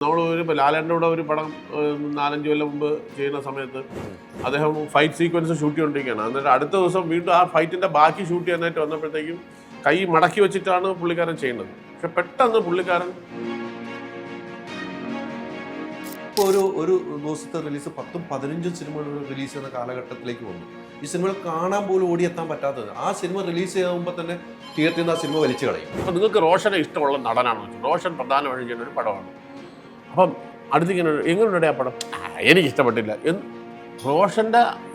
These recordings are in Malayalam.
നമ്മൾ ലാലേട്ടൻ്റെ കൂടെ ഒരു പടം 4-5 കൊല്ലം മുമ്പ് ചെയ്യുന്ന സമയത്ത് അദ്ദേഹം ഫൈറ്റ് സീക്വൻസ് ഷൂട്ട് ചെയ്തുകൊണ്ടിരിക്കുകയാണ്. എന്നിട്ട് അടുത്ത ദിവസം വീണ്ടും ആ ഫൈറ്റിന്റെ ബാക്കി ഷൂട്ട് ചെയ്യാനായിട്ട് വന്നപ്പോഴത്തേക്കും കൈ മടക്കി വെച്ചിട്ടാണ് പുള്ളിക്കാരൻ ചെയ്യുന്നത്. പക്ഷെ പെട്ടെന്ന് പുള്ളിക്കാരൻ ഒരു ദിവസത്തെ റിലീസ് 10-15 സിനിമകൾ റിലീസ് ചെയ്യുന്ന കാലഘട്ടത്തിലേക്ക് വന്നു. ഈ സിനിമകൾ കാണാൻ പോലും ഓടിയെത്താൻ പറ്റാത്തത്. ആ സിനിമ റിലീസ് ചെയ്യുമ്പോൾ തന്നെ തിയേറ്ററിൽ നിന്ന് ആ സിനിമ വലിച്ചു കളയും. അപ്പം നിങ്ങൾക്ക് റോഷനെ ഇഷ്ടമുള്ള നടനാണെന്ന് വെച്ചാൽ റോഷൻ പ്രധാനമായും ചെയ്യുന്ന ഒരു പടമാണ്. അപ്പം അടുത്തിങ്ങനെ എങ്ങനെയുണ്ട് ആ പടം? എനിക്ക് ഇഷ്ടപ്പെട്ടില്ല എന്ന്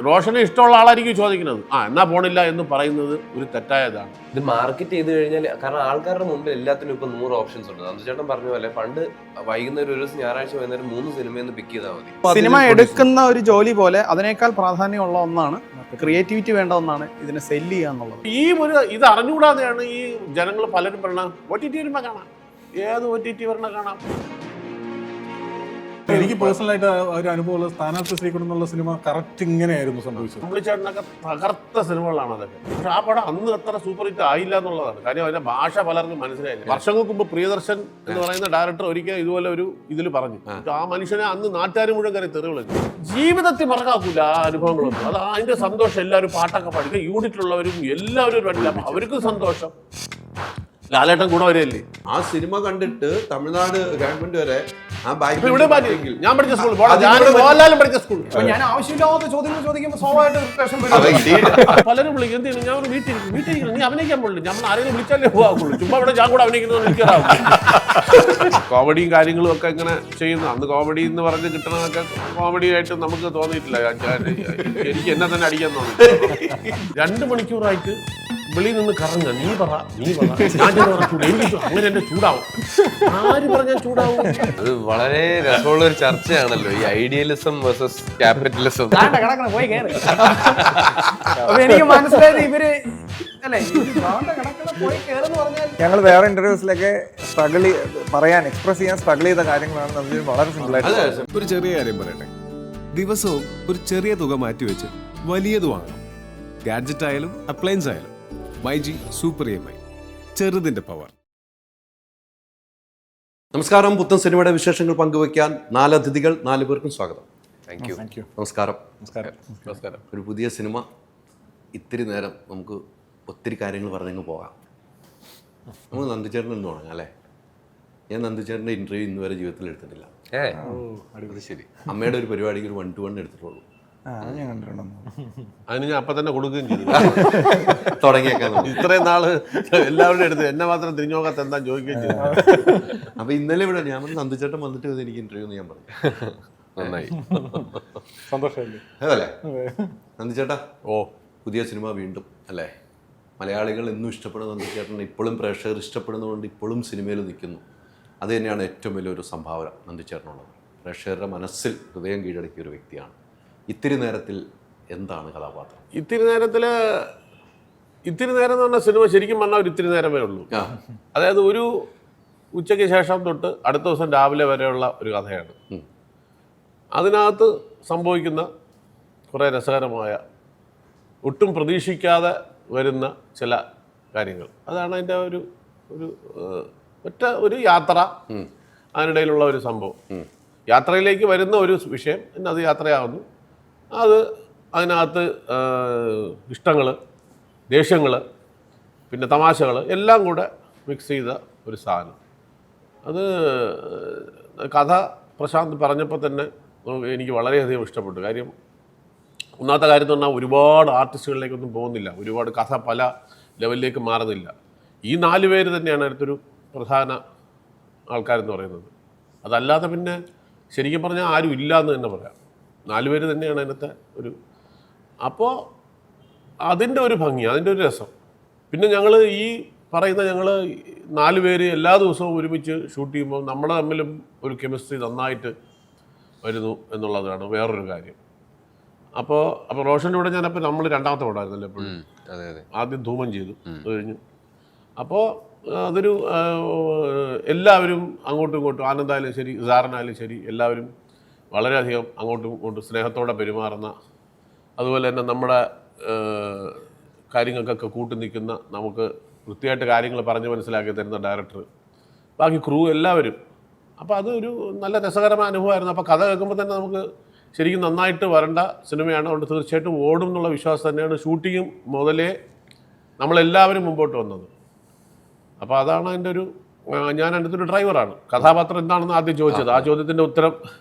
റോഷനെ ഇഷ്ടമുള്ള ആളായിരിക്കും ചോദിക്കുന്നത്. എന്നാ പോണില്ല എന്ന് പറയുന്നത് ഒരു തെറ്റായതാണ്. ഇത് മാർക്കറ്റ് ചെയ്ത് കഴിഞ്ഞാൽ, കാരണം ആൾക്കാരുടെ മുമ്പിൽ എല്ലാത്തിനും ഇപ്പൊ 100 ഓപ്ഷൻസ് ഉണ്ട്. നന്ദുചേട്ടൻ പറഞ്ഞ പോലെ പണ്ട് വൈകുന്നേരം ഒരു ദിവസം ഞായറാഴ്ച വൈകുന്നേരം 3 സിനിമയിൽ പിക്ക് ചെയ്താൽ മതി. സിനിമ എടുക്കുന്ന ഒരു ജോലി പോലെ അതിനേക്കാൾ പ്രാധാന്യമുള്ള ഒന്നാണ്, ക്രിയേറ്റിവിറ്റി വേണ്ട ഒന്നാണ് ഇതിനെ സെല്ല് ചെയ്യുക എന്നുള്ളത്. ഇത് അറിഞ്ഞുകൂടാതെയാണ് ഈ ജനങ്ങൾ പലരും പറയണം OTT വരുമ്പോൾ കാണാം, ഏത് OTT വരണ കാണാം. എനിക്ക് പേഴ്സണലായിട്ട് ഒരു അനുഭവമുള്ള സ്ഥാനാർത്ഥി ശ്രീകുട്ടൻ എന്നുള്ള സിനിമ കറക്റ്റ് ഇങ്ങനെയായിരുന്നു സംഭവിച്ചത്. പുള്ളിച്ചേട്ടനൊക്കെ തകർത്ത സിനിമകളാണ് അതൊക്കെ. പക്ഷെ ആ പടം അന്ന് അത്ര സൂപ്പർ ഹിറ്റ് ആയില്ല എന്നുള്ളതാണ് കാര്യം. അതിന്റെ ഭാഷ പലർക്കും മനസ്സിലായില്ല. വർഷങ്ങൾക്ക് മുമ്പ് പ്രിയദർശൻ എന്ന് പറയുന്ന ഡയറക്ടർ ഒരിക്കൽ ഇതുപോലെ ഒരു ഇതിൽ പറഞ്ഞു, ആ മനുഷ്യനെ അന്ന് നാട്ടുകാർ മുഴുവൻ കയറി തെറിവിളഞ്ഞു. ജീവിതത്തിൽ മറക്കാക്കൂല ആ അനുഭവങ്ങളൊന്നും. അത് അതിന്റെ സന്തോഷം. എല്ലാവരും പാട്ടൊക്കെ പഠിക്കുക, യൂണിറ്റിലുള്ളവരും എല്ലാവരും അവർക്കും സന്തോഷം. ലാലേട്ടൻ കൂടെ വരെയല്ലേ. ആ സിനിമ കണ്ടിട്ട് തമിഴ്നാട് ഗവൺമെന്റ് വരെ ഞാൻ പഠിച്ച സ്കൂൾ, മോഹൻലാലും പഠിച്ച സ്കൂൾ. ഞാൻ ആവശ്യമില്ലാത്ത ചോദ്യങ്ങൾ ചോദിക്കുമ്പോൾ സ്വാഭാവികമായിട്ട് പലരും വിളിക്കും, എന്ത് ചെയ്യുന്നു, ഞാൻ വീട്ടിൽ നീ അഭിനയിക്കാൻ പോലും ഞാൻ ആരെങ്കിലും വിളിച്ചാലേ പോകാവുള്ളൂ. ചുമ്മാ ഇവിടെ ഞാൻ കൂടെ അഭിനയിക്കുന്നത് എനിക്കറാവും. കോമഡിയും കാര്യങ്ങളും ഒക്കെ ഇങ്ങനെ ചെയ്യുന്നു. അന്ന് കോമഡി എന്ന് പറഞ്ഞ് കിട്ടണതൊക്കെ കോമഡി ആയിട്ട് നമുക്ക് തോന്നിയിട്ടില്ല. എനിക്ക് എന്നെ തന്നെ അടിക്കാൻ തോന്നി. 2 മണിക്കൂറായിട്ട് വെളിയിൽ നിന്ന് കറങ്ങുക, നീ പറ അങ്ങനെ എന്റെ ചൂടാവും. ആര് പറഞ്ഞാൽ ചൂടാവും? അത് വളരെ രസമുള്ള ഒരു ചർച്ചയാണല്ലോ, ഈ ഐഡിയലിസം വേഴ്സസ് ക്യാപിറ്റലിസം. എനിക്ക് മനസ്സിലായത് ഇവര് ഞങ്ങൾ വേറെ ഇന്റർവ്യൂസിലൊക്കെ എക്സ്പ്രസ് ചെയ്യാൻ സ്ട്രഗിൾ ചെയ്ത കാര്യങ്ങളാണ് നമുക്ക് വളരെ സിമ്പിൾ ആയിട്ട്. ഒരു ചെറിയ കാര്യം പറയട്ടെ, ദിവസവും ഒരു ചെറിയ തുക മാറ്റിവെച്ച് വലിയത് വാങ്ങണം. ഗാഡ്ജറ്റ് ആയാലും അപ്ലയൻസ് ആയാലും MyG സൂപ്പർ EMI, ചെറുതിന്റെ പവർ. നമസ്കാരം. പുത്തൻ സിനിമയുടെ വിശേഷങ്ങൾ പങ്കുവയ്ക്കാൻ 4 അതിഥികൾ, 4 പേർക്കും സ്വാഗതം. Thank you. നമസ്കാരം. ഒരു പുതിയ സിനിമ, ഇത്തിരി നേരം നമുക്ക് ഒത്തിരി കാര്യങ്ങൾ പറഞ്ഞങ്ങ് പോകാം. നമുക്ക് നന്ദുചേട്ടൻ എന്ന് തുടങ്ങാം അല്ലേ? ഞാൻ നന്ദുചേട്ടൻ്റെ ഇൻ്റർവ്യൂ ഇന്ന് വരെ ജീവിതത്തിൽ എടുത്തിട്ടില്ല. ശരി. അമ്മയുടെ ഒരു പരിപാടിക്ക് ഒരു 1-to-1 എടുത്തിട്ടുള്ളൂ. അതിന് ഞാൻ അപ്പം തന്നെ കൊടുക്കുകയും ചെയ്തു. തുടങ്ങിയേക്കാൻ ഇത്രയും നാള് എല്ലാവരുടെ അടുത്ത് എന്നെ മാത്രം തിരിഞ്ഞു നോക്കാത്ത എന്താ ചോദിക്കുകയും ചെയ്തു. അപ്പൊ ഇന്നലെ ഇവിടെ ഞാൻ നന്ദുചേട്ടൻ വന്നിട്ട് എനിക്ക് ഇന്റർവ്യൂ എന്ന് ഞാൻ പറഞ്ഞു. നന്നായി, സന്തോഷമല്ലേ അതല്ലേ നന്ദുചേട്ടാ? പുതിയ സിനിമ വീണ്ടും അല്ലേ? മലയാളികൾ എന്നും ഇഷ്ടപ്പെടുന്ന നന്ദുചേട്ടൻ ഇപ്പോഴും പ്രേക്ഷകർ ഇഷ്ടപ്പെടുന്നതുകൊണ്ട് ഇപ്പോഴും സിനിമയിൽ നിൽക്കുന്നു. അത് തന്നെയാണ് ഏറ്റവും വലിയൊരു സംഭാവന നന്ദുചേട്ടനുള്ളത്. പ്രേക്ഷകരുടെ മനസ്സിൽ ഹൃദയം കീഴടക്കിയ ഒരു വ്യക്തിയാണ്. ഇത്തിരി നേരത്തിൽ എന്താണ് കഥാപാത്രം? ഇത്തിരി നേരം എന്ന് പറഞ്ഞ സിനിമ ശരിക്കും പറഞ്ഞാൽ ഒരു ഇത്തിരി നേരമേ ഉള്ളൂ. അതായത് ഒരു ഉച്ചയ്ക്ക് ശേഷം തൊട്ട് അടുത്ത ദിവസം രാവിലെ വരെയുള്ള ഒരു കഥയാണ്. അതിനകത്ത് സംഭവിക്കുന്ന കുറേ രസകരമായ, ഒട്ടും പ്രതീക്ഷിക്കാതെ വരുന്ന ചില കാര്യങ്ങൾ. അതാണ് അതിൻ്റെ ഒരു യാത്ര, അതിനിടയിലുള്ള ഒരു സംഭവം. യാത്രയിലേക്ക് വരുന്ന ഒരു വിഷയം, പിന്നെ അത് യാത്രയാവുന്നു. അതിനകത്ത് ഇഷ്ടങ്ങൾ, ദേഷ്യങ്ങൾ, പിന്നെ തമാശകൾ എല്ലാം കൂടെ മിക്സ് ചെയ്ത ഒരു സാധനം. അത് കഥ പ്രശാന്ത് പറഞ്ഞപ്പോൾ തന്നെ എനിക്ക് വളരെയധികം ഇഷ്ടപ്പെട്ടു. കാര്യം ഒന്നാമത്തെ കാര്യം എന്ന് പറഞ്ഞാൽ ഒരുപാട് ആർട്ടിസ്റ്റുകളിലേക്കൊന്നും പോകുന്നില്ല, ഒരുപാട് കഥ പല ലെവലിലേക്ക് മാറുന്നില്ല. ഈ 4 പേര് തന്നെയാണ് അടുത്തൊരു പ്രധാന ആൾക്കാരെന്ന് പറയുന്നത്. അതല്ലാതെ പിന്നെ ശരിക്കും പറഞ്ഞാൽ ആരും ഇല്ല എന്ന് തന്നെ പറയാം. 4 പേര് തന്നെയാണ് അതിനകത്തെ ഒരു. അപ്പോൾ അതിൻ്റെ ഒരു ഭംഗി, അതിൻ്റെ ഒരു രസം. പിന്നെ ഞങ്ങൾ 4 പേര് എല്ലാ ദിവസവും ഒരുമിച്ച് ഷൂട്ട് ചെയ്യുമ്പോൾ നമ്മൾ തമ്മിലും ഒരു കെമിസ്ട്രി നന്നായിട്ട് വരുന്നു എന്നുള്ളതാണ് വേറൊരു കാര്യം. അപ്പോൾ റോഷൻ്റെ കൂടെ ഞാനപ്പോൾ നമ്മൾ 2ാമത്തെ പടമായിരുന്നല്ലോ എപ്പോഴും. ആദ്യം ധൂമം ചെയ്തു, അത് കഴിഞ്ഞു. അപ്പോൾ അതൊരു എല്ലാവരും അങ്ങോട്ടും ഇങ്ങോട്ടും, ആനന്ദായാലും ശരി, സാറിനായാലും ശരി, എല്ലാവരും വളരെയധികം അങ്ങോട്ടും ഇങ്ങോട്ടും സ്നേഹത്തോടെ പെരുമാറുന്ന, അതുപോലെ തന്നെ നമ്മുടെ കാര്യങ്ങൾക്കൊക്കെ കൂട്ടു നിൽക്കുന്ന, നമുക്ക് കൃത്യമായിട്ട് കാര്യങ്ങൾ പറഞ്ഞ് മനസ്സിലാക്കി തരുന്ന ഡയറക്ടർ, ബാക്കി ക്രൂ എല്ലാവരും അപ്പോൾ അതൊരു നല്ല രസകരമായ അനുഭവമായിരുന്നു. അപ്പോൾ കഥ കേൾക്കുമ്പോൾ തന്നെ നമുക്ക് ശരിക്കും നന്നായിട്ട് വരേണ്ട സിനിമയാണ്. അതുകൊണ്ട് തീർച്ചയായിട്ടും ഓടും എന്നുള്ള വിശ്വാസം തന്നെയാണ് ഷൂട്ടിങ്ങും മുതലേ നമ്മളെല്ലാവരും മുമ്പോട്ട് വന്നത്. അപ്പോൾ അതാണ് അതിൻ്റെ ഒരു ഞാൻ അതിൻ്റെ ഒരു ഡ്രൈവറാണ്. കഥാപാത്രം എന്താണെന്ന് ആദ്യം ചോദിച്ചത്, ആ ചോദ്യത്തിൻ്റെ ഉത്തരം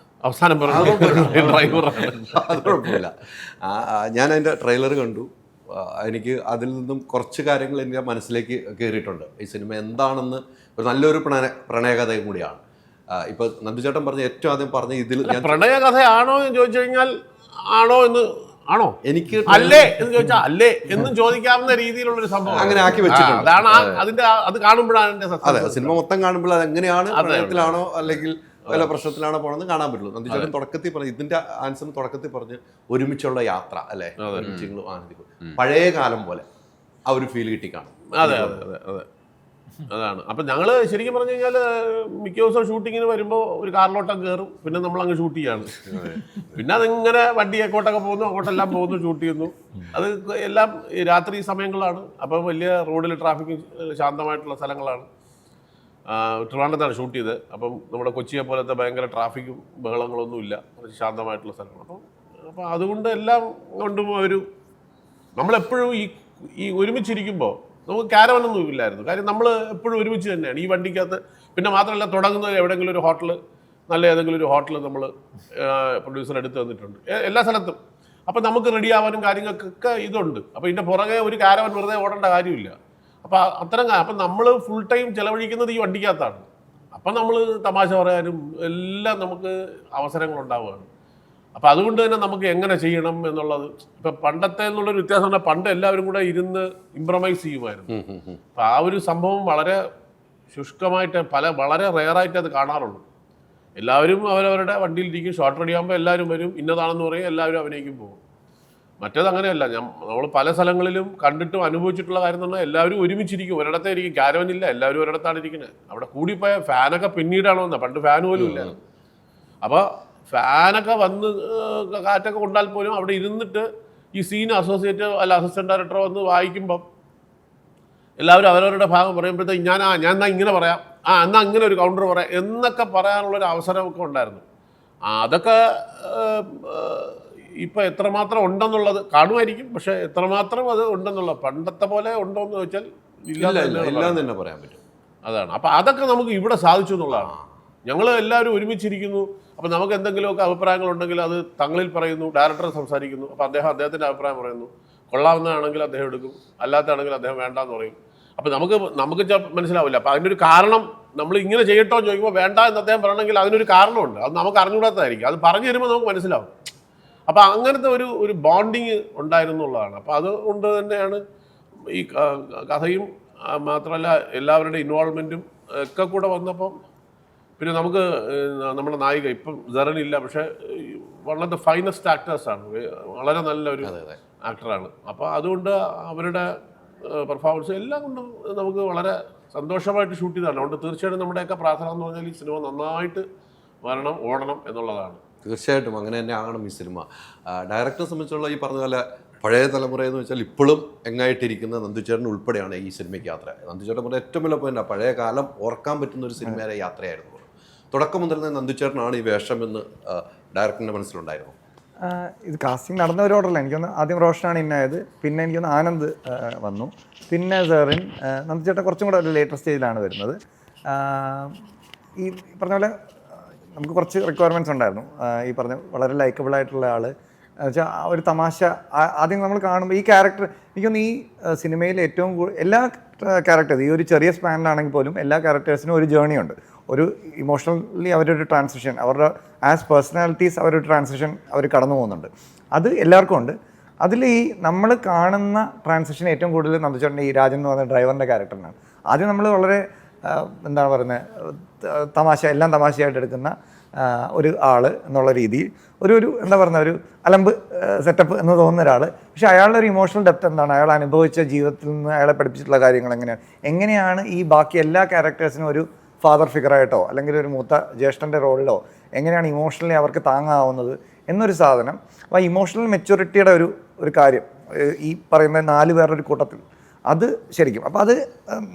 അവസാനം പറഞ്ഞു ഡ്രൈവറാണ്. അത് കുഴപ്പമില്ല. ഞാൻ അതിൻ്റെ ട്രെയിലർ കണ്ടു. എനിക്ക് അതിൽ നിന്നും കുറച്ച് കാര്യങ്ങൾ എൻ്റെ മനസ്സിലേക്ക് കയറിയിട്ടുണ്ട്. ഈ സിനിമ എന്താണെന്ന് ഒരു നല്ലൊരു പ്രണയകഥയും കൂടിയാണ്. ഇപ്പോൾ നന്ദുചേട്ടൻ പറഞ്ഞ ഏറ്റവും ആദ്യം പറഞ്ഞ ഇതിൽ ഞാൻ പ്രണയകഥയാണോ എന്ന് ചോദിച്ചു കഴിഞ്ഞാൽ ആണോ എന്ന് ആണോ എനിക്ക് അല്ലേ എന്ന് ചോദിച്ചാൽ അല്ലേ എന്നും ചോദിക്കാവുന്ന രീതിയിലുള്ളൊരു സംഭവം അങ്ങനെ ആക്കി വെച്ചിട്ടുണ്ട്. അതാണ് അതിന്റെ അത് കാണുമ്പോഴാണ് അതിന്റെ അതെ, സിനിമ മൊത്തം കാണുമ്പോൾ അത് എങ്ങനെയാണ് പ്രണയത്തിലാണോ അല്ലെങ്കിൽ വല്ല പ്രശ്നത്തിലാണോ പോണെന്ന് കാണാൻ പറ്റുള്ളൂ. നന്ദിച്ചേട്ടൻ തുടക്കത്തിൽ പറഞ്ഞു, ഇതിന്റെ ആൻസർ തുടക്കത്തിൽ പറഞ്ഞ് ഒരുമിച്ചുള്ള യാത്ര അല്ലെ, പഴയ കാലം പോലെ ആ ഒരു ഫീൽ കിട്ടി കാണും. അതെ അതെ അതെ അതെ അതാണ്. അപ്പം ഞങ്ങൾ ശരിക്കും പറഞ്ഞു കഴിഞ്ഞാൽ മിക്ക ദിവസം ഷൂട്ടിങ്ങിന് വരുമ്പോൾ ഒരു കാറിലോട്ടൊക്കെ കയറും, പിന്നെ നമ്മൾ അങ്ങ് ഷൂട്ട് ചെയ്യാണ്. പിന്നെ അതിങ്ങനെ വണ്ടി എക്കോട്ടൊക്കെ പോകുന്നു, അങ്ങോട്ടെല്ലാം പോകുന്നു, ഷൂട്ട് ചെയ്യുന്നു. അത് എല്ലാം രാത്രി സമയങ്ങളാണ്. അപ്പം വലിയ റോഡിൽ ട്രാഫിക് ശാന്തമായിട്ടുള്ള സ്ഥലങ്ങളാണ്. ട്രിവാൻഡ്രത്താണ് ഷൂട്ട് ചെയ്തത്. അപ്പം നമ്മുടെ കൊച്ചിയെ പോലത്തെ ഭയങ്കര ട്രാഫിക്കും ബഹളങ്ങളൊന്നും ഇല്ല, ശാന്തമായിട്ടുള്ള സ്ഥലങ്ങൾ. അപ്പം അതുകൊണ്ട് എല്ലാം കൊണ്ടും ഒരു നമ്മളെപ്പോഴും ഈ ഒരുമിച്ചിരിക്കുമ്പോൾ നമുക്ക് ക്യാരവനൊന്നും ഇല്ലായിരുന്നു. കാര്യം നമ്മൾ എപ്പോഴും ഒരുമിച്ച് തന്നെയാണ് ഈ വണ്ടിക്കകത്ത്. പിന്നെ മാത്രമല്ല തുടങ്ങുന്നത് എവിടെയെങ്കിലും ഒരു ഹോട്ടൽ, നല്ല ഏതെങ്കിലും ഒരു ഹോട്ടൽ നമ്മൾ പ്രൊഡ്യൂസർ എടുത്ത് തന്നിട്ടുണ്ട് എല്ലാ സ്ഥലത്തും. അപ്പം നമുക്ക് റെഡി ആവാനും കാര്യങ്ങൾക്കൊക്കെ ഇതുണ്ട്. അപ്പോൾ ഇതിൻ്റെ പുറകെ ഒരു ക്യാരവൻ വെറുതെ ഓടേണ്ട കാര്യമില്ല. അപ്പോൾ അത്തരം അപ്പം നമ്മൾ ഫുൾ ടൈം ചിലവഴിക്കുന്നത് ഈ വണ്ടിക്കകത്താണ്. അപ്പം നമ്മൾ തമാശ പറയാനും എല്ലാം നമുക്ക് അവസരങ്ങളുണ്ടാവുകയാണ്. അപ്പം അതുകൊണ്ട് തന്നെ നമുക്ക് എങ്ങനെ ചെയ്യണം എന്നുള്ളത്, ഇപ്പം പണ്ടത്തെ എന്നുള്ളൊരു വ്യത്യാസം പറഞ്ഞാൽ പണ്ട് എല്ലാവരും കൂടെ ഇരുന്ന് ഇംപ്രമൈസ് ചെയ്യുമായിരുന്നു. അപ്പം ആ ഒരു സംഭവം വളരെ ശുഷ്കമായിട്ട് വളരെ റെയറായിട്ട് അത് കാണാറുള്ളൂ. എല്ലാവരും അവരവരുടെ വണ്ടിയിലിരിക്കും, ഷോർട്ട് റെഡി ആകുമ്പോൾ എല്ലാവരും വരും, ഇന്നതാണെന്ന് പറയും, എല്ലാവരും അഭിനയിക്കും പോകും. മറ്റേത് അങ്ങനെയല്ല. നമ്മൾ പല സ്ഥലങ്ങളിലും കണ്ടിട്ടും അനുഭവിച്ചിട്ടുള്ള കാര്യം എന്ന് പറഞ്ഞാൽ എല്ലാവരും ഒരുമിച്ചിരിക്കും, ഒരിടത്തേ ഇരിക്കും. ക്യാരവനില്ല, എല്ലാവരും ഒരിടത്താണ് ഇരിക്കുന്നത്. അവിടെ കൂടിപ്പോയ ഫാനൊക്കെ പിന്നീടാണോ വന്നത്, പണ്ട് ഫാൻ പോലും ഇല്ല. അപ്പോൾ ഫാനൊക്കെ വന്ന് കാറ്റൊക്കെ കൊണ്ടാൽ പോലും അവിടെ ഇരുന്നിട്ട് ഈ സീൻ അസോസിയേറ്റ് അല്ല അസിസ്റ്റന്റ് ഡയറക്ടർ വന്ന് വായിക്കുമ്പം എല്ലാവരും അവരവരുടെ ഭാഗം പറയുമ്പോഴത്തേക്ക് ഞാൻ എന്നാ ഇങ്ങനെ പറയാം, എന്നാ ഇങ്ങനെ ഒരു കൗണ്ടർ പറയാം എന്നൊക്കെ പറയാനുള്ളൊരു അവസരമൊക്കെ ഉണ്ടായിരുന്നു. അതൊക്കെ ഇപ്പം എത്രമാത്രം ഉണ്ടെന്നുള്ളത് കാണുമായിരിക്കും, പക്ഷെ എത്രമാത്രം അത് ഉണ്ടെന്നുള്ളത് പണ്ടത്തെ പോലെ ഉണ്ടോ എന്ന് ചോദിച്ചാൽ ഇല്ലാന്ന് തന്നെ പറയാൻ പറ്റും. അതാണ്. അപ്പം അതൊക്കെ നമുക്ക് ഇവിടെ സാധിച്ചു എന്നുള്ളതാണ്. ഞങ്ങൾ എല്ലാവരും ഒരുമിച്ചിരിക്കുന്നു. അപ്പം നമുക്ക് എന്തെങ്കിലുമൊക്കെ അഭിപ്രായങ്ങളുണ്ടെങ്കിൽ അത് തങ്ങളിൽ പറയുന്നു, ഡയറക്ടർ സംസാരിക്കുന്നു. അപ്പം അദ്ദേഹത്തിൻ്റെ അഭിപ്രായം പറയുന്നു. കൊള്ളാവുന്നതാണെങ്കിൽ അദ്ദേഹം എടുക്കും, അല്ലാത്തതാണെങ്കിൽ അദ്ദേഹം വേണ്ടാന്ന് പറയും. അപ്പം നമുക്ക് മനസ്സിലാവില്ല. അപ്പം അതിൻ്റെ ഒരു കാരണം നമ്മൾ ഇങ്ങനെ ചെയ്യട്ടോ എന്ന് ചോദിക്കുമ്പോൾ വേണ്ട എന്ന് അദ്ദേഹം പറയണമെങ്കിൽ അതിനൊരു കാരണമുണ്ട്. അത് നമുക്ക് അറിഞ്ഞുകൂടാത്തതായിരിക്കും. അത് പറഞ്ഞു തരുമ്പോൾ നമുക്ക് മനസ്സിലാവും. അപ്പം അങ്ങനത്തെ ഒരു ബോണ്ടിങ് ഉണ്ടായിരുന്നുള്ളതാണ്. അപ്പം അതുകൊണ്ട് തന്നെയാണ് ഈ കഥയും മാത്രമല്ല എല്ലാവരുടെ ഇൻവോൾവ്മെൻറ്റും ഒക്കെ കൂടെ വന്നപ്പം പിന്നെ നമുക്ക് നമ്മുടെ നായിക ഇപ്പം സെറനില്ല, പക്ഷേ വൺ ഓഫ് ദ ഫൈനസ്റ്റ് ആക്ടേഴ്സാണ്, വളരെ നല്ലൊരു ആക്ടറാണ്. അപ്പോൾ അതുകൊണ്ട് അവരുടെ പെർഫോമൻസ് എല്ലാം കൊണ്ടും നമുക്ക് വളരെ സന്തോഷമായിട്ട് ഷൂട്ട് ചെയ്തതാണ്. അതുകൊണ്ട് തീർച്ചയായിട്ടും നമ്മുടെയൊക്കെ പ്രാർത്ഥന എന്ന് പറഞ്ഞാൽ ഈ സിനിമ നന്നായിട്ട് വരണം, ഓടണം എന്നുള്ളതാണ്. തീർച്ചയായിട്ടും അങ്ങനെ തന്നെ ആകണം ഈ സിനിമ. ഡയറക്ടറെ സംബന്ധിച്ചുള്ള ഈ പറഞ്ഞ പോലെ പഴയ തലമുറയെന്ന് വെച്ചാൽ ഇപ്പോഴും എങ്ങായിട്ടിരിക്കുന്ന നന്ദുചേട്ടൻ ഉൾപ്പെടെയാണ് ഈ സിനിമയ്ക്ക് യാത്ര. നന്ദുചേട്ടൻ പറഞ്ഞ ഏറ്റവും വലിയ പോയിന്റ് പഴയ കാലം ഓർക്കാൻ പറ്റുന്ന ഒരു സിനിമയുടെ യാത്രയായിരുന്നു. തുടക്കം മുതൽ തന്നെ നന്ദുചേട്ടനാണ് ഈ വേഷമെന്ന് ഡയറക്ടറിൻ്റെ മനസ്സിലുണ്ടായിരുന്നു. ഇത് കാസ്റ്റിംഗ് നടന്ന ഒരു ഓർഡറല്ല. എനിക്കൊന്ന് ആദ്യം റോഷനാണ് ഇന്നായത്, പിന്നെ എനിക്കൊന്ന് ആനന്ദ് വന്നു, പിന്നെ സെറിൻ. നന്ദുചേട്ടൻ കുറച്ചും കൂടെ ഒരു ലേറ്റർ സ്റ്റേജിലാണ് വരുന്നത്. ഈ പറഞ്ഞ പോലെ നമുക്ക് കുറച്ച് റിക്വയർമെൻറ്റ്സ് ഉണ്ടായിരുന്നു. ഈ പറഞ്ഞ വളരെ ലൈക്കബിൾ ആയിട്ടുള്ള ആൾ എന്നുവെച്ചാൽ ഒരു തമാശ ആദ്യം നമ്മൾ കാണുമ്പോൾ ഈ ക്യാരക്ടർ എനിക്കൊന്ന് ഈ സിനിമയിൽ ഏറ്റവും എല്ലാ ക്യാരക്ടേഴ്സ് ഈ ഒരു ചെറിയ സ്പാനിലാണെങ്കിൽ പോലും എല്ലാ ക്യാരക്ടേഴ്സിനും ഒരു ജേർണി ഉണ്ട്. ഒരു ഇമോഷണലി അവരൊരു ട്രാൻസിഷൻ, അവരുടെ ആസ് പേഴ്സണാലിറ്റീസ് അവരൊരു ട്രാൻസിഷൻ അവർ കടന്നു പോകുന്നുണ്ട്. അത് എല്ലാവർക്കും ഉണ്ട്. അതിൽ ഈ നമ്മൾ കാണുന്ന ട്രാൻസിഷൻ ഏറ്റവും കൂടുതൽ നന്ദുചേട്ടൻ്റെ ഈ രാജൻ എന്ന് പറയുന്ന ഡ്രൈവറിൻ്റെ ക്യാരക്ടറിനാണ്. ആദ്യം നമ്മൾ വളരെ എന്താണ് പറയുന്നത്, എല്ലാം തമാശയായിട്ട് എടുക്കുന്ന ഒരു ആൾ എന്നുള്ള രീതിയിൽ ഒരു എന്താ പറയുക, ഒരു അലമ്പ് സെറ്റപ്പ് എന്ന് തോന്നുന്ന ഒരാൾ. പക്ഷേ അയാളുടെ ഒരു ഇമോഷണൽ ഡെപ്ത് എന്താണ്, അയാൾ അനുഭവിച്ച ജീവിതത്തിൽ നിന്ന് അയാളെ പഠിപ്പിച്ചിട്ടുള്ള കാര്യങ്ങൾ എങ്ങനെയാണ് ഈ ബാക്കി എല്ലാ ക്യാരക്ടേഴ്സിനും ഒരു ഫാദർ ഫിഗറായിട്ടോ അല്ലെങ്കിൽ ഒരു മൂത്ത ജ്യേഷ്ഠൻ്റെ റോളിലോ എങ്ങനെയാണ് ഇമോഷണലി അവർക്ക് താങ്ങാവുന്നത് എന്നൊരു സാധനം. അപ്പോൾ ഇമോഷണൽ മെച്യൂരിറ്റിയുടെ ഒരു കാര്യം ഈ പറയുന്ന 4 പേരുടെ ഒരു കൂട്ടത്തിൽ അത് ശരിക്കും. അപ്പോൾ അത്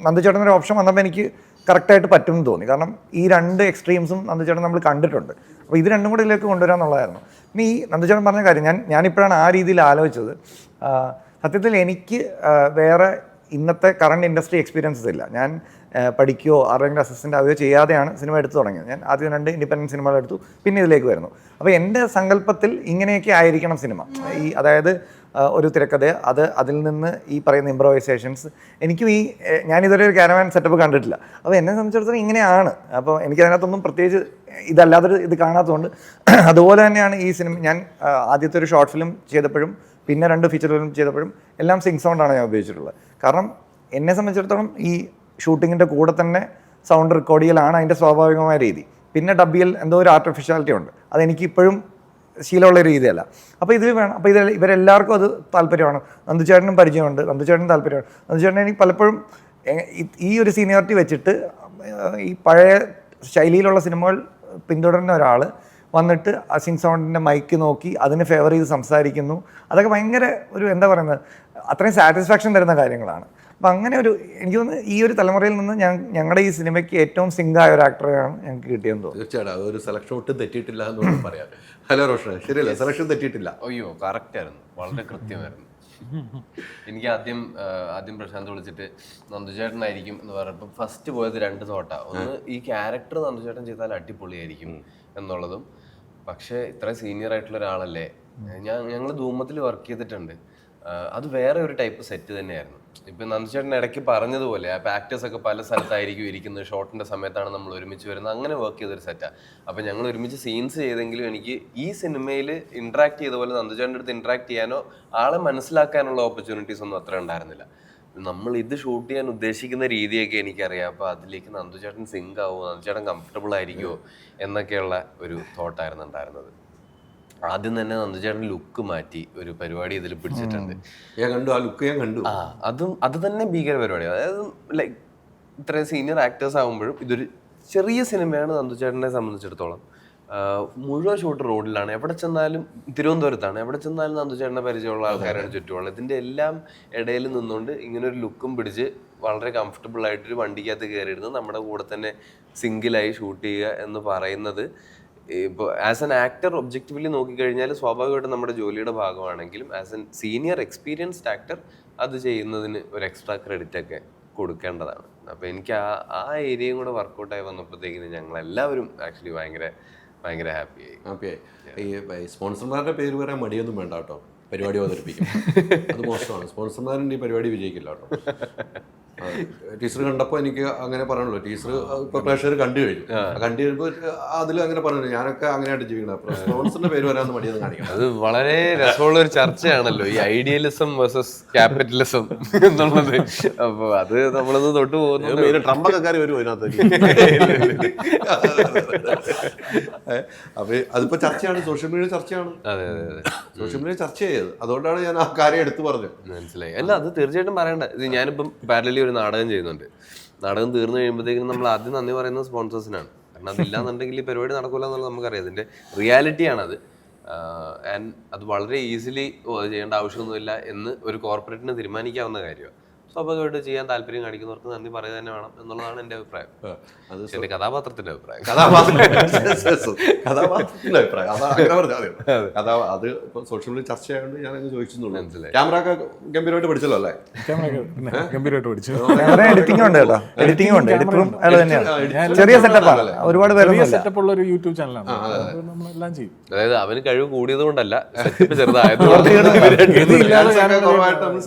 നന്ദുചേട്ടനൊരു ഓപ്ഷൻ വന്നപ്പോൾ എനിക്ക് കറക്റ്റായിട്ട് പറ്റും എന്ന് തോന്നി. കാരണം ഈ രണ്ട് എക്സ്ട്രീംസും നന്ദുചേട്ടൻ നമ്മൾ കണ്ടിട്ടുണ്ട്. അപ്പോൾ ഇത് രണ്ടും കൂടെ ഇതിലേക്ക് കൊണ്ടുവരാന്നുള്ളതായിരുന്നു. പിന്നെ ഈ നന്ദുചേട്ടൻ പറഞ്ഞ കാര്യം ഞാനിപ്പോഴാണ് ആ രീതിയിൽ ആലോചിച്ചത്. സത്യത്തിൽ എനിക്ക് വേറെ ഇന്നത്തെ കറണ്ട് ഇൻഡസ്ട്രി എക്സ്പീരിയൻസസ് ഇല്ല. ഞാൻ പഠിക്കുകയോ ആരെങ്കിലും അസിസ്റ്റൻ്റ് ആവുകയോ ചെയ്യാതെയാണ് സിനിമ എടുത്തു തുടങ്ങിയത്. ഞാൻ ആദ്യം 2 ഇൻഡിപെൻഡൻറ്റ് സിനിമകൾ എടുത്തു, പിന്നെ ഇതിലേക്ക് വരുന്നു. അപ്പോൾ എൻ്റെ സങ്കല്പത്തിൽ ഇങ്ങനെയൊക്കെ ആയിരിക്കണം സിനിമ. അതായത് ഒരു തിരക്കഥ, അതിൽ നിന്ന് ഈ പറയുന്ന ഇംപ്രവൈസേഷൻസ്. എനിക്കും ഞാനിതുവരെ ഒരു ക്യാരവാൻ സെറ്റപ്പ് കണ്ടിട്ടില്ല. അപ്പോൾ എന്നെ സംബന്ധിച്ചിടത്തോളം ഇങ്ങനെയാണ്. അപ്പോൾ എനിക്കതിനകത്തൊന്നും പ്രത്യേകിച്ച് ഇതല്ലാതൊരു ഇത് കാണാത്തതുകൊണ്ട് അതുപോലെ തന്നെയാണ് ഈ സിനിമ. ഞാൻ ആദ്യത്തെ ഒരു ഷോർട്ട് ഫിലിം ചെയ്തപ്പോഴും പിന്നെ 2 ഫീച്ചർ ഫിലിം ചെയ്തപ്പോഴും എല്ലാം സിങ്ക് സൗണ്ടാണ് ഞാൻ ഉപയോഗിച്ചിട്ടുള്ളത്. കാരണം എന്നെ സംബന്ധിച്ചിടത്തോളം ഈ ഷൂട്ടിങ്ങിൻ്റെ കൂടെ തന്നെ സൗണ്ട് റെക്കോർഡ് ചെയ്യലാണ് അതിൻ്റെ സ്വാഭാവികമായ രീതി. പിന്നെ ഡബ്ബിയിൽ എന്തോ ഒരു ആർട്ടിഫിഷ്യാലിറ്റി ഉണ്ട്, അതെനിക്ക് ഇപ്പോഴും ശീലമുള്ള രീതിയല്ല. അപ്പോൾ ഇതിൽ വേണം. അപ്പോൾ ഇവരെല്ലാവർക്കും അത് താല്പര്യമാണ്. നന്ദുചേട്ടനും പരിചയമുണ്ട്, നന്ദുചേട്ടനും താല്പര്യമാണ്. നന്ദുചേട്ടൻ എനിക്ക് പലപ്പോഴും ഈ ഒരു സീനിയോറിറ്റി വെച്ചിട്ട് ഈ പഴയ ശൈലിയിലുള്ള സിനിമകൾ പിന്തുടരുന്ന ഒരാൾ വന്നിട്ട് ആ സിങ്ക് സൗണ്ടിൻ്റെ മൈക്ക് നോക്കി അതിന് ഫേവർ ചെയ്ത് സംസാരിക്കുന്നു. അതൊക്കെ ഭയങ്കര ഒരു എന്താ പറയുന്നത്, അത്രയും സാറ്റിസ്ഫാക്ഷൻ തരുന്ന കാര്യങ്ങളാണ്. അപ്പം അങ്ങനെ ഒരു എനിക്ക് തോന്നുന്നു ഈ ഒരു തലമുറയിൽ നിന്ന് ഞങ്ങളുടെ ഈ സിനിമയ്ക്ക് ഏറ്റവും സിങ്കായ ഒരു ആക്ടറെയാണ് ഞങ്ങൾക്ക് കിട്ടിയെന്ന് തോന്നുന്നു. തീർച്ചയായിട്ടും അതൊരു സെലക്ഷൻ ഒട്ടും തെറ്റിയിട്ടില്ല എന്ന് പറയാം. ഹലോ റോഷൻ, ശരിയല്ലേ? സെലക്ഷൻ തെറ്റിയിട്ടില്ല. അയ്യോ കറക്റ്റ് ആയിരുന്നു, വളരെ കൃത്യമായിരുന്നു. എനിക്ക് ആദ്യം പ്രശാന്ത് വിളിച്ചിട്ട് നന്ദുചേട്ടനായിരിക്കും എന്ന് പറഞ്ഞപ്പോൾ ഫസ്റ്റ് പോയത് 2 തോട്ടാ. ഒന്ന് ഈ ക്യാരക്ടർ നന്ദുചേട്ടൻ ചെയ്താൽ അടിപൊളിയായിരിക്കും എന്നുള്ളതും, പക്ഷേ ഇത്ര സീനിയർ ആയിട്ടുള്ള ഒരാളല്ലേ. ഞങ്ങൾ ധൂമത്തിൽ വർക്ക് ചെയ്തിട്ടുണ്ട്, അത് വേറെ ഒരു ടൈപ്പ് സെറ്റ് തന്നെയായിരുന്നു. ഇപ്പം നന്ദുചേട്ടൻ ഇടയ്ക്ക് പറഞ്ഞതുപോലെ അപ്പോൾ ആക്ടേഴ്സൊക്കെ പല സ്ഥലത്തായിരിക്കും ഇരിക്കുന്നത്, ഷോട്ടിൻ്റെ സമയത്താണ് നമ്മൾ ഒരുമിച്ച് വരുന്നത്, അങ്ങനെ വർക്ക് ചെയ്തൊരു സെറ്റാണ്. അപ്പം ഞങ്ങൾ ഒരുമിച്ച് സീൻസ് ചെയ്തെങ്കിലും എനിക്ക് ഈ സിനിമയിൽ ഇൻട്രാക്ട് ചെയ്ത പോലെ നന്ദുചേട്ടൻ്റെ അടുത്ത് ഇൻട്രാക്ട് ചെയ്യാനോ ആളെ മനസ്സിലാക്കാനുള്ള ഓപ്പർച്യൂണിറ്റീസ് ഒന്നും അത്ര ഉണ്ടായിരുന്നില്ല. നമ്മൾ ഇത് ഷൂട്ട് ചെയ്യാൻ ഉദ്ദേശിക്കുന്ന രീതിയൊക്കെ എനിക്കറിയാം. അപ്പോൾ അതിലേക്ക് നന്ദുചേട്ടൻ സിങ്ക് ആവുമോ, നന്ദുചേട്ടൻ കംഫർട്ടബിൾ ആയിരിക്കുമോ എന്നൊക്കെയുള്ള ഒരു തോട്ടായിരുന്നു ഉണ്ടായിരുന്നത്. ആദ്യം തന്നെ നന്ദുചേട്ടൻ ലുക്ക് മാറ്റി ഒരു പരിപാടി ഇതിൽ പിടിച്ചിട്ടുണ്ട്. ഞാൻ കണ്ടു, ആ ലുക്ക് ഞാൻ കണ്ടു. അത് തന്നെ ഭീകര പരിപാടിയാണ്. അതായത് ലൈക്ക് ഇത്രയും സീനിയർ ആക്ടേഴ്സ് ആകുമ്പോഴും ഇതൊരു ചെറിയ സിനിമയാണ്. നന്ദുചേട്ടനെ സംബന്ധിച്ചിടത്തോളം മുഴുവൻ ഷൂട്ട് റോഡിലാണ്, എവിടെ ചെന്നാലും തിരുവനന്തപുരത്താണ്, എവിടെ ചെന്നാലും നന്ദുചേട്ടനെ പരിചയമുള്ള ആൾക്കാരാണ് ചുറ്റുമുള്ളത്. ഇതിൻ്റെ എല്ലാം ഇടയിൽ നിന്നുകൊണ്ട് ഇങ്ങനൊരു ലുക്കും പിടിച്ച് വളരെ കംഫർട്ടബിൾ ആയിട്ടൊരു വണ്ടിക്കകത്ത് കയറിയിരുന്ന് നമ്മുടെ കൂടെ തന്നെ സിംഗിളായി ഷൂട്ട് ചെയ്യുക എന്ന് പറയുന്നത് ഇപ്പോൾ ആസ് എൻ ആക്ടർ ഒബ്ജക്റ്റീവ്ലി നോക്കിക്കഴിഞ്ഞാൽ സ്വാഭാവികമായിട്ടും നമ്മുടെ ജോലിയുടെ ഭാഗമാണെങ്കിലും as an senior experienced actor അത് ചെയ്യുന്നതിന് ഒരു എക്സ്ട്രാ ക്രെഡിറ്റ് ഒക്കെ കൊടുക്കേണ്ടതാണ്. അപ്പോൾ എനിക്ക് ആ ഏരിയയും കൂടെ വർക്കൗട്ടായി വന്നപ്പോഴത്തേക്കിന് ഞങ്ങളെല്ലാവരും ആക്ച്വലി ഭയങ്കര ഹാപ്പിയായി. ഈ സ്പോൺസർമാരുടെ പേര് പറയാൻ മടിയൊന്നും വേണ്ട കേട്ടോ, പരിപാടി അവതരിപ്പിക്കും. അത് മോശമാണ്. സ്പോൺസർമാരുടെ ഈ പരിപാടി വിജയിക്കില്ല കേട്ടോ. ടീച്ചർ കണ്ടപ്പോൾ എനിക്ക് അങ്ങനെ പറയണല്ലോ. ടീച്ചർ ഇപ്പൊ പ്രേക്ഷകർ കണ്ടു കഴിഞ്ഞു, കണ്ടു കഴിയുമ്പോൾ അതിൽ അങ്ങനെ പറഞ്ഞു ഞാനൊക്കെ അങ്ങനെയായിട്ട് ജീവിക്കണം. അപ്പൊ സ്പോൺസറിന്റെ പേര് വരാമെന്ന് മടിയൊന്നും കാണിക്കണം. അത് വളരെ രസമുള്ള ഒരു ചർച്ചയാണല്ലോ, ഈ ഐഡിയലിസം വേഴ്സസ് ക്യാപിറ്റലിസം എന്നുള്ളത്. അപ്പൊ അത് നമ്മളൊന്ന് തൊട്ട് പോകുന്നത് ട്രംപൊക്കെ കയറി വരും അതിനകത്ത്. അപ്പൊ അതിപ്പോ ചർച്ചയാണ്, സോഷ്യൽ മീഡിയ ചർച്ചയാണ്. അതെ സോഷ്യൽ മീഡിയ ചർച്ച ചെയ്തത്, അതുകൊണ്ടാണ് ഞാൻ ആ കാര്യം എടുത്തു പറഞ്ഞത്. മനസ്സിലായി. അല്ല അത് തീർച്ചയായിട്ടും പറയണ്ട. ഇത് ഞാനിപ്പം പാരലലി ഒരു നാടകം ചെയ്യുന്നുണ്ട്. നാടകം തീർന്നു കഴിയുമ്പോഴത്തേക്കും നമ്മൾ ആദ്യം നന്ദി പറയുന്നത് സ്പോൺസേഴ്സിനാണ്. കാരണം അതില്ലാന്നുണ്ടെങ്കിൽ ഈ പരിപാടി നടക്കില്ല എന്നുള്ളത് നമുക്കറിയാം. ഇതിൻ്റെ റിയാലിറ്റിയാണത്. ആൻഡ് അത് വളരെ ഈസിലി ചെയ്യേണ്ട ആവശ്യമൊന്നുമില്ല എന്ന് ഒരു കോർപ്പറേറ്റിന് തീരുമാനിക്കാവുന്ന കാര്യമാണ്. സ്വാഭാവികമായിട്ട് ചെയ്യാൻ താല്പര്യം കാണിക്കുന്നവർക്ക് നന്ദി പറയുക തന്നെ വേണം എന്നുള്ളതാണ് എൻ്റെ അഭിപ്രായം. അത് എൻ്റെ കഥാപാത്രത്തിന്റെ അഭിപ്രായം. കഥാപാത്രത്തിന്റെ അഭിപ്രായം അത് ഇപ്പൊ സോഷ്യൽ മീഡിയ ചർച്ചയായതുകൊണ്ട് ഞാൻ അങ്ങ് ചോദിച്ചെന്നുള്ളൂ. ക്യാമറ ഒക്കെ ഗംഭീരമായിട്ട് പഠിച്ചല്ലോ അല്ലേ? ഗംഭീരമായിട്ട് പഠിച്ചു. എഡിറ്റിംഗ് ഉണ്ട് കേട്ടോ, എഡിറ്റിംഗ് ഉണ്ട്. എഡിറ്ററും അയാൾ തന്നെയാണ്. ചെറിയ സെറ്റപ്പാണ്, ഒരുപാട് സെറ്റപ്പ് ഉള്ള ഒരു യൂട്യൂബ് ചാനലാണ്. നമ്മളെല്ലാം ചെയ്യും. അതായത് അവന് കഴിവ് കൂടിയത് കൊണ്ടല്ല, സെറ്റപ്പ് ചെറുതായത്.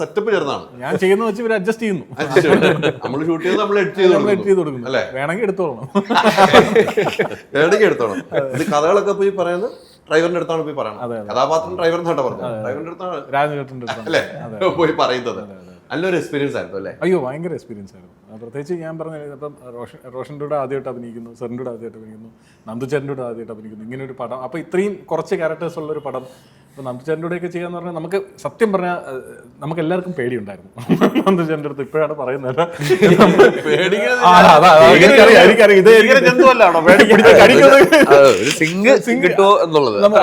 സെറ്റപ്പ് ചെറുതാണ്. ഞാൻ ചെയ്യുന്ന വെച്ച് അഡ്ജസ്റ്റ് ചെയ്യുന്നു. നമ്മൾ ഷൂട്ട് ചെയ്ത് നമ്മൾ എഡിറ്റ് ചെയ്ത് കൊടുക്കുന്നു. വേണമെങ്കിൽ എടുത്തോളണം, വേണമെങ്കിൽ എടുത്തോളണം. ഇത് കഥകളൊക്കെ പോയി പറയുന്നത് ഡ്രൈവറിന്റെ അടുത്താണ് പോയി പറയുന്നത്. കഥാപാത്രം ഡ്രൈവറിനാണ് പറഞ്ഞത്, ഡ്രൈവറിന്റെ അടുത്താണ് അല്ലേ പോയി പറയുന്നത്. നല്ലൊരു എക്സ്പീരിയൻസ് ആയിരുന്നു അല്ലേ? അയ്യോ ഭയങ്കര എക്സ്പീരിയൻസ് ആയിരുന്നു. പ്രത്യേകിച്ച് ഞാൻ പറഞ്ഞ ഇപ്പം റോഷൻ്റെ കൂടെ ആദ്യമായിട്ട് അഭിനയിക്കുന്നു, സെറിൻ്റെ കൂടെ ആദ്യമായിട്ട് അഭിനയിക്കുന്നു, നന്ദുചേട്ടൻ്റെ കൂടെ ആദ്യമായിട്ട് അഭിനയിക്കുന്നു. ഇങ്ങനെ ഒരു പടം, അപ്പോൾ ഇത്രയും കുറച്ച് ക്യാരക്ടേഴ്സ് ഉള്ളൊരു പടം ഇപ്പോൾ നന്ദുചേട്ടൻ്റെ കൂടെയൊക്കെ ചെയ്യാന്ന് പറഞ്ഞാൽ നമുക്ക് സത്യം പറഞ്ഞാൽ നമുക്ക് എല്ലാവർക്കും പേടിയുണ്ടായിരുന്നു. നന്ദുചേട്ടൻ്റെ അടുത്ത് ഇപ്പോഴാണ് പറയുന്നത്.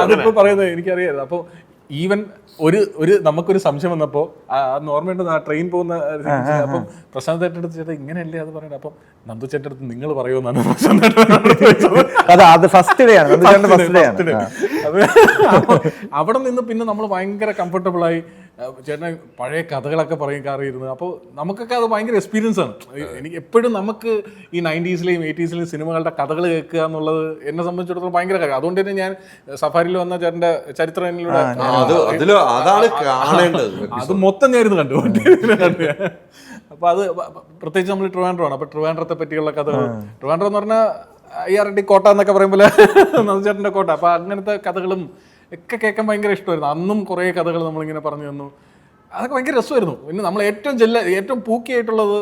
അതിപ്പോൾ പറയുന്നത് എനിക്കറിയാം. അപ്പോൾ ഈവൻ ഒരു നമുക്കൊരു സംശയം വന്നപ്പോൾ നോർമലായിട്ട് ആ ട്രെയിൻ പോകുന്ന അപ്പം പ്രശാന്ത് ചേട്ടൻ്റെ ചേട്ടാ ഇങ്ങനെയല്ലേ അത് പറയണത്, അപ്പം നന്ദു ചേട്ടൻ്റെ അടുത്ത് നിങ്ങൾ പറയുമെന്നാണ് പ്രശാന്ത് ചേട്ടൻ അത് ഫസ്റ്റ് ഡേ ആണ്, ഫസ്റ്റ് ഡേ ആണ്. അപ്പൊ അവിടെ നിന്ന് പിന്നെ നമ്മൾ ഭയങ്കര കംഫർട്ടബിൾ ആയി. ചേട്ടൻ പഴയ കഥകളൊക്കെ പറയും കാറിയിരുന്നു. അപ്പോൾ നമുക്കൊക്കെ അത് ഭയങ്കര എക്സ്പീരിയൻസ് ആണ്. എനിക്ക് എപ്പോഴും നമുക്ക് ഈ 90s-ലെയും 80s-ലെയും സിനിമകളുടെ കഥകൾ കേൾക്കുക എന്നുള്ളത് എന്നെ സംബന്ധിച്ചിടത്തോളം ഭയങ്കര കാര്യം. അതുകൊണ്ട് തന്നെ ഞാൻ സഫാരിയിൽ വന്ന ചേട്ടൻ്റെ ചരിത്രത്തിലൂടെ അതാണ് കാണേണ്ടത്. അത് മൊത്തം ഞാനിത് കണ്ടു. അപ്പൊ അത് പ്രത്യേകിച്ച് നമ്മൾ ട്രിവാൻഡ്രമാണ്. അപ്പൊ ട്രിവാൻഡ്രത്തെ പറ്റിയുള്ള കഥകൾ, ട്രിവാൻഡ്രം എന്ന് പറഞ്ഞാൽ IRD കോട്ട എന്നൊക്കെ പറയുമ്പോൾ നന്ദുചേട്ടൻ്റെ കോട്ട, അപ്പൊ അങ്ങനത്തെ കഥകളും ഒക്കെ കേൾക്കാൻ ഭയങ്കര ഇഷ്ടമായിരുന്നു. അന്നും കുറേ കഥകൾ നമ്മളിങ്ങനെ പറഞ്ഞു തന്നു. അതൊക്കെ ഭയങ്കര രസമായിരുന്നു. പിന്നെ നമ്മൾ ഏറ്റവും പൂക്കിയായിട്ടുള്ളത്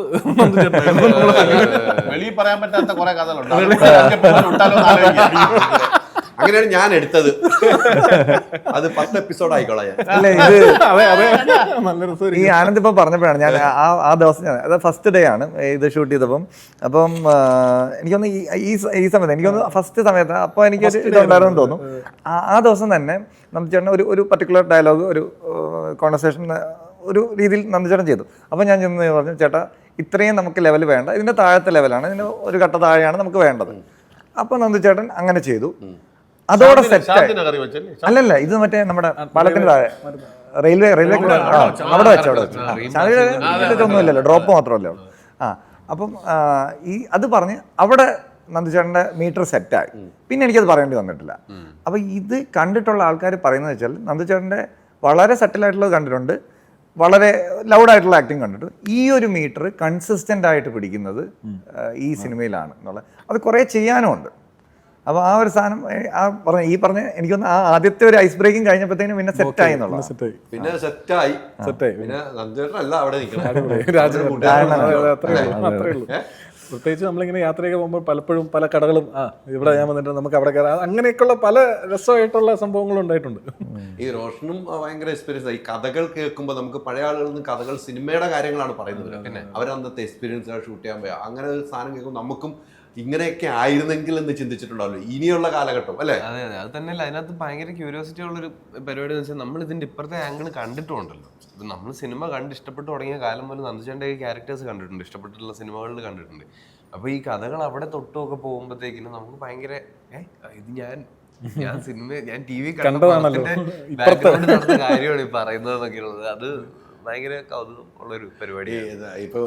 വെളിയിൽ പറയാൻ പറ്റാത്ത കുറെ കഥകളുണ്ട്. അങ്ങനെയാണ് ഞാൻ എടുത്തത്. അത് 10 എപ്പിസോഡ് ആയിക്കോളാം ഞാൻ. അല്ല ഇത് നല്ല രസം. ഈ ആനന്ദ് ഇപ്പം പറഞ്ഞപ്പോഴാണ് ഞാൻ ആ ദിവസം അത് ഫസ്റ്റ് ഡേ ആണ് ഇത് ഷൂട്ട് ചെയ്തപ്പം. അപ്പം എനിക്കൊന്ന് ഈ സമയത്ത് എനിക്കൊന്ന് ഫസ്റ്റ് സമയത്ത് അപ്പോൾ എനിക്കൊരു ഇതുണ്ടായിരുന്നു തോന്നുന്നു. ആ ദിവസം തന്നെ നന്ദുചേട്ടൻ ഒരു പർട്ടിക്കുലർ ഡയലോഗ്, ഒരു കോൺവെർസേഷൻ ഒരു രീതിയിൽ നന്ദുചേട്ടൻ ചെയ്തു. അപ്പോൾ ഞാൻ ചെന്ന് പറഞ്ഞു, ചേട്ടാ ഇത്രയും നമുക്ക് ലെവൽ വേണ്ട, ഇതിൻ്റെ താഴത്തെ ലെവലാണ്, ഇതിന് ഒരു ഘട്ട താഴെയാണ് നമുക്ക് വേണ്ടത്. അപ്പോൾ നന്ദുചേട്ടൻ അങ്ങനെ ചെയ്തു. അതോടെ സെറ്റായി. അല്ലല്ല, ഇത് മറ്റേ നമ്മുടെ പാലത്തിന് താഴെ റെയിൽവേ അവിടെ വെച്ചു ഒന്നുമില്ലല്ലോ, ഡ്രോപ്പ് മാത്രമല്ലേ ഉള്ളൂ. അപ്പം അത് പറഞ്ഞ് അവിടെ നന്ദുചേട്ടൻ്റെ മീറ്റർ സെറ്റായി. പിന്നെ എനിക്കത് പറയേണ്ടി വന്നിട്ടില്ല. അപ്പോൾ ഇത് കണ്ടിട്ടുള്ള ആൾക്കാർ പറയുന്നത് വെച്ചാൽ നന്ദുചേട്ടൻ്റെ വളരെ സെറ്റിലായിട്ടുള്ളത് കണ്ടിട്ടുണ്ട്, വളരെ ലൗഡായിട്ടുള്ള ആക്ടിങ് കണ്ടിട്ടുണ്ട്. ഈ ഒരു മീറ്റർ കൺസിസ്റ്റൻ്റ് ആയിട്ട് പിടിക്കുന്നത് ഈ സിനിമയിലാണ് എന്നുള്ളത്. അത് കുറേ ചെയ്യാനും ഉണ്ട്. അപ്പോൾ ആ ഒരു സാധനം ഈ പറഞ്ഞ എനിക്കൊന്ന് ആദ്യത്തെ ഒരു ഐസ് ബ്രേക്കിംഗ് കഴിഞ്ഞപ്പോഴത്തേനും പിന്നെ സെറ്റായി എന്നുള്ളത്. പിന്നെ സെറ്റായി പിന്നെ നന്ദുചേട്ടനല്ല അവിടെ പ്രത്യേകിച്ച് നമ്മളിങ്ങനെ യാത്രയൊക്കെ പോകുമ്പോൾ പലപ്പോഴും പല കടകളും ഇവിടെ ഞാൻ വന്നിട്ട് നമുക്ക് അവിടെ കയറാം, അങ്ങനെയൊക്കെയുള്ള പല രസമായിട്ടുള്ള സംഭവങ്ങളും ഉണ്ടായിട്ടുണ്ട്. ഈ റോഷനും ഭയങ്കര എക്സ്പീരിയൻസ്. ഈ കഥകൾ കേൾക്കുമ്പോൾ നമുക്ക് പഴയ ആളുകളിൽ നിന്ന് കഥകൾ സിനിമയുടെ കാര്യങ്ങളാണ് പറയുന്നത്. പിന്നെ അവരന്നത്തെ എക്സ്പീരിയൻസ് ഷൂട്ട് ചെയ്യാൻ പോയാൽ അങ്ങനെ ഒരു സാധനം കേൾക്കുമ്പോൾ നമുക്കും ഇങ്ങനെയൊക്കെ ആയിരുന്നെങ്കിൽ എന്ന് ചിന്തിച്ചിട്ടുണ്ടാവല്ലോ ഇനിയുള്ള കാലഘട്ടം, അല്ലേ? അതെ അതെ, അത് തന്നെയല്ല. അതിനകത്ത് ഭയങ്കര ക്യൂരിയോസിറ്റി ഉള്ളൊരു പരിപാടി എന്ന് വെച്ചാൽ നമ്മൾ ഇതിന്റെ ഇപ്പുറത്തെ ആംഗിൾ കണ്ടിട്ടുണ്ടല്ലോ. ഇപ്പം നമ്മൾ സിനിമ കണ്ട് ഇഷ്ടപ്പെട്ട് തുടങ്ങിയ കാലം പോലും നന്ദുചേട്ടൻ്റെ ക്യാരക്ടേഴ്സ് കണ്ടിട്ടുണ്ട്, ഇഷ്ടപ്പെട്ടിട്ടുള്ള സിനിമകളിൽ കണ്ടിട്ടുണ്ട്. അപ്പോൾ ഈ കഥകൾ അവിടെ തൊട്ടുമൊക്കെ പോകുമ്പോഴത്തേക്കിനും നമുക്ക് ഭയങ്കര ഇത് ഞാൻ സിനിമ ഞാൻ TV കണ്ടതാണല്ലോ കാര്യമാണ് ഈ പറയുന്നത് എന്നൊക്കെയുള്ളത്. അത് ഭയങ്കര കൗതുകം ഉള്ളൊരു പരിപാടി. ഇപ്പൊ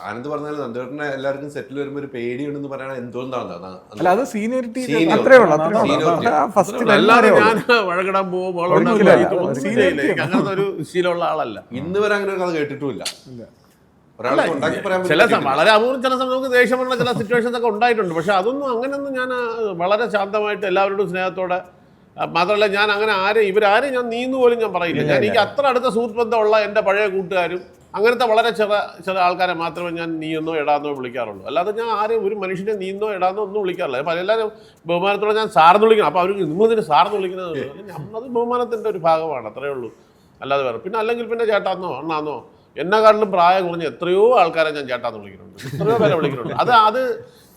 ആനന്ദ് പറഞ്ഞാലും നന്ദുചേട്ടനെ എല്ലാവർക്കും സെറ്റിൽ വരുമ്പോൾ ഒരു പേടിയുണ്ടെന്ന് പറയണ എന്തുകൊണ്ടാണ്? അല്ല, അത് സീനിയോറിറ്റി അത്രേ ഉള്ളൂ. അല്ലാതെ ഞാൻ വഴകിടാൻ പോകുമ്പോൾ അങ്ങനത്തെ ഒരു ശീലമുള്ള ആളല്ല. ഇന്ന് വരെ അങ്ങനെ ഒരു കഥ കേട്ടിട്ടുമില്ല. ചില വളരെ അപൂർവം ചില സമയം നമുക്ക് ദേഷ്യമുള്ള ചില സിറ്റുവേഷൻസ് ഒക്കെ ഉണ്ടായിട്ടുണ്ട്. പക്ഷെ അതൊന്നും അങ്ങനെയൊന്നും ഞാൻ വളരെ ശാന്തമായിട്ട് എല്ലാവരോടും സ്നേഹത്തോടെ, മാത്രമല്ല ഞാൻ അങ്ങനെ ഇവരാരെയും ഞാൻ നീന്നു പോലും ഞാൻ പറയില്ല. ഞാൻ എനിക്ക് അത്ര അടുത്ത സുഹൃത്ത് ബന്ധമുള്ള എൻ്റെ പഴയ കൂട്ടുകാരും അങ്ങനത്തെ വളരെ ചില ആൾക്കാരെ മാത്രമേ ഞാൻ നീയെന്നോ എടാന്നോ വിളിക്കാറുള്ളൂ. അല്ലാതെ ഞാൻ ആരെയും ഒരു മനുഷ്യനെ നീന്നോ എടാന്നോ ഒന്നും വിളിക്കാറില്ല. അപ്പോൾ എല്ലാവരും ബഹുമാനത്തോടെ ഞാൻ സാർന്ന് വിളിക്കണം. അപ്പോൾ അവർ നിങ്ങളിതിന് സാർന്ന് വിളിക്കുന്നത് അത് ബഹുമാനത്തിൻ്റെ ഒരു ഭാഗമാണ്, അത്രയേ ഉള്ളൂ. അല്ലാതെ വേറെ പിന്നെ അല്ലെങ്കിൽ പിന്നെ ചേട്ടാന്നോ അണ്ണാന്നോ, എന്നെക്കാട്ടിലും പ്രായം കുറഞ്ഞ എത്രയോ ആൾക്കാരെ ഞാൻ ചേട്ടാന്ന് വിളിക്കുന്നുണ്ട്, എത്രയോ പേരെ വിളിക്കുന്നുണ്ട്. അത്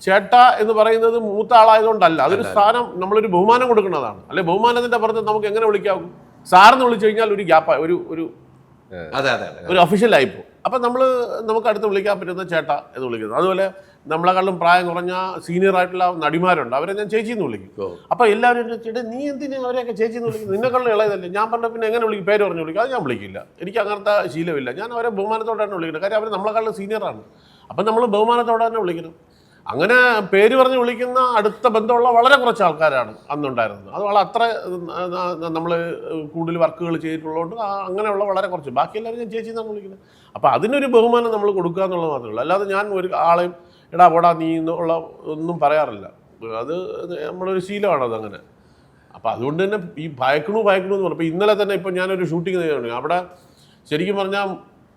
ചേട്ട എന്ന് പറയുന്നത് മൂത്ത ആളായതുകൊണ്ടല്ല, അതൊരു സ്ഥാനം, നമ്മളൊരു ബഹുമാനം കൊടുക്കുന്നതാണ്. അല്ലെ ബഹുമാനത്തിന്റെ പുറത്ത് നമുക്ക് എങ്ങനെ വിളിക്കാവും? സാറെന്ന് വിളിച്ചു കഴിഞ്ഞാൽ ഒരു ഗ്യാപ്പ്, ഒരു ഒഫീഷ്യൽ ആയിപ്പോ. അപ്പം നമുക്ക് അടുത്ത് വിളിക്കാൻ പറ്റുന്ന ചേട്ട എന്ന് വിളിക്കുന്നത്. അതുപോലെ നമ്മളെക്കാളും പ്രായം കുറഞ്ഞ സീനിയർ ആയിട്ടുള്ള നടിമാരുണ്ട്, അവരെ ഞാൻ ചേച്ചിന്ന് വിളിക്കും. അപ്പോൾ എല്ലാവരും ചേട്ടാ നീ എന്തിനാ അവരെയൊക്കെ ചേച്ചിന്ന് വിളിക്കുന്നത്, നിന്നെക്കാളും ഇളയതല്ലേ? ഞാൻ പറഞ്ഞ പിന്നെ എങ്ങനെ വിളിക്കും? പേര് പറഞ്ഞു വിളിക്കും. അത് ഞാൻ വിളിക്കില്ല, എനിക്ക് അങ്ങനത്തെ ശീലമില്ല. ഞാൻ അവരെ ബഹുമാനത്തോടെയാണ് വിളിക്കുന്നത്. കാര്യം അവർ നമ്മളെക്കാളും സീനിയറാണ്. അപ്പം നമ്മൾ ബഹുമാനത്തോടെ തന്നെ വിളിക്കണം. അങ്ങനെ പേര് പറഞ്ഞ് വിളിക്കുന്ന അടുത്ത ബന്ധമുള്ള വളരെ കുറച്ച് ആൾക്കാരാണ് അന്നുണ്ടായിരുന്നത്. അത് അത്ര നമ്മൾ കൂടുതൽ വർക്കുകൾ ചെയ്തിട്ടുള്ളതുകൊണ്ട് അങ്ങനെയുള്ള വളരെ കുറച്ച്, ബാക്കി എല്ലാവരും ഞാൻ ചേച്ചി എന്നാണ് വിളിക്കുന്നത്. അപ്പോൾ അതിനൊരു ബഹുമാനം നമ്മൾ കൊടുക്കുക എന്നുള്ളത് മാത്രമേ ഉള്ളൂ. അല്ലാതെ ഞാൻ ഒരു ആളെയും എടാ പോടാ നീ എന്നുള്ള ഒന്നും പറയാറില്ല. അത് നമ്മളൊരു ശീലമാണ് അതങ്ങനെ. അപ്പോൾ അതുകൊണ്ട് തന്നെ ഈ ഭയക്കണു എന്ന് പറഞ്ഞു. ഇപ്പോൾ ഇന്നലെ തന്നെ ഇപ്പോൾ ഞാനൊരു ഷൂട്ടിങ് ചെയ്യുകയാണ്. അവിടെ ശരിക്കും പറഞ്ഞാൽ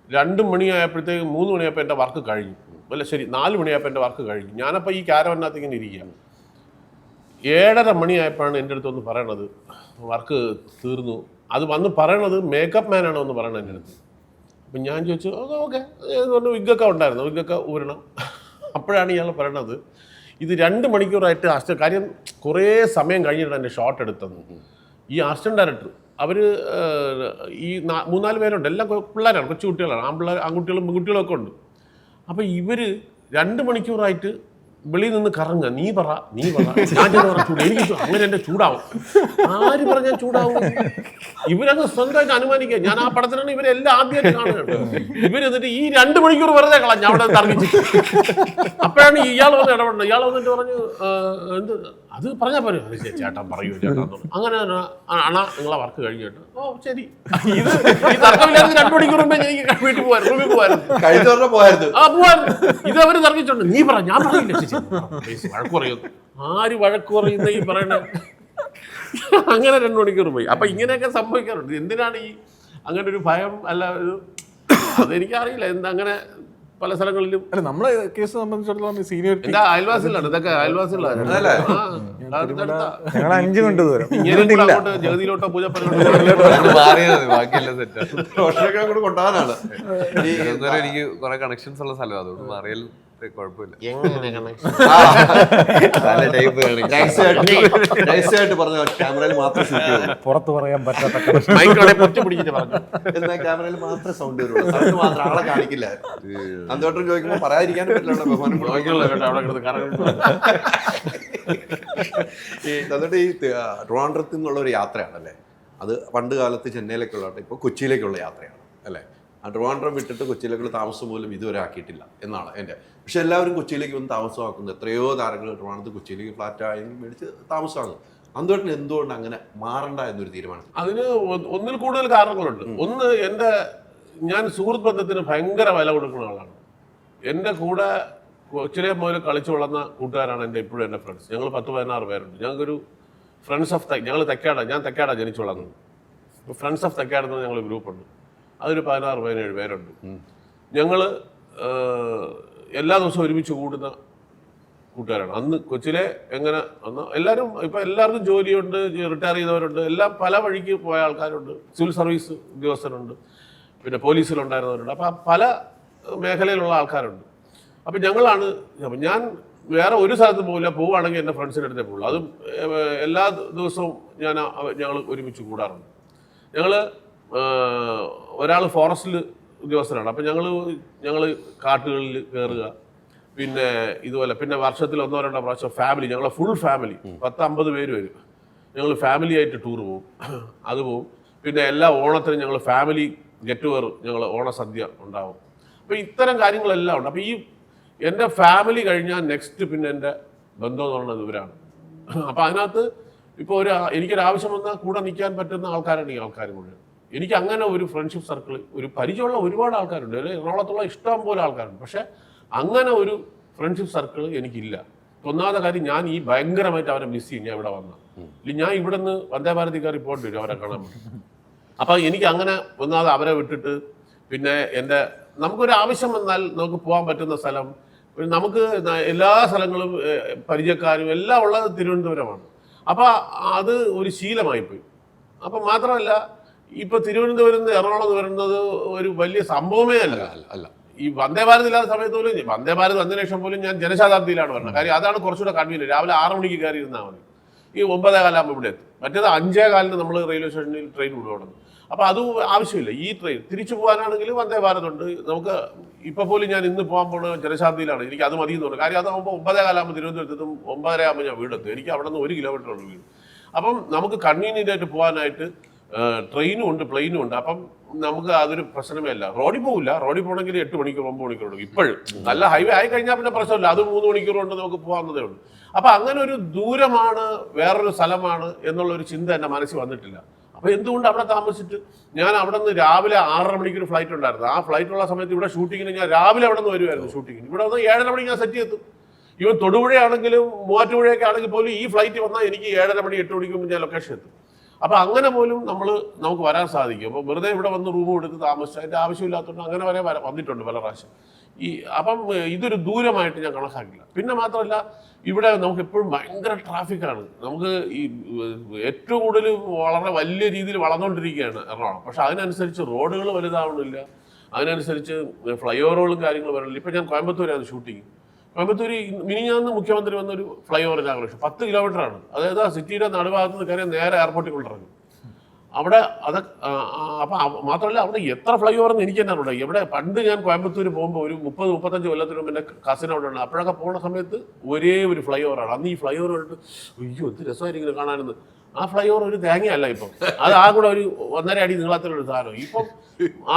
2 മണിയായപ്പോഴത്തേക്ക് 3 മണിയായപ്പോൾ എൻ്റെ വർക്ക് കഴിഞ്ഞു. അല്ല ശരി 4 മണിയായപ്പോൾ എൻ്റെ വർക്ക് കഴിഞ്ഞു. ഞാനപ്പോൾ ഈ ക്യാരവനകത്ത് ഇങ്ങനെ ഇരിക്കുകയാണ്. 7:30 മണിയായപ്പോഴാണ് എൻ്റെ അടുത്തൊന്ന് പറയണത് വർക്ക് തീർന്നു. അത് വന്ന് പറയണത് മേക്കപ്പ് മാനാണോ എന്ന് പറയണത് എൻ്റെ അടുത്ത്. അപ്പം ഞാൻ ചോദിച്ചു ഓക്കെ പറഞ്ഞു, വിഗ്ഗൊക്കെ ഉണ്ടായിരുന്നു, വിഗ്ഗൊക്കെ ഊരണം. അപ്പോഴാണ് ഇയാൾ പറയണത് ഇത് 2 മണിക്കൂറായിട്ട് കാര്യം കുറേ സമയം കഴിഞ്ഞിട്ടാണ് എൻ്റെ ഷോട്ട് എടുത്തത്. ഈ അസിസ്റ്റന്റ് ഡയറക്ടർ അവർ ഈ 3-4 പേരുണ്ട്, എല്ലാം പിള്ളേരാണ്, കൊച്ചു കുട്ടികളാണ്, ആൺകുട്ടികളും പെൺകുട്ടികളും ഒക്കെ ഉണ്ട്. അപ്പോൾ ഇവർ 2 മണിക്കൂറായിട്ട് വെളിയിൽ നിന്ന് കറങ്ങുക, നീ പറ ഞാൻ ചൂട്, എനിക്ക് അങ്ങനെ എൻ്റെ ചൂടാവും. ആര് പറഞ്ഞാൽ ചൂടാവും? ഇവരങ്ങ് സ്വന്തമായിട്ട് അനുമാനിക്കുക. ഞാൻ ആ പടത്തിനാണ് ഇവരെല്ലാം ആദ്യമായിട്ട് കാണുന്നത്. ഇവരെന്നിട്ട് ഈ 2 മണിക്കൂർ വെറുതെ കളഞ്ഞു അവിടെ തർക്കിച്ചു. അപ്പോഴാണ് ഇയാൾ വന്ന് ഇടപെടുന്നത്. ഇയാൾ വന്നിട്ട് പറഞ്ഞു, എന്ത് അത് പറഞ്ഞാൽ പോരെ? ചേട്ടൻ പറയൂ ചേട്ടാ. അങ്ങനെ അണ നിങ്ങളെ വർക്ക് കഴിഞ്ഞു കേട്ടോ. ഓ ശരി. ഇത് ഈ തർക്കമില്ലാതെ 2 മണിക്കൂർ മുമ്പേ എനിക്ക് വീട്ടിൽ പോകായിരുന്നു, റൂമിൽ പോകായിരുന്നു. ആ പോവായിരുന്നു. ഇത് അവർ തർക്കിച്ചോണ്ട് നീ പറ, ഞാൻ പറയില്ല. വഴക്ക് പറയുന്നു. ആര് വഴക്ക് പറയുന്ന ഈ പറയണ? അങ്ങനെ 2 മണിക്കൂർ പോയി. അപ്പൊ ഇങ്ങനെയൊക്കെ സംഭവിക്കാറുണ്ട്. എന്തിനാണ് ഈ അങ്ങനെ ഒരു ഭയം? അല്ല, അതെനിക്കറിയില്ല എന്താ അങ്ങനെ പല സ്ഥലങ്ങളിലും. അല്ല, നമ്മളെ കേസ് സംബന്ധിച്ചിടത്തോളം സീനിയോറിറ്റി എന്താ അയൽവാസികളാണ്, ഇതൊക്കെ അയൽവാസികളാണ്. ഞങ്ങൾ 5 മിനിറ്റ് ദൂരം. അങ്ങോട്ട് ജഗതിയിലോട്ടോ പൂജപ്പനോട്ടോ ബാക്കിയെല്ലാം സെറ്റാണ്. റോഷനൊക്കെ അങ്ങോട്ട് കൊണ്ടുപോകാനാണ്. എനിക്ക് കുറെ കണക്ഷൻസ് ഉള്ള സ്ഥലം, അതുകൊണ്ട് മാറിയാൽ കുഴപ്പമില്ല. രഹസ്യമായിട്ട് പറഞ്ഞ ക്യാമറയിൽ മാത്രം പുറത്ത് പറയാൻ പറ്റാത്ത എന്നാ ക്യാമറയിൽ മാത്രമേ സൗണ്ട് വരുള്ളൂ, സൗണ്ട് മാത്രം ആളെ കാണിക്കില്ല. അന്തോട്ടം ചോദിക്കുമ്പോൾ പറയാതിരിക്കാനും പറ്റില്ല, ബഹുമാനം. എന്നിട്ട് ഈ ട്രിവാൻഡ്രത്തിൽ നിന്നുള്ള ഒരു യാത്രയാണല്ലേ അത്. പണ്ട് കാലത്ത് ചെന്നൈയിലേക്കുള്ള, ഇപ്പോൾ കൊച്ചിയിലേക്കുള്ള യാത്രയാണ് അല്ലേ. ആ ട്രിവാൻഡ്രം വിട്ടിട്ട് കൊച്ചിയിലേക്കുള്ള താമസം പോലും ഇതുവരെ ആക്കിയിട്ടില്ല എന്നാണ് എൻ്റെ. പക്ഷെ എല്ലാവരും കൊച്ചിയിലേക്ക് വന്ന് താമസമാക്കുന്നത്. എത്രയോ താരങ്ങൾ ട്രിവാൻഡ്രത്ത് കൊച്ചിയിലേക്ക് ഫ്ലാറ്റ് മേടിച്ച് താമസമാകുന്നു. അന്തോട്ടിന് എന്തുകൊണ്ട് അങ്ങനെ മാറണ്ട എന്നൊരു തീരുമാനം? അതിന് ഒന്നിൽ കൂടുതൽ കാരണങ്ങളുണ്ട്. ഒന്ന്, ഞാൻ സുഹൃത്ത് ബന്ധത്തിന് ഭയങ്കര വില കൊടുക്കുന്ന ആളാണ്. എൻ്റെ കൂടെ കൊച്ചിലെ മുതൽ കളിച്ചു വളർന്ന കൂട്ടുകാരാണ് ഇപ്പോഴും എൻ്റെ ഫ്രണ്ട്സ്. ഞങ്ങൾ 10-16 പേരുണ്ട്. ഞങ്ങൾക്കൊരു ഫ്രണ്ട്സ് ഓഫ് ഞങ്ങൾ ഞാൻ തെക്കാടാണ് ജനിച്ചു വളർന്നത്. ഇപ്പോൾ ഫ്രണ്ട്സ് ഓഫ് തെക്കാടെന്ന് ഞങ്ങൾ ഗ്രൂപ്പുണ്ട്. അതൊരു 16-17 പേരുണ്ട്. ഞങ്ങൾ എല്ലാ ദിവസവും ഒരുമിച്ച് കൂടുന്ന കൂട്ടുകാരാണ്. അന്ന് കൊച്ചിലെ എങ്ങനെ എല്ലാവരും ഇപ്പം എല്ലാവർക്കും ജോലിയുണ്ട്, റിട്ടയർ ചെയ്തവരുണ്ട്, എല്ലാം പല വഴിക്ക് പോയ ആൾക്കാരുണ്ട്. സിവിൽ സർവീസ് ഉദ്യോഗസ്ഥരുണ്ട്, പിന്നെ പോലീസിലുണ്ടായിരുന്നവരുണ്ട്. അപ്പം പല മേഖലയിലുള്ള ആൾക്കാരുണ്ട്. അപ്പം ഞാൻ വേറെ ഒരു സ്ഥലത്ത് പോകില്ല, പോവുകയാണെങ്കിൽ എൻ്റെ ഫ്രണ്ട്സിൻ്റെ അടുത്തേ പോകുള്ളൂ. അതും എല്ലാ ദിവസവും ഞങ്ങൾ ഒരുമിച്ച് കൂടാറുണ്ട്. ഒരാൾ ഫോറസ്റ്റിൽ ഉദ്യോഗസ്ഥരാണ്. അപ്പം ഞങ്ങൾ കാട്ടുകളിൽ കയറുക, പിന്നെ ഇതുപോലെ പിന്നെ വർഷത്തിൽ 1-2 പ്രാവശ്യം ഫാമിലി, ഞങ്ങളെ ഫുൾ ഫാമിലി 10-50 പേര് വരും. ഞങ്ങൾ ഫാമിലി ആയിട്ട് ടൂർ പോകും, അത് പോവും. പിന്നെ എല്ലാ ഓണത്തിനും ഞങ്ങൾ ഫാമിലി ഗെറ്റ് ടുഗദർ, ഞങ്ങൾ ഓണസദ്യ ഉണ്ടാവും. അപ്പോൾ ഇത്തരം കാര്യങ്ങളെല്ലാം ഉണ്ട്. അപ്പോൾ ഈ എൻ്റെ ഫാമിലി കഴിഞ്ഞാൽ നെക്സ്റ്റ് പിന്നെ എൻ്റെ ബന്ധം എന്ന് പറയുന്നത് ഇവരാണ്. അപ്പോൾ അതിനകത്ത് ഇപ്പോൾ എനിക്കൊരാവശ്യം വന്നാൽ കൂടെ നിൽക്കാൻ പറ്റുന്ന ആൾക്കാരാണ് ഈ ആൾക്കാർ മുഴുവൻ. എനിക്ക് അങ്ങനെ ഒരു ഫ്രണ്ട്ഷിപ്പ് സർക്കിൾ, ഒരു പരിചയമുള്ള ഒരുപാട് ആൾക്കാരുണ്ട്, എറണാകുളത്തുള്ള ഇഷ്ടം പോലെ ആൾക്കാരുണ്ട്. പക്ഷെ അങ്ങനെ ഒരു ഫ്രണ്ട്ഷിപ്പ് സർക്കിൾ എനിക്കില്ല. ഒന്നാമത്തെ കാര്യം, ഞാൻ ഈ ഭയങ്കരമായിട്ട് അവരെ മിസ് ചെയ്യും. ഞാൻ ഇവിടെ വന്നാൽ ഞാൻ ഇവിടെ നിന്ന് വന്ദേ ഭാരതിക്കാർ പോകേണ്ടി വരും അവരെ കാണാൻ. അപ്പം എനിക്ക് അങ്ങനെ ഒന്നാമത് അവരെ വിട്ടിട്ട് പിന്നെ നമുക്കൊരു ആവശ്യം വന്നാൽ നമുക്ക് പോകാൻ പറ്റുന്ന സ്ഥലം, നമുക്ക് എല്ലാ സ്ഥലങ്ങളും പരിചയക്കാരും എല്ലാം ഉള്ളത് തിരുവനന്തപുരമാണ്. അപ്പം അത് ഒരു ശീലമായിപ്പോയി. അപ്പം മാത്രമല്ല, ഇപ്പൊ തിരുവനന്തപുരം എറണാകുളം വരുന്നത് ഒരു വലിയ സംഭവമേ അല്ല. ഈ വന്ദേ ഭാരത് ഇല്ലാത്ത സമയത്ത് പോലും, വന്ദേ ഭാരത് വന്നതിന് ശേഷം പോലും ഞാൻ ജനശതാബ്ദിയിലാണ് വരുന്നത്. കാര്യം അതാണ് കുറച്ചുകൂടെ കൺവീനിയന്റ്. രാവിലെ 6 മണിക്ക് കയറി ഇരുന്നാൽ മതി, ഈ 9:15 ആകുമ്പോൾ ഇവിടെ എത്തും. മറ്റേത് 5:15 നമ്മൾ റെയിൽവേ സ്റ്റേഷനിൽ ട്രെയിൻ വിടുകയാണ്. അപ്പോൾ അതും ആവശ്യമില്ല. ഈ ട്രെയിൻ തിരിച്ചു പോകാനാണെങ്കിൽ വന്ദേ ഭാരത് ഉണ്ട്. നമുക്ക് ഇപ്പോൾ പോലും ഞാൻ ഇന്ന് പോകാൻ പോകുന്ന ജനശതാബ്ദിയിലാണ്. എനിക്ക് അത് മതി എന്ന് പറഞ്ഞു. കാര്യം അതാകുമ്പോൾ 9:15 ആകുമ്പോൾ തിരുവനന്തപുരത്തും 9:30 ആകുമ്പോൾ ഞാൻ വീടെത്തും. എനിക്ക് അവിടെ നിന്ന് 1 കിലോമീറ്റർ ഉള്ളൂ വീട്. അപ്പം നമുക്ക് കൺവീനിയൻ്റ് ആയിട്ട് പോകാനായിട്ട് ട്രെയിനും ഉണ്ട്, പ്ലെയിനും ഉണ്ട്. അപ്പം നമുക്ക് അതൊരു പ്രശ്നമേ അല്ല. റോഡിൽ പോകില്ല. റോഡിൽ പോകണമെങ്കിൽ 8 മണിക്കൂർ 9 മണിക്കൂർ എടുക്കും. ഇപ്പോഴും നല്ല ഹൈവേ ആയി കഴിഞ്ഞാൽ പിന്നെ പ്രശ്നമില്ല, അത് 3 മണിക്കൂർ കൊണ്ട് നമുക്ക് പോകാവുന്നതേ ഉള്ളൂ. അപ്പം അങ്ങനെ ഒരു ദൂരമാണ്, വേറൊരു സ്ഥലമാണ് എന്നുള്ളൊരു ചിന്ത എൻ്റെ മനസ്സിൽ വന്നിട്ടില്ല. അപ്പോൾ എന്തുകൊണ്ട് അവിടെ താമസിച്ചിട്ട് ഞാൻ അവിടെ നിന്ന് രാവിലെ 6:30 മണിക്കൊരു ഫ്ലൈറ്റ് ഉണ്ടായിരുന്നു. ആ ഫ്ലൈറ്റുള്ള സമയത്ത് ഇവിടെ ഷൂട്ടിങ്ങിന് ഞാൻ രാവിലെ അവിടെ നിന്ന് വരുമായിരുന്നു ഷൂട്ടിങ്ങിന്. ഇവിടെ വന്ന് 7:30 മണിക്ക് ഞാൻ സെറ്റ് ചെയ്തു. ഇവൻ തൊടുപുഴയാണെങ്കിലും മൂവാറ്റുപുഴയൊക്കെ ആണെങ്കിൽ പോലും ഈ ഫ്ലൈറ്റ് വന്നാൽ എനിക്ക് 7:30 മണി 8 മണിക്ക് മുമ്പ് ഞാൻ ലൊക്കേഷൻ എത്തും. അപ്പം അങ്ങനെ പോലും നമുക്ക് വരാൻ സാധിക്കും. അപ്പോൾ വെറുതെ ഇവിടെ വന്ന് റൂം എടുത്ത് താമസിച്ച് അതിൻ്റെ ആവശ്യമില്ലാത്തതുകൊണ്ട് അങ്ങനെ വന്നിട്ടുണ്ട് പല പ്രാവശ്യം. അപ്പം ഇതൊരു ദൂരമായിട്ട് ഞാൻ കണക്കാക്കില്ല. പിന്നെ മാത്രമല്ല, ഇവിടെ നമുക്ക് എപ്പോഴും ഭയങ്കര ട്രാഫിക്കാണ്. നമുക്ക് ഈ ഏറ്റവും കൂടുതൽ വളരെ വലിയ രീതിയിൽ വളർന്നുകൊണ്ടിരിക്കുകയാണ് എറണാകുളം. പക്ഷെ അതിനനുസരിച്ച് റോഡുകൾ വലുതാവണില്ല, അതിനനുസരിച്ച് ഫ്ലൈ ഓവറുകളും കാര്യങ്ങളും വരണില്ല. ഇപ്പം ഞാൻ കോയമ്പത്തൂരാണ് ഷൂട്ടിങ്. കോയമ്പത്തൂർ മിനിഞ്ഞാന്ന് മുഖ്യമന്ത്രി വന്നൊരു ഫ്ലൈ ഓവർ ഇനാഗ്രേഷൻ 10 കിലോമീറ്ററാണ്. അതായത് ആ സിറ്റിയുടെ നടുഭാഗത്ത് നിന്ന് കയറി നേരെ എയർപോർട്ടിൽ കൊണ്ടിറങ്ങും. അവിടെ അത് അപ്പം മാത്രമല്ല അവിടെ എത്ര ഫ്ലൈ ഓവർ എന്ന് എനിക്ക് തന്നെ അറിയില്ല. ഇവിടെ പണ്ട് ഞാൻ കോയമ്പത്തൂർ പോകുമ്പോൾ ഒരു 30-35 കൊല്ലത്തിന് മുമ്പ് എൻ്റെ കസിൻ അവിടെ ഉണ്ട്. അപ്പോഴൊക്കെ പോകുന്ന സമയത്ത് ഒരേ ഒരു ഫ്ലൈ ഓവറാണ്. അന്ന് ഈ ഫ്ലൈ ഓവർ കണ്ടിട്ട് അയ്യോ എന്ത് രസമായിരിക്കും കാണാനെന്ന്. ആ ഫ്ലൈ ഓവർ ഒരു തേങ്ങയല്ല ഇപ്പം, അത് ആ കൂടെ ഒരു 1.5 അടി നീളത്തിലൊരു സാധനം. ഇപ്പം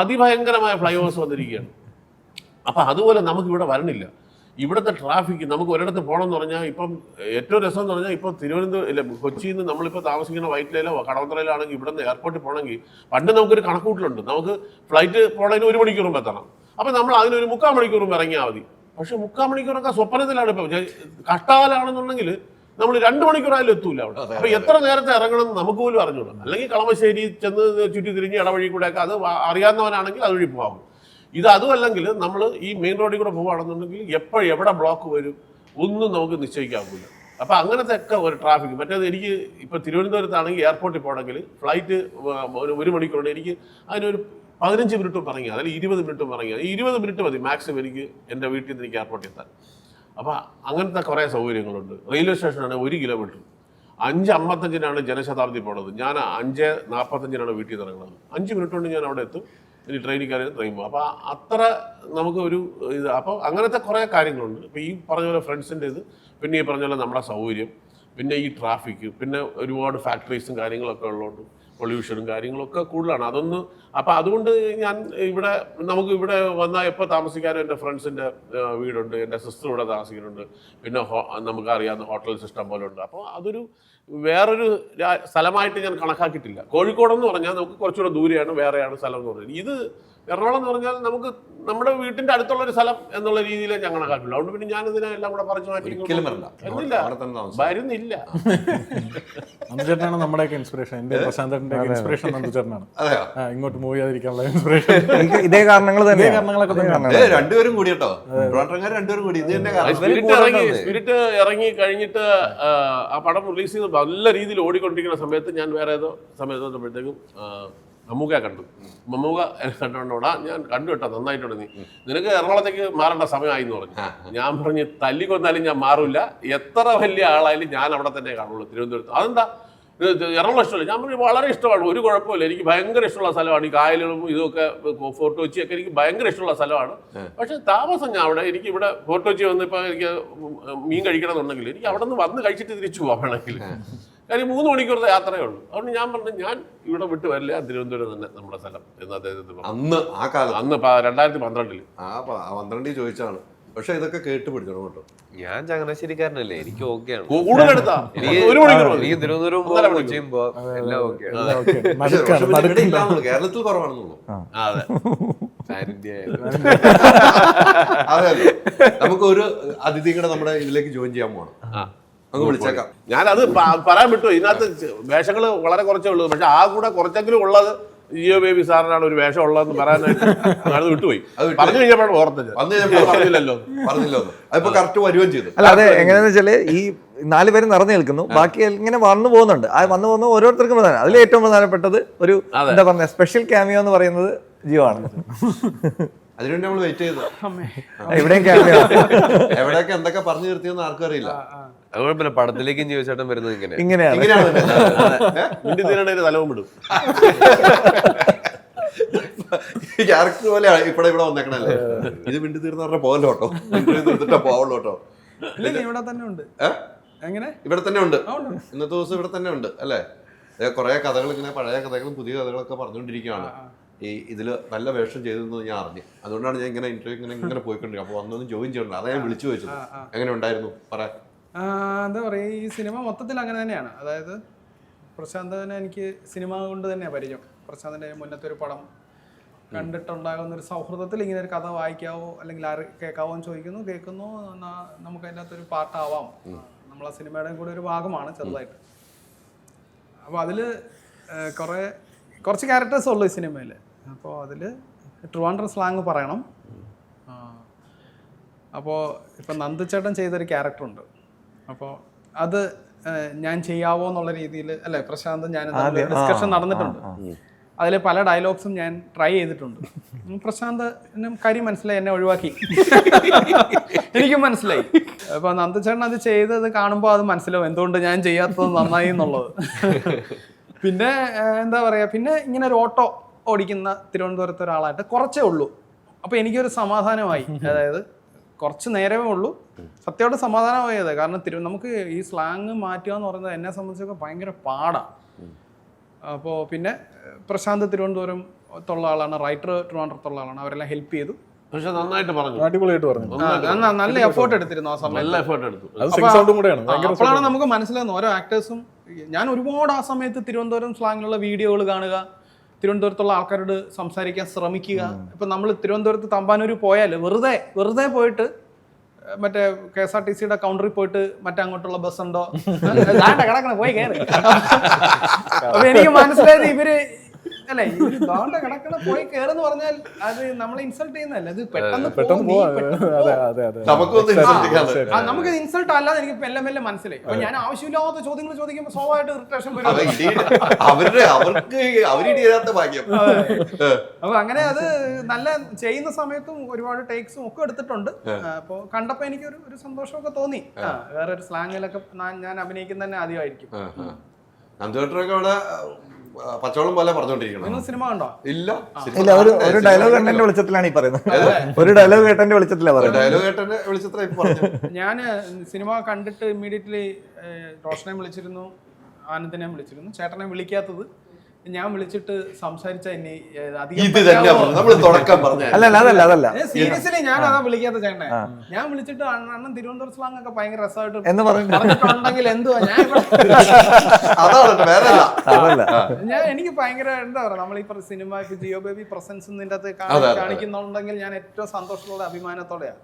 അതിഭയങ്കരമായ ഫ്ലൈ ഓവേഴ്സ് വന്നിരിക്കുകയാണ്. അപ്പം അതുപോലെ നമുക്കിവിടെ വരണില്ല. ഇവിടുത്തെ ട്രാഫിക് നമുക്ക് ഒരിടത്ത് പോകണമെന്ന് പറഞ്ഞാൽ ഇപ്പം ഏറ്റവും രസം എന്ന് പറഞ്ഞാൽ ഇപ്പോൾ തിരുവനന്തപുരം കൊച്ചിയിൽ നിന്ന് നമ്മളിപ്പോൾ താമസിക്കുന്ന വൈറ്റിലയിലോ കടവന്ത്രയിലോ ആണെങ്കിൽ ഇവിടെ നിന്ന് എയർപോർട്ടിൽ പോകണമെങ്കിൽ പണ്ട് നമുക്കൊരു കണക്കൂട്ടലുണ്ട്. നമുക്ക് ഫ്ലൈറ്റ് പോകണമെങ്കിൽ 1 മണിക്കൂർ മുമ്പ് എത്തണം. അപ്പം നമ്മൾ അതിനൊരു 3/4 മണിക്കൂർ മുമ്പ് ഇറങ്ങിയാൽ മതി. പക്ഷേ 3/4 മണിക്കൂറൊക്കെ സ്വപ്നത്തിലാണ്. ഇപ്പം കഷ്ടാലാണെന്നുണ്ടെങ്കിൽ നമ്മൾ 2 മണിക്കൂറായാലും എത്തൂല അവിടെ. അപ്പം എത്ര നേരത്തെ ഇറങ്ങണം നമുക്ക് പോലും അറിഞ്ഞൂടാ. അല്ലെങ്കിൽ കളമശ്ശേരി ചെന്ന് ചുറ്റി തിരിഞ്ഞ് ഇടവഴി കൂടെയൊക്കെ അത് അറിയാവുന്നവനാണെങ്കിൽ അതുവഴി പോകാം. ഇത് അതുമല്ലെങ്കിൽ നമ്മൾ ഈ മെയിൻ റോഡിൽ കൂടെ പോകുകയാണെന്നുണ്ടെങ്കിൽ എവിടെ ബ്ലോക്ക് വരും ഒന്നും നമുക്ക് നിശ്ചയിക്കാവില്ല. അപ്പം അങ്ങനത്തെ ഒക്കെ ഒരു ട്രാഫിക്. മറ്റേത് എനിക്ക് ഇപ്പോൾ തിരുവനന്തപുരത്താണെങ്കിൽ എയർപോർട്ടിൽ പോകണമെങ്കിൽ ഫ്ലൈറ്റ് 1 മണിക്കൂറുണ്ട്. എനിക്ക് അതിനൊരു 15 മിനിറ്റും ഇറങ്ങി, അതിൽ 20 മിനിറ്റും ഇറങ്ങി. 20 മിനിറ്റ് മതി മാക്സിമം എനിക്ക് എൻ്റെ വീട്ടിൽ നിന്ന് എനിക്ക് എയർപോർട്ടിൽ എത്താൻ. അപ്പോൾ അങ്ങനത്തെ കുറേ സൗകര്യങ്ങളുണ്ട്. റെയിൽവേ സ്റ്റേഷനാണ് 1 കിലോമീറ്റർ. 5:55 ജനശതാബ്ദി പോണത്. ഞാൻ 5:45 വീട്ടിൽ നിന്ന് ഇറങ്ങുന്നത്. 5 മിനിറ്റ് കൊണ്ട് ഞാൻ അവിടെ എത്തും. ഇനി ട്രെയിനിൽ കയറി ട്രെയിൻ പോകും. അപ്പോൾ അത്ര നമുക്ക് ഒരു ഇത്. അപ്പോൾ അങ്ങനത്തെ കുറേ കാര്യങ്ങളുണ്ട്. ഇപ്പോൾ ഈ പറഞ്ഞ പോലെ ഫ്രണ്ട്സിൻ്റെ ഇത്, പിന്നെ ഈ പറഞ്ഞ പോലെ നമ്മുടെ സൗകര്യം, പിന്നെ ഈ ട്രാഫിക്ക്, പിന്നെ ഒരുപാട് ഫാക്ടറീസും കാര്യങ്ങളൊക്കെ ഉള്ളതുകൊണ്ട് പൊല്യൂഷനും കാര്യങ്ങളൊക്കെ കൂടുതലാണ്. അതൊന്ന് അപ്പോൾ അതുകൊണ്ട് ഞാൻ നമുക്ക് ഇവിടെ വന്നാൽ എപ്പോൾ താമസിക്കാനും എൻ്റെ ഫ്രണ്ട്സിൻ്റെ വീടുണ്ട്, എൻ്റെ സിസ്റ്റർ ഇവിടെ താമസിക്കുന്നുണ്ട്, പിന്നെ നമുക്കറിയാവുന്ന ഹോട്ടൽ സിസ്റ്റം പോലെ ഉണ്ട്. അപ്പോൾ അതൊരു വേറൊരു സ്ഥലമായിട്ട് ഞാൻ കണക്കാക്കിയിട്ടില്ല. കോഴിക്കോടെന്ന് പറഞ്ഞാൽ നമുക്ക് കുറച്ചുകൂടെ ദൂരെയാണ്, വേറെയാണ് സ്ഥലം എന്ന് പറഞ്ഞാൽ. ഇത് എറണാകുളം എന്ന് പറഞ്ഞാൽ നമുക്ക് നമ്മുടെ വീട്ടിൻ്റെ അടുത്തുള്ളൊരു സ്ഥലം എന്നുള്ള രീതിയിൽ ഞാൻ കണക്കാക്കില്ല. അതുകൊണ്ട് പിന്നെ ഞാനിതിനെ എല്ലാം കൂടെ പറിച്ചു മാറ്റി വരുന്നില്ല. നന്ദുചേട്ടനാണ് നമ്മുടെയൊക്കെ ഇൻസ്പിറേഷൻ. എൻ്റെ പ്രശാന്തന്റെ ഇൻസ്പിറേഷൻ നന്ദുചേട്ടനാണ്. ഇങ്ങോട്ട് മൂവ് ചെയ്തിരിക്കാനുള്ള ഇൻസ്പിറേഷൻ ഇതേ കാരണങ്ങൾ തന്നെ. രണ്ടുപേരും കൂടി കേട്ടോ, രണ്ടുപേരും കൂടി ഇത് തന്നെ. സ്പിരിറ്റ് ഇറങ്ങി കഴിഞ്ഞിട്ട് ആ പടം റിലീസ് ചെയ്ത് നല്ല രീതിയിൽ ഓടിക്കൊണ്ടിരിക്കുന്ന സമയത്ത് ഞാൻ വേറെ ഏതോ സമയത്ത് വന്നപ്പോഴത്തേക്കും മമ്മൂക്ക കണ്ടു. മമ്മൂക്ക കണ്ടോണ്ടാ ഞാൻ കണ്ടു കേട്ടോ, നന്നായിട്ടുണ്ട്, നിനക്ക് എറണാകുളത്തേക്ക് മാറേണ്ട സമയമായി എന്ന് പറഞ്ഞു. ഞാൻ പറഞ്ഞ് തല്ലിക്കൊന്നാലും ഞാൻ മാറില്ല, എത്ര വലിയ ആളായാലും ഞാൻ അവിടെ തന്നെ കാണുള്ളൂ തിരുവനന്തപുരത്ത്. അതെന്താ എറണാകുളം ഇഷ്ടമല്ല? ഞാൻ പറഞ്ഞു വളരെ ഇഷ്ടമാണ്, ഒരു കുഴപ്പമില്ല, എനിക്ക് ഭയങ്കര ഇഷ്ടമുള്ള സ്ഥലമാണ്. ഈ കായലുകളും ഇതൊക്കെ ഫോർട്ട് കൊച്ചിയൊക്കെ എനിക്ക് ഭയങ്കര ഇഷ്ടമുള്ള സ്ഥലമാണ്. പക്ഷെ താമസം ഞാൻ അവിടെ, എനിക്ക് ഇവിടെ ഫോർട്ട് കൊച്ചി വന്നിപ്പോൾ എനിക്ക് മീൻ കഴിക്കണമെന്നുണ്ടെങ്കിൽ എനിക്ക് അവിടെ നിന്ന് വന്ന് കഴിച്ചിട്ട് തിരിച്ചു പോകാൻ വേണമെങ്കിൽ കാര്യം 3 മണിക്കൂറത്തെ യാത്രയേ ഉള്ളൂ. അതുകൊണ്ട് ഞാൻ പറഞ്ഞു ഞാൻ ഇവിടെ വിട്ട് വരില്ല, തിരുവനന്തപുരം തന്നെ നമ്മുടെ സ്ഥലം എന്ന് അദ്ദേഹത്തിന് അന്ന് ആ കാലം അന്ന് 2012 12 ചോദിച്ചാണ്. പക്ഷെ ഇതൊക്കെ കേട്ട് പിടിക്കണം കേട്ടോ. ഞാൻ ചങ്ങനാശ്ശേരിക്കാരനല്ലേ, എനിക്ക് ഓക്കെയാണ്. കേരളത്തിൽ കുറവാണെന്നുള്ളൂ. അതെ, നമുക്ക് ഒരു അതിഥി കൂടെ നമ്മുടെ ഇതിലേക്ക് ജോയിൻ ചെയ്യാൻ പോകണം. നമുക്ക് വിളിച്ചേക്കാം. ഞാനത് പറയാൻ വിട്ടു. ഇതിനകത്ത് വേഷങ്ങൾ വളരെ കുറച്ചേ ഉള്ളൂ. പക്ഷെ ആ കൂടെ കുറച്ചെങ്കിലും ഉള്ളത് ജിയോ ബേബി സാറിനാണ് ഒരു വേഷം ഉള്ളതെന്ന് പറയാനായിട്ട് അത് വിട്ടുപോയി. പറഞ്ഞു കഴിഞ്ഞപ്പോഴാണ് ഓർത്തത്. പറഞ്ഞില്ലല്ലോ. അതിപ്പോ കറക്റ്റ് വരുകയും ചെയ്തു. അല്ല, അതെ എങ്ങനെയാന്ന് വെച്ചാല് ഈ 4 പേര് നിറഞ്ഞു നിൽക്കുന്നു, ബാക്കി ഇങ്ങനെ വന്നു പോകുന്നുണ്ട്. ആ വന്നു പോകുന്ന ഓരോരുത്തർക്കും പ്രധാനം. അതിൽ ഏറ്റവും പ്രധാനപ്പെട്ടത് ഒരു എന്താ പറയുക സ്പെഷ്യൽ ക്യാമിയോ എന്ന് പറയുന്നത് ജിയോ ആണ്. അതിനുവേണ്ടി നമ്മൾ വെയിറ്റ് ചെയ്തു. എവിടെയും ക്യാമിയോ, എവിടെയൊക്കെ എന്തൊക്കെ പറഞ്ഞു നിർത്തിയെന്ന് ആർക്കും അറിയില്ല. അതുകൊഴപ്പമില്ല, പടത്തിലേക്കും ജിയോചേട്ടൻ വരുന്നത് ഇങ്ങനെയാണ്. തലവും വിടും. ക്യാരക്ടർ പോലെയാണ് ഇവിടെ വന്നേക്കണല്ലേ. ഇത് മിണ്ടി തീർന്ന് പറഞ്ഞാൽ പോകല്ലോ കേട്ടോ, തീർത്തിട്ടാ പോവുള്ളൂ കേട്ടോ. ഇവിടെ തന്നെ ഉണ്ട്. ഇവിടെ തന്നെ ഉണ്ട്, ഇന്നത്തെ ദിവസം ഇവിടെ തന്നെ ഉണ്ട് അല്ലേ. കുറെ കഥകൾ ഇങ്ങനെ പഴയ കഥകളും പുതിയ കഥകളൊക്കെ പറഞ്ഞുകൊണ്ടിരിക്കുകയാണ്. ഈ ഇതിൽ നല്ല വേഷം ചെയ്തെന്ന് ഞാൻ അറിഞ്ഞു. അതുകൊണ്ടാണ് ഞാൻ ഇങ്ങനെ ഇന്റർവ്യൂ ഇങ്ങനെ പോയിക്കൊണ്ടിരിക്കുക. അപ്പോൾ വന്നൊന്നും ജോയിൻ ചെയ്യണ്ട, അതാ ഞാൻ വിളിച്ചു ചോദിച്ചത്. എങ്ങനെ ഉണ്ടായിരുന്നു പറയാ. എന്താ പറയുക, ഈ സിനിമ മൊത്തത്തിൽ അങ്ങനെ തന്നെയാണ്. അതായത് പ്രശാന്തനെ എനിക്ക് സിനിമ കൊണ്ട് തന്നെയാണ് പരിചയം. പ്രശാന്തൻ്റെ മുന്നത്തെ ഒരു പടം കണ്ടിട്ടുണ്ടാകുന്ന ഒരു സൗഹൃദത്തിൽ ഇങ്ങനെ ഒരു കഥ വായിക്കാവോ അല്ലെങ്കിൽ കേൾക്കാവോ എന്ന് ചോദിക്കുന്നു, കേൾക്കുന്നു. നമുക്ക് അതിൻ്റെ അകത്തൊരു പാട്ടാവാം, നമ്മളെ സിനിമയുടെയും കൂടെ ഒരു ഭാഗമാണ് ചെറുതായിട്ട്. അപ്പോൾ അതിൽ കുറച്ച് ക്യാരക്ടേഴ്സ് ഉള്ളൂ ഈ സിനിമയിൽ. അപ്പോൾ അതിൽ ട്രിവാൻഡ്രം സ്ലാങ് പറയണം. അപ്പോൾ ഇപ്പം നന്ദുചേട്ടൻ ചെയ്തൊരു ക്യാരക്ടറുണ്ട്. അപ്പോൾ അത് ഞാൻ ചെയ്യാവോ എന്നുള്ള രീതിയിൽ അല്ലേ പ്രശാന്ത് ഞാൻ ഡിസ്കഷൻ നടന്നിട്ടുണ്ട്. അതിൽ പല ഡയലോഗ്സും ഞാൻ ട്രൈ ചെയ്തിട്ടുണ്ട്. പ്രശാന്ത് കാര്യം മനസ്സിലായി, എന്നെ ഒഴിവാക്കി. എനിക്കും മനസ്സിലായി. അപ്പോൾ നന്ദചേട്ടൻ അത് ചെയ്തത് കാണുമ്പോൾ അത് മനസ്സിലാവും എന്തുകൊണ്ട് ഞാൻ ചെയ്യാത്തത് നന്നായി എന്നുള്ളത്. പിന്നെ എന്താ പറയുക, പിന്നെ ഇങ്ങനെ ഒരു ഓട്ടോ ഓടിക്കുന്ന തിരുവനന്തപുരത്ത് ഒരാളായിട്ട് കുറച്ചേ ഉള്ളൂ. അപ്പോൾ എനിക്കൊരു സമാധാനമായി. അതായത് കുറച്ച് നേരമേ ഉള്ളൂ, സത്യമായിട്ട് സമാധാനമായത്. കാരണം നമുക്ക് ഈ സ്ലാങ് മാറ്റുക എന്ന് പറയുന്നത് എന്നെ സംബന്ധിച്ചൊക്കെ ഭയങ്കര പാടാണ്. അപ്പോൾ പിന്നെ പ്രശാന്ത് തിരുവനന്തപുരത്തുള്ള ആളാണ്, റൈറ്റർ ട്രിവാൻഡ്രത്തുള്ള ആളാണ്, അവരെല്ലാം ഹെൽപ്പ് ചെയ്തു. പക്ഷെ നന്നായിട്ട് പറഞ്ഞു, അടിപൊളിയായിട്ട് പറഞ്ഞു. നല്ല എഫേർട്ട് എടുത്തിരുന്നു ആ സമയത്ത്. നല്ല എഫേർട്ട് എടുത്തു. അത് സിംഗ് സൗണ്ടും കൂടെയാണ്. അപ്പോഴാണ് നമുക്ക് മനസ്സിലാകുന്നത് ഓരോ ആക്ടേഴ്സും. ഞാൻ ഒരുപാട് ആ സമയത്ത് തിരുവനന്തപുരം സ്ലാങ്ങിലുള്ള വീഡിയോകൾ കാണുക, തിരുവനന്തപുരത്തുള്ള ആൾക്കാരോട് സംസാരിക്കാൻ ശ്രമിക്കുക. ഇപ്പം നമ്മൾ തിരുവനന്തപുരത്ത് തമ്പാനൂർ പോയാൽ വെറുതെ പോയിട്ട് മറ്റേ KSRTC കൗണ്ടറിൽ പോയിട്ട് മറ്റേ അങ്ങോട്ടുള്ള ബസ് ഉണ്ടോ കിടക്കണ പോയി കയറി. അപ്പൊ എനിക്ക് മനസ്സിലായത് ഇവര് അല്ലെ കിടക്കണ പോയി കയറെന്ന് പറഞ്ഞാൽ അത് നമ്മളെ ഇൻസൾട്ട് ചെയ്യുന്നതല്ല, അത് പെട്ടെന്ന് നമുക്ക് ഇൻസൾട്ട് അല്ലാതെ എനിക്ക് മെല്ലെ മെല്ലെ മനസ്സിലായി. അപ്പൊ ഞാൻ ആവശ്യമില്ലാത്ത ചോദ്യങ്ങൾ ചോദിക്കുമ്പോൾ സ്വാഭാവികമായിട്ട് ഇറിറ്റേഷൻ വരും. അപ്പൊ അങ്ങനെ അത് നല്ല ചെയ്യുന്ന സമയത്തും ഒരുപാട് ടേക്സും ഒക്കെ എടുത്തിട്ടുണ്ട്. അപ്പൊ കണ്ടപ്പോ എനിക്ക് ഒരു സന്തോഷമൊക്കെ തോന്നി. വേറെ ഒരു സ്ലാങ്ങിലൊക്കെ ഞാൻ അഭിനയിക്കുന്ന തന്നെ ആദ്യമായിരിക്കും. പച്ചവളം പോലെ പറഞ്ഞോണ്ടിരിക്കണം. സിനിമ കണ്ടോ? ഇല്ല, ഒരു ഡയലോഗ് കേട്ടന്റെ വെളിച്ചത്തിലാണ് ഈ പറയുന്നത്. ഒരു ഡയലോഗ് കേട്ടന്റെ വെളിച്ചത്തിലാണ് പറയുന്നത്. ഡയലോഗ് കേട്ടന്റെ വെളിച്ചത്തിലാണ്. ഞാൻ സിനിമ കണ്ടിട്ട് ഇമ്മീഡിയറ്റ്ലി റോഷനെ വിളിച്ചിരുന്നു, ആനന്ദിനെ വിളിച്ചിരുന്നു. ചേട്ടനെ വിളിക്കാത്തത് ഞാൻ വിളിച്ചിട്ട് സംസാരിച്ച അതല്ല സീരിയസ്ലി ഞാൻ അതാ വിളിക്കാത്ത ചേട്ടനെ. ഞാൻ വിളിച്ചിട്ട് അണ്ണൻ തിരുവനന്തപുരം സ്ലാങ് ഒക്കെ ഭയങ്കര രസമായിട്ട് എന്ന് പറഞ്ഞിട്ടുണ്ടെങ്കിൽ എന്തുവാ ഞാൻ എനിക്ക് ഭയങ്കര എന്താ പറയാ, നമ്മൾ ഈ സിനിമ ജിയോ ബേബി പ്രസൻസ് ഇതിന്റെ അകത്ത് കാണിക്കുന്നുണ്ടെങ്കിൽ ഞാൻ ഏറ്റവും സന്തോഷത്തോടെ അഭിമാനത്തോടെയാണ്.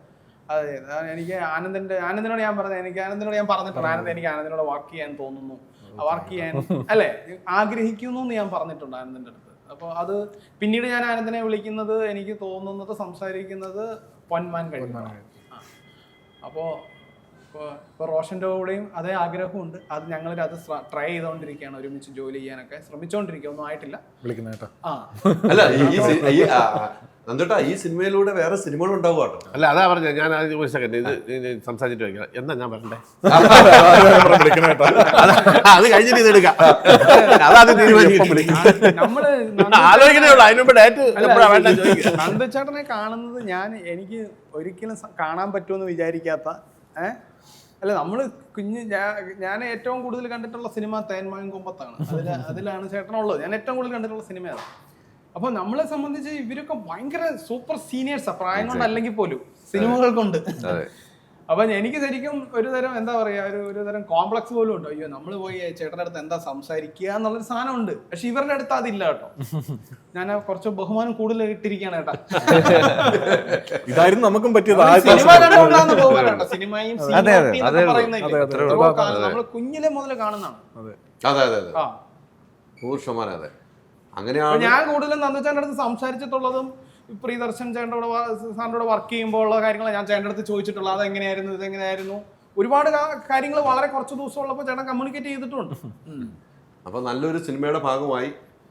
അതെ, എനിക്ക് ആനന്ദിനോട് ഞാൻ പറഞ്ഞിട്ടുണ്ട്, ആനന്ദ് എനിക്ക് ആനന്ദിനോട് വർക്ക് ചെയ്യാൻ തോന്നുന്നു, വർക്ക് ചെയ്യാൻ അല്ലെ ആഗ്രഹിക്കുന്നു എന്ന് ഞാൻ പറഞ്ഞിട്ടുണ്ട് ആനന്ദിന്റെ അടുത്ത്. അപ്പോൾ അത് പിന്നീട് ഞാൻ ആനന്ദിനെ വിളിക്കുന്നത്, എനിക്ക് തോന്നുന്നത്, സംസാരിക്കുന്നത് പൊന്മാൻ കഴിയുന്നതാണ്. അപ്പോൾ ഇപ്പോൾ റോഷന്റെ കൂടെയും അതേ ആഗ്രഹമുണ്ട്. അത് ഞങ്ങളത് ട്രൈ ചെയ്തുകൊണ്ടിരിക്കുകയാണ്, ഒരുമിച്ച് ജോലി ചെയ്യാനൊക്കെ ശ്രമിച്ചുകൊണ്ടിരിക്കുക. ഒന്നും ആയിട്ടില്ല. നന്ദേട്ടാ, ഈ സിനിമയിലൂടെ വേറെ സിനിമകൾ ഉണ്ടാവും കേട്ടോ. അല്ല, അതാ പറഞ്ഞ ഞാൻ ഒരു സെക്കൻഡ് ഇത് സംസാരിച്ചിട്ട് വയ്ക്കാം. എന്നാ ഞാൻ പറഞ്ഞേ, അത് കഴിഞ്ഞിട്ട് ഇത് എടുക്കാം. അതാണ് ആലോചിക്കണേ ഉള്ളൂ. അതിനുമ്പ് ഡേറ്റ് നന്ദചേട്ടനെ കാണുന്നത് എനിക്ക് ഒരിക്കലും കാണാൻ പറ്റുമെന്ന് വിചാരിക്കാത്ത അല്ല, നമ്മൾ ഞാൻ ഏറ്റവും കൂടുതൽ കണ്ടിട്ടുള്ള സിനിമ തേന്മാവിൻ കൊമ്പത്താണ്. അതിലാണ് ചേട്ടനുള്ളത്. ഞാൻ ഏറ്റവും കൂടുതൽ കണ്ടിട്ടുള്ള സിനിമയാണ്. അപ്പൊ നമ്മളെ സംബന്ധിച്ച് ഇവരൊക്കെ ഭയങ്കര സൂപ്പർ സീനിയേഴ്സാ, പ്രായം കൊണ്ട് അല്ലെങ്കിൽ പോലും സിനിമകൾ കൊണ്ട്. അപ്പൊ എനിക്ക് ശരിക്കും ഒരു തരം എന്താ പറയാ, ഒരു തരം കോംപ്ലക്സ് പോലും ഉണ്ട്. അയ്യോ, നമ്മൾ പോയി ചേട്ടൻ്റെ അടുത്ത് എന്താ സംസാരിക്കുക എന്നുള്ളൊരു സാധനം ഉണ്ട്. പക്ഷെ ഇവരുടെ അടുത്ത് അതില്ല കേട്ടോ. ഞാൻ കുറച്ച് ബഹുമാനം കൂടുതൽ ഇട്ടിരിക്കുകയാണ് കേട്ടാ. ഇതായിരുന്നു നമുക്കും പറ്റിയത്. സിനിമ കണ്ടുകൊണ്ടാന്ന് ബഹുമാനം. സിനിമയും നമ്മൾ കുഞ്ഞിലെ മുതൽ കാണുന്നതാണ്. അതെ, 100% അതെ. അങ്ങനെയാണ് ഞാൻ കൂടുതലും നന്ദചേട്ടൻ്റെ അടുത്ത് സംസാരിച്ചിട്ടുള്ളതും പ്രിയദർശൻ ചേട്ടൻ്റെ സാറിൻ്റെ വർക്ക് ചെയ്യുമ്പോൾ ഉള്ള കാര്യങ്ങൾ ഞാൻ ചേട്ടൻ്റെ അടുത്ത് ചോദിച്ചിട്ടുള്ളത്. അതെങ്ങനെയായിരുന്നു, ഇതെങ്ങനെയായിരുന്നു, ഒരുപാട് കാര്യങ്ങൾ വളരെ കുറച്ച് ദിവസം ഉള്ളപ്പോൾ ചേട്ടൻ കമ്മ്യൂണിക്കേറ്റ് ചെയ്തിട്ടുണ്ട്. അപ്പൊ നല്ലൊരു സിനിമയുടെ ഭാഗമായി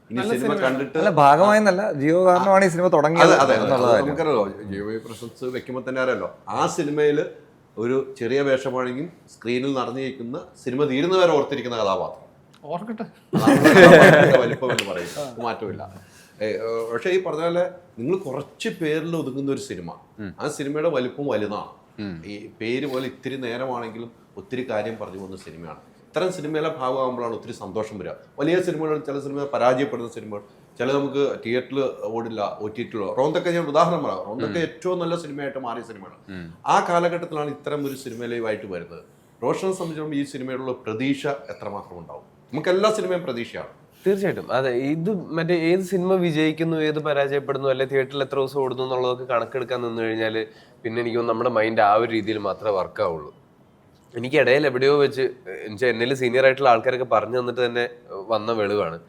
ഇനി സിനിമ കണ്ടിട്ട് ഭാഗമായെന്നല്ല, ജിയോ കാരണമാണ് ഈ സിനിമ തുടങ്ങിയത്. നമുക്കറിയാലോ, ജിയോ പ്രസൻസ് വെക്കുമ്പോൾ തന്നെ അറിയാലോ, ആ സിനിമയിൽ ഒരു ചെറിയ വേഷമാണെങ്കിൽ സ്ക്രീനിൽ നടന്നിരിക്കുന്ന സിനിമ തീരുന്നവരെ ഓർത്തിരിക്കുന്ന കഥാപാത്രം. ഓർക്കട്ടെ, വലിപ്പം എന്ന് പറയും, മാറ്റമില്ല. പക്ഷെ ഈ പറഞ്ഞ പോലെ നിങ്ങൾ കുറച്ച് പേരിൽ ഒതുങ്ങുന്ന ഒരു സിനിമ, ആ സിനിമയുടെ വലിപ്പം വലുതാണ്. ഈ പേര് പോലെ ഇത്തിരി നേരമാണെങ്കിലും ഒത്തിരി കാര്യം പറഞ്ഞു പോകുന്ന സിനിമയാണ്. ഇത്തരം സിനിമയിലെ ഭാഗമാകുമ്പോഴാണ് ഒത്തിരി സന്തോഷം വരിക. വലിയ സിനിമകൾ, ചില സിനിമ പരാജയപ്പെടുന്ന സിനിമകൾ, ചില നമുക്ക് തിയേറ്ററിൽ ഓടില്ല, OTT-ൽ. റോന്തൊക്കെ ഞാൻ ഉദാഹരണം പറയാം. റോന്തൊക്കെ ഏറ്റവും നല്ല സിനിമയായിട്ട് മാറിയ സിനിമയാണ്. ആ കാലഘട്ടത്തിലാണ് ഇത്തരം ഒരു സിനിമയിലായിട്ട് വരുന്നത്. റോഷനെ സംബന്ധിച്ചിടത്തോളം ഈ സിനിമയിലുള്ള പ്രതീക്ഷ എത്രമാത്രം ഉണ്ടാവും? നമുക്ക് എല്ലാ സിനിമയും പ്രതീക്ഷയാണ്. തീർച്ചയായിട്ടും. അതെ, ഇത് മറ്റേ ഏത് സിനിമ വിജയിക്കുന്നു, ഏത് പരാജയപ്പെടുന്നു, അല്ലെ തിയേറ്ററിൽ എത്ര ദിവസം ഓടുന്നു എന്നുള്ളതൊക്കെ കണക്കെടുക്കാൻ നിന്ന് കഴിഞ്ഞാൽ പിന്നെ എനിക്ക് നമ്മുടെ മൈൻഡ് ആ ഒരു രീതിയിൽ മാത്രമേ വർക്കാവുള്ളൂ. എനിക്ക് ഇടയിൽ എവിടെയോ വെച്ച് എന്നിൽ സീനിയർ ആയിട്ടുള്ള ആൾക്കാരൊക്കെ പറഞ്ഞു തന്നിട്ട് തന്നെ വന്ന വെളിവാണ്,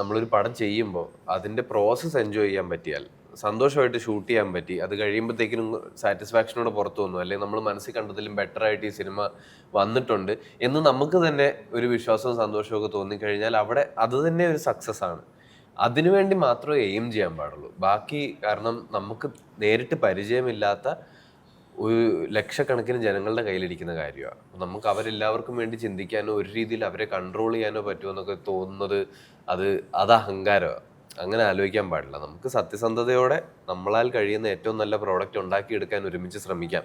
നമ്മളൊരു പടം ചെയ്യുമ്പോൾ അതിൻ്റെ പ്രോസസ്സ് എൻജോയ് ചെയ്യാൻ പറ്റിയാൽ, സന്തോഷമായിട്ട് ഷൂട്ട് ചെയ്യാൻ പറ്റി, അത് കഴിയുമ്പോഴത്തേക്കിനും സാറ്റിസ്ഫാക്ഷനോടെ പുറത്തു വന്നു, അല്ലെങ്കിൽ നമ്മൾ മനസ്സിൽ കണ്ടതിലും ബെറ്റർ ആയിട്ട് ഈ സിനിമ വന്നിട്ടുണ്ട് എന്ന് നമുക്ക് തന്നെ ഒരു വിശ്വാസവും സന്തോഷവും ഒക്കെ തോന്നിക്കഴിഞ്ഞാൽ അവിടെ അത് തന്നെ ഒരു സക്സസ് ആണ്. അതിനുവേണ്ടി മാത്രമേ എയിം ചെയ്യാൻ പാടുള്ളൂ. ബാക്കി കാരണം നമുക്ക് നേരിട്ട് പരിചയമില്ലാത്ത ഒരു ലക്ഷക്കണക്കിന് ജനങ്ങളുടെ കയ്യിലിരിക്കുന്ന കാര്യമാണ്. നമുക്ക് അവരെല്ലാവർക്കും വേണ്ടി ചിന്തിക്കാനോ ഒരു രീതിയിൽ അവരെ കൺട്രോൾ ചെയ്യാനോ പറ്റുമെന്നൊക്കെ തോന്നുന്നത് അത് അഹങ്കാരമാണ്. അങ്ങനെ ആലോചിക്കാൻ പാടില്ല. നമുക്ക് സത്യസന്ധതയോടെ നമ്മളാൽ കഴിയുന്ന ഏറ്റവും നല്ല പ്രോഡക്റ്റ് ഉണ്ടാക്കിയെടുക്കാൻ ഒരുമിച്ച് ശ്രമിക്കാം.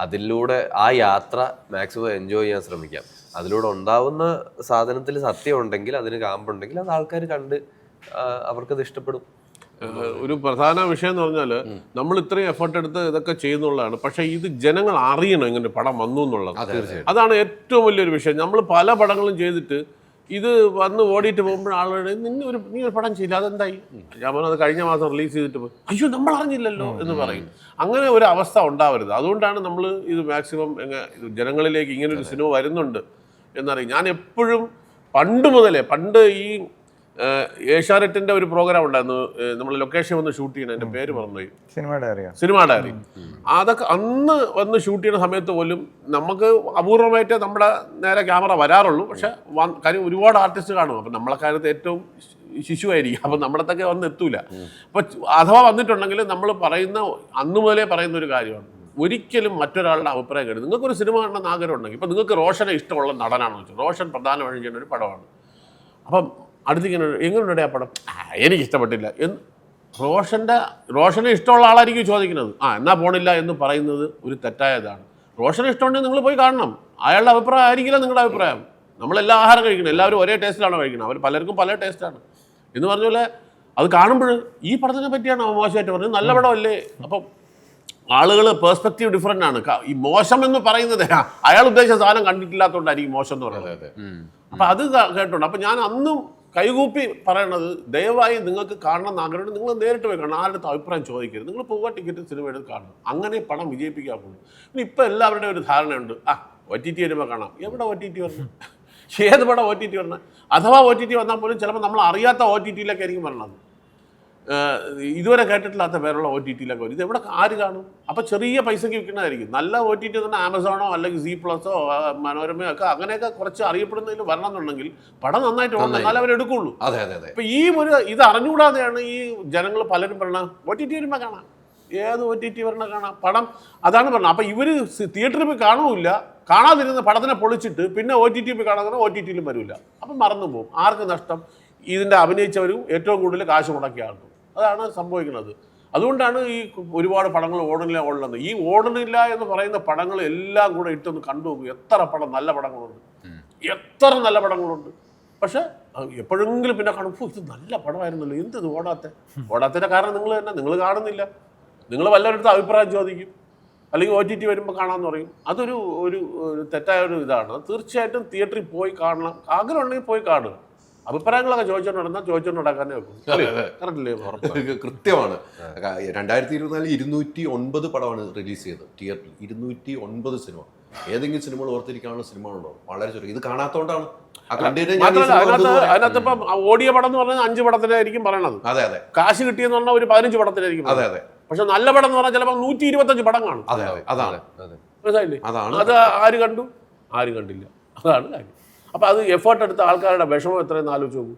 അതിലൂടെ ആ യാത്ര മാക്സിമം എൻജോയ് ചെയ്യാൻ ശ്രമിക്കാം. അതിലൂടെ ഉണ്ടാവുന്ന സാധനത്തിൽ സത്യം ഉണ്ടെങ്കിൽ, അതിന് കാമ്പുണ്ടെങ്കിൽ, അത് ആൾക്കാർ കണ്ട് അവർക്കത് ഇഷ്ടപ്പെടും. ഒരു പ്രധാന വിഷയം എന്ന് പറഞ്ഞാൽ നമ്മൾ ഇത്രയും എഫേർട്ട് എടുത്ത് ഇതൊക്കെ ചെയ്യുന്നുള്ളതാണ്. പക്ഷേ ഇത് ജനങ്ങൾ അറിയണം ഇങ്ങനെ പടം വന്നു എന്നുള്ളത്. അതാണ് ഏറ്റവും വലിയൊരു വിഷയം. നമ്മൾ പല പടങ്ങളും ചെയ്തിട്ട് ഇത് വന്ന് ഓടിയിട്ട് പോകുമ്പോൾ ആളുകൾ നീ ഒരു പടം ചെയ്യില്ല, അതെന്തായി? ഞാൻ പറഞ്ഞത് കഴിഞ്ഞ മാസം റിലീസ് ചെയ്തിട്ട് പോയി, അയ്യോ നമ്മൾ അറിഞ്ഞില്ലല്ലോ എന്ന് പറയും. അങ്ങനെ ഒരു അവസ്ഥ ഉണ്ടാവരുത്. അതുകൊണ്ടാണ് നമ്മൾ ഇത് മാക്സിമം ജനങ്ങളിലേക്ക് ഇങ്ങനെ ഒരു സിനിമ വരുന്നുണ്ട് എന്നറിയും. ഞാൻ എപ്പോഴും പണ്ട് ഈ ഏഷ്യാനെറ്റിന്റെ ഒരു പ്രോഗ്രാം ഉണ്ടായിരുന്നു, നമ്മൾ ലൊക്കേഷൻ വന്ന് ഷൂട്ട് ചെയ്യണം, എൻ്റെ പേര് മറന്നുപോയി, സിനിമ ഡയറി. അതൊക്കെ അന്ന് വന്ന് ഷൂട്ട് ചെയ്യുന്ന സമയത്ത് പോലും നമുക്ക് അപൂർവമായിട്ട് നമ്മുടെ നേരെ ക്യാമറ വരാറുള്ളൂ. പക്ഷെ കാര്യം ഒരുപാട് ആർട്ടിസ്റ്റ് കാണും. അപ്പം നമ്മളെ കാര്യത്ത് ഏറ്റവും ശിശുവായിരിക്കും. അപ്പം നമ്മുടെത്തൊക്കെ വന്ന് എത്തൂല. അപ്പം അഥവാ വന്നിട്ടുണ്ടെങ്കിൽ നമ്മൾ പറയുന്ന അന്ന് മുതലേ പറയുന്ന ഒരു കാര്യമാണ്, ഒരിക്കലും മറ്റൊരാളുടെ അഭിപ്രായം കേട്ടു. നിങ്ങൾക്കൊരു സിനിമ കാണണമെന്ന് ആഗ്രഹം ഉണ്ടെങ്കിൽ, ഇപ്പം നിങ്ങൾക്ക് റോഷനെ ഇഷ്ടമുള്ള നടനാണെന്ന് വെച്ചാൽ റോഷൻ പ്രധാനമായും ചെയ്യുന്ന ഒരു പടമാണ്. അപ്പം അടുത്തിങ്ങനെ എങ്ങനെയുണ്ട് ആ പടം, എനിക്ക് ഇഷ്ടപ്പെട്ടില്ല എന്ന് റോഷനെ ഇഷ്ടമുള്ള ആളായിരിക്കും ചോദിക്കുന്നത്. എന്നാ പോണില്ല എന്ന് പറയുന്നത് ഒരു തെറ്റായതാണ്. റോഷനെ ഇഷ്ടമുണ്ടെങ്കിൽ നിങ്ങൾ പോയി കാണണം. അയാളുടെ അഭിപ്രായം ആയിരിക്കില്ല നിങ്ങളുടെ അഭിപ്രായം. നമ്മളെല്ലാ ആഹാരം കഴിക്കണം, എല്ലാവരും ഒരേ ടേസ്റ്റിലാണ് കഴിക്കണം. അവർ പലർക്കും പല ടേസ്റ്റാണ് എന്ന് പറഞ്ഞ പോലെ അത് കാണുമ്പോൾ ഈ പടത്തിനെ പറ്റിയാണ് മോശമായിട്ട് പറഞ്ഞത്. നല്ല പടമല്ലേ? അപ്പം ആളുകൾ പേഴ്സ്പെക്റ്റീവ് ഡിഫറൻ്റ് ആണ്. ഈ മോശം എന്ന് പറയുന്നത് അയാൾ ഉദ്ദേശിച്ച സാധനം കണ്ടിട്ടില്ലാത്തതുകൊണ്ടായിരിക്കും മോശം എന്ന് പറയുന്നത്. അപ്പം അത് കേട്ടുണ്ട്. അപ്പം ഞാൻ അന്നും കൈകൂപ്പി പറയണത്, ദയവായി നിങ്ങൾക്ക് കാണണം എന്ന് ആഗ്രഹം നിങ്ങൾ നേരിട്ട് പോയി കാണണം. ആരുടെ അഭിപ്രായം ചോദിക്കരുത്. നിങ്ങൾ പോവുക, ടിക്കറ്റ് സിനിമ എടുത്ത് കാണണം. അങ്ങനെ പണം വിജയിപ്പിക്കാറുള്ളൂ. പിന്നെ ഇപ്പം എല്ലാവരുടെയും ഒരു ധാരണയുണ്ട്, OTT വരുമ്പോൾ കാണാം. എവിടെ OTT വരണം? ഏത് പടം OTT വരണം? അഥവാ OTT വന്നാൽ പോലും ചിലപ്പോൾ നമ്മൾ അറിയാത്ത OTT-യിലേക്കായിരിക്കും വരണത്. ഇതുവരെ കേട്ടിട്ടില്ലാത്ത പേരുള്ള OTT-യിലൊക്കെ വരും. ഇത് എവിടെ ആര് കാണും? അപ്പോൾ ചെറിയ പൈസയ്ക്ക് വിൽക്കുന്നതായിരിക്കും. നല്ല OTT തന്നെ ആമസോണോ അല്ലെങ്കിൽ Z+ഓ മനോരമയോ ഒക്കെ അങ്ങനെയൊക്കെ കുറച്ച് അറിയപ്പെടുന്നതിൽ വരണം എന്നുണ്ടെങ്കിൽ പടം നന്നായിട്ട് വരണം, എന്നാലും അവരെടുക്കുള്ളൂ. അപ്പോൾ ഇത് അറിഞ്ഞുകൂടാതെയാണ് ഈ ജനങ്ങൾ പലരും പറയണം OTT വരുമ്പോൾ കാണാം. ഏത് OTT വരണ കാണാം പടം? അതാണ് പറഞ്ഞത്. അപ്പോൾ ഇവർ തിയേറ്ററിൽ പോയി കാണുമില്ല, കാണാതിരുന്ന പടത്തിനെ പൊളിച്ചിട്ട് പിന്നെ OTT പോയി കാണാൻ OTT-യിലും വരില്ല. അപ്പം മറന്നു പോകും. ആർക്ക് നഷ്ടം? ഇതിൻ്റെ അഭിനയിച്ചവരും ഏറ്റവും കൂടുതൽ കാശ് മുടക്കിയ ആൾക്കും. അതാണ് സംഭവിക്കുന്നത്. അതുകൊണ്ടാണ് ഈ ഒരുപാട് പടങ്ങൾ ഓടുന്നത്. ഈ ഓടുന്നില്ല എന്ന് പറയുന്ന പടങ്ങൾ എല്ലാം കൂടെ ഇട്ടൊന്ന് കണ്ടുപോകും. എത്ര നല്ല പടങ്ങളുണ്ട്. പക്ഷെ എപ്പോഴെങ്കിലും പിന്നെ കാണും, ഇത് നല്ല പടമായിരുന്നല്ലോ, ഇത് ഓടാത്തതിൻ്റെ കാരണം നിങ്ങൾ കാണുന്നില്ല. നിങ്ങൾ വല്ലവരുടെ അഭിപ്രായം ചോദിക്കും, അല്ലെങ്കിൽ OTT വരുമ്പോൾ കാണാമെന്ന് പറയും. അതൊരു തെറ്റായ ഒരു ഇതാണ്. തീർച്ചയായിട്ടും തിയേറ്ററിൽ പോയി കാണണം. ആഗ്രഹം ഉണ്ടെങ്കിൽ പോയി കാണുക. അഭിപ്രായങ്ങളൊക്കെ ചോദിച്ചോണ്ട് നടക്കാനേ വെക്കും. കൃത്യമാണ്. 2024 209 പടമാണ് റിലീസ് ചെയ്തത് തിയേറ്ററിൽ. 209 സിനിമ. ഏതെങ്കിലും സിനിമകൾ ഓർത്തിരിക്കാനുള്ള സിനിമകളുണ്ടോ? വളരെ ചെറിയ. ഇത് കാണാത്തോണ്ടാണ്. അതിനകത്ത് ഇപ്പം ഓടിയ പടം എന്ന് പറഞ്ഞാൽ 5 പടത്തിനായിരിക്കും പറയണത്. അതെ. കാശ് കിട്ടിയെന്ന് പറഞ്ഞാൽ ഒരു 15 പടത്തിനായിരിക്കും. അതെ. പക്ഷെ നല്ല പടം എന്ന് പറഞ്ഞാൽ ചിലപ്പോൾ 125 പടം കാണും. അതാണ്. അത് ആര് കണ്ടു? ആരും കണ്ടില്ല. അതാണ് കാര്യം. അപ്പോൾ അത് എഫേർട്ട് എടുത്ത ആൾക്കാരുടെ വിഷമം എത്രയെന്ന് ആലോചിച്ച് നോക്കൂ.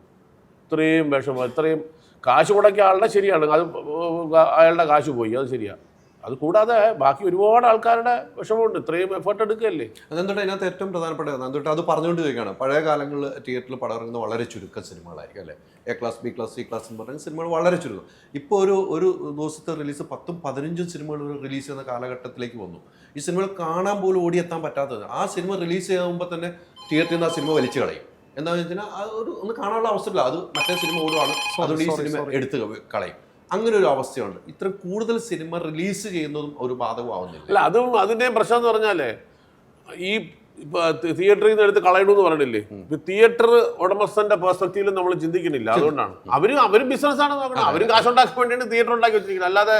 ഇത്രയും വിഷമം, ഇത്രയും കാശ് മുടക്കിയ ആളുടെ ശരിയാണ്, അത് അയാളുടെ കാശ് പോയി, അത് ശരിയാണ്. അത് കൂടാതെ ബാക്കി ഒരുപാട് ആൾക്കാരുടെ വിഷമമുണ്ട്. ഇത്രയും എഫേർട്ട് എടുക്കുകയല്ലേ. അതെന്തുകൊണ്ട് അതിനകത്ത് ഏറ്റവും പ്രധാനപ്പെട്ട എന്തുകൊണ്ട് അത് പറഞ്ഞുകൊണ്ട് ചോദിക്കുകയാണ്, പഴയ കാലങ്ങളിൽ തിയേറ്ററിൽ പടം ഇറങ്ങുന്ന വളരെ ചുരുക്കം സിനിമകളായിരിക്കും അല്ലേ. A class, B class, C class എന്ന് പറയുന്ന സിനിമകൾ വളരെ ചുരുക്കം. ഇപ്പോൾ ഒരു ദിവസത്തെ റിലീസ് 10-15 സിനിമകൾ റിലീസ് ചെയ്യുന്ന കാലഘട്ടത്തിലേക്ക് വന്നു. ഈ സിനിമകൾ കാണാൻ പോലും ഓടിയെത്താൻ പറ്റാത്തത്. ആ സിനിമ റിലീസ് ചെയ്യുമ്പോൾ തന്നെ തിയേറ്ററിൽ നിന്ന് ആ സിനിമ വലിച്ചു കളയും. എന്താണെന്ന് വെച്ചാൽ ഒന്ന് കാണാനുള്ള അവസരമില്ല. അത് മറ്റേ സിനിമ ഓടുവാണ്, അതുകൊണ്ട് ഈ സിനിമ എടുത്ത് കളയും. അങ്ങനെ ഒരു അവസ്ഥയുണ്ട്. ഇത്ര കൂടുതൽ സിനിമ റിലീസ് ചെയ്യുന്നതും ഒരു ബാധകമാവുന്നില്ല. അല്ല, അതിൻ്റെ പ്രശ്നം എന്ന് പറഞ്ഞാലേ ഈ തിയേറ്ററിൽ നിന്ന് എടുത്ത് കളയണമെന്ന് പറഞ്ഞില്ലേ, തിയേറ്റർ ഉടമസ്ഥന്റെ പെർസ്പെക്റ്റീവിൽ നമ്മൾ ചിന്തിക്കുന്നില്ല. അതുകൊണ്ടാണ് അവർ ബിസിനസ്സാണ് നോക്കണം. അവരും കാശുണ്ടാക്കാൻ വേണ്ടിയാണ് തിയേറ്റർ ഉണ്ടാക്കി വെച്ചിരിക്കുന്നത്, അല്ലാതെ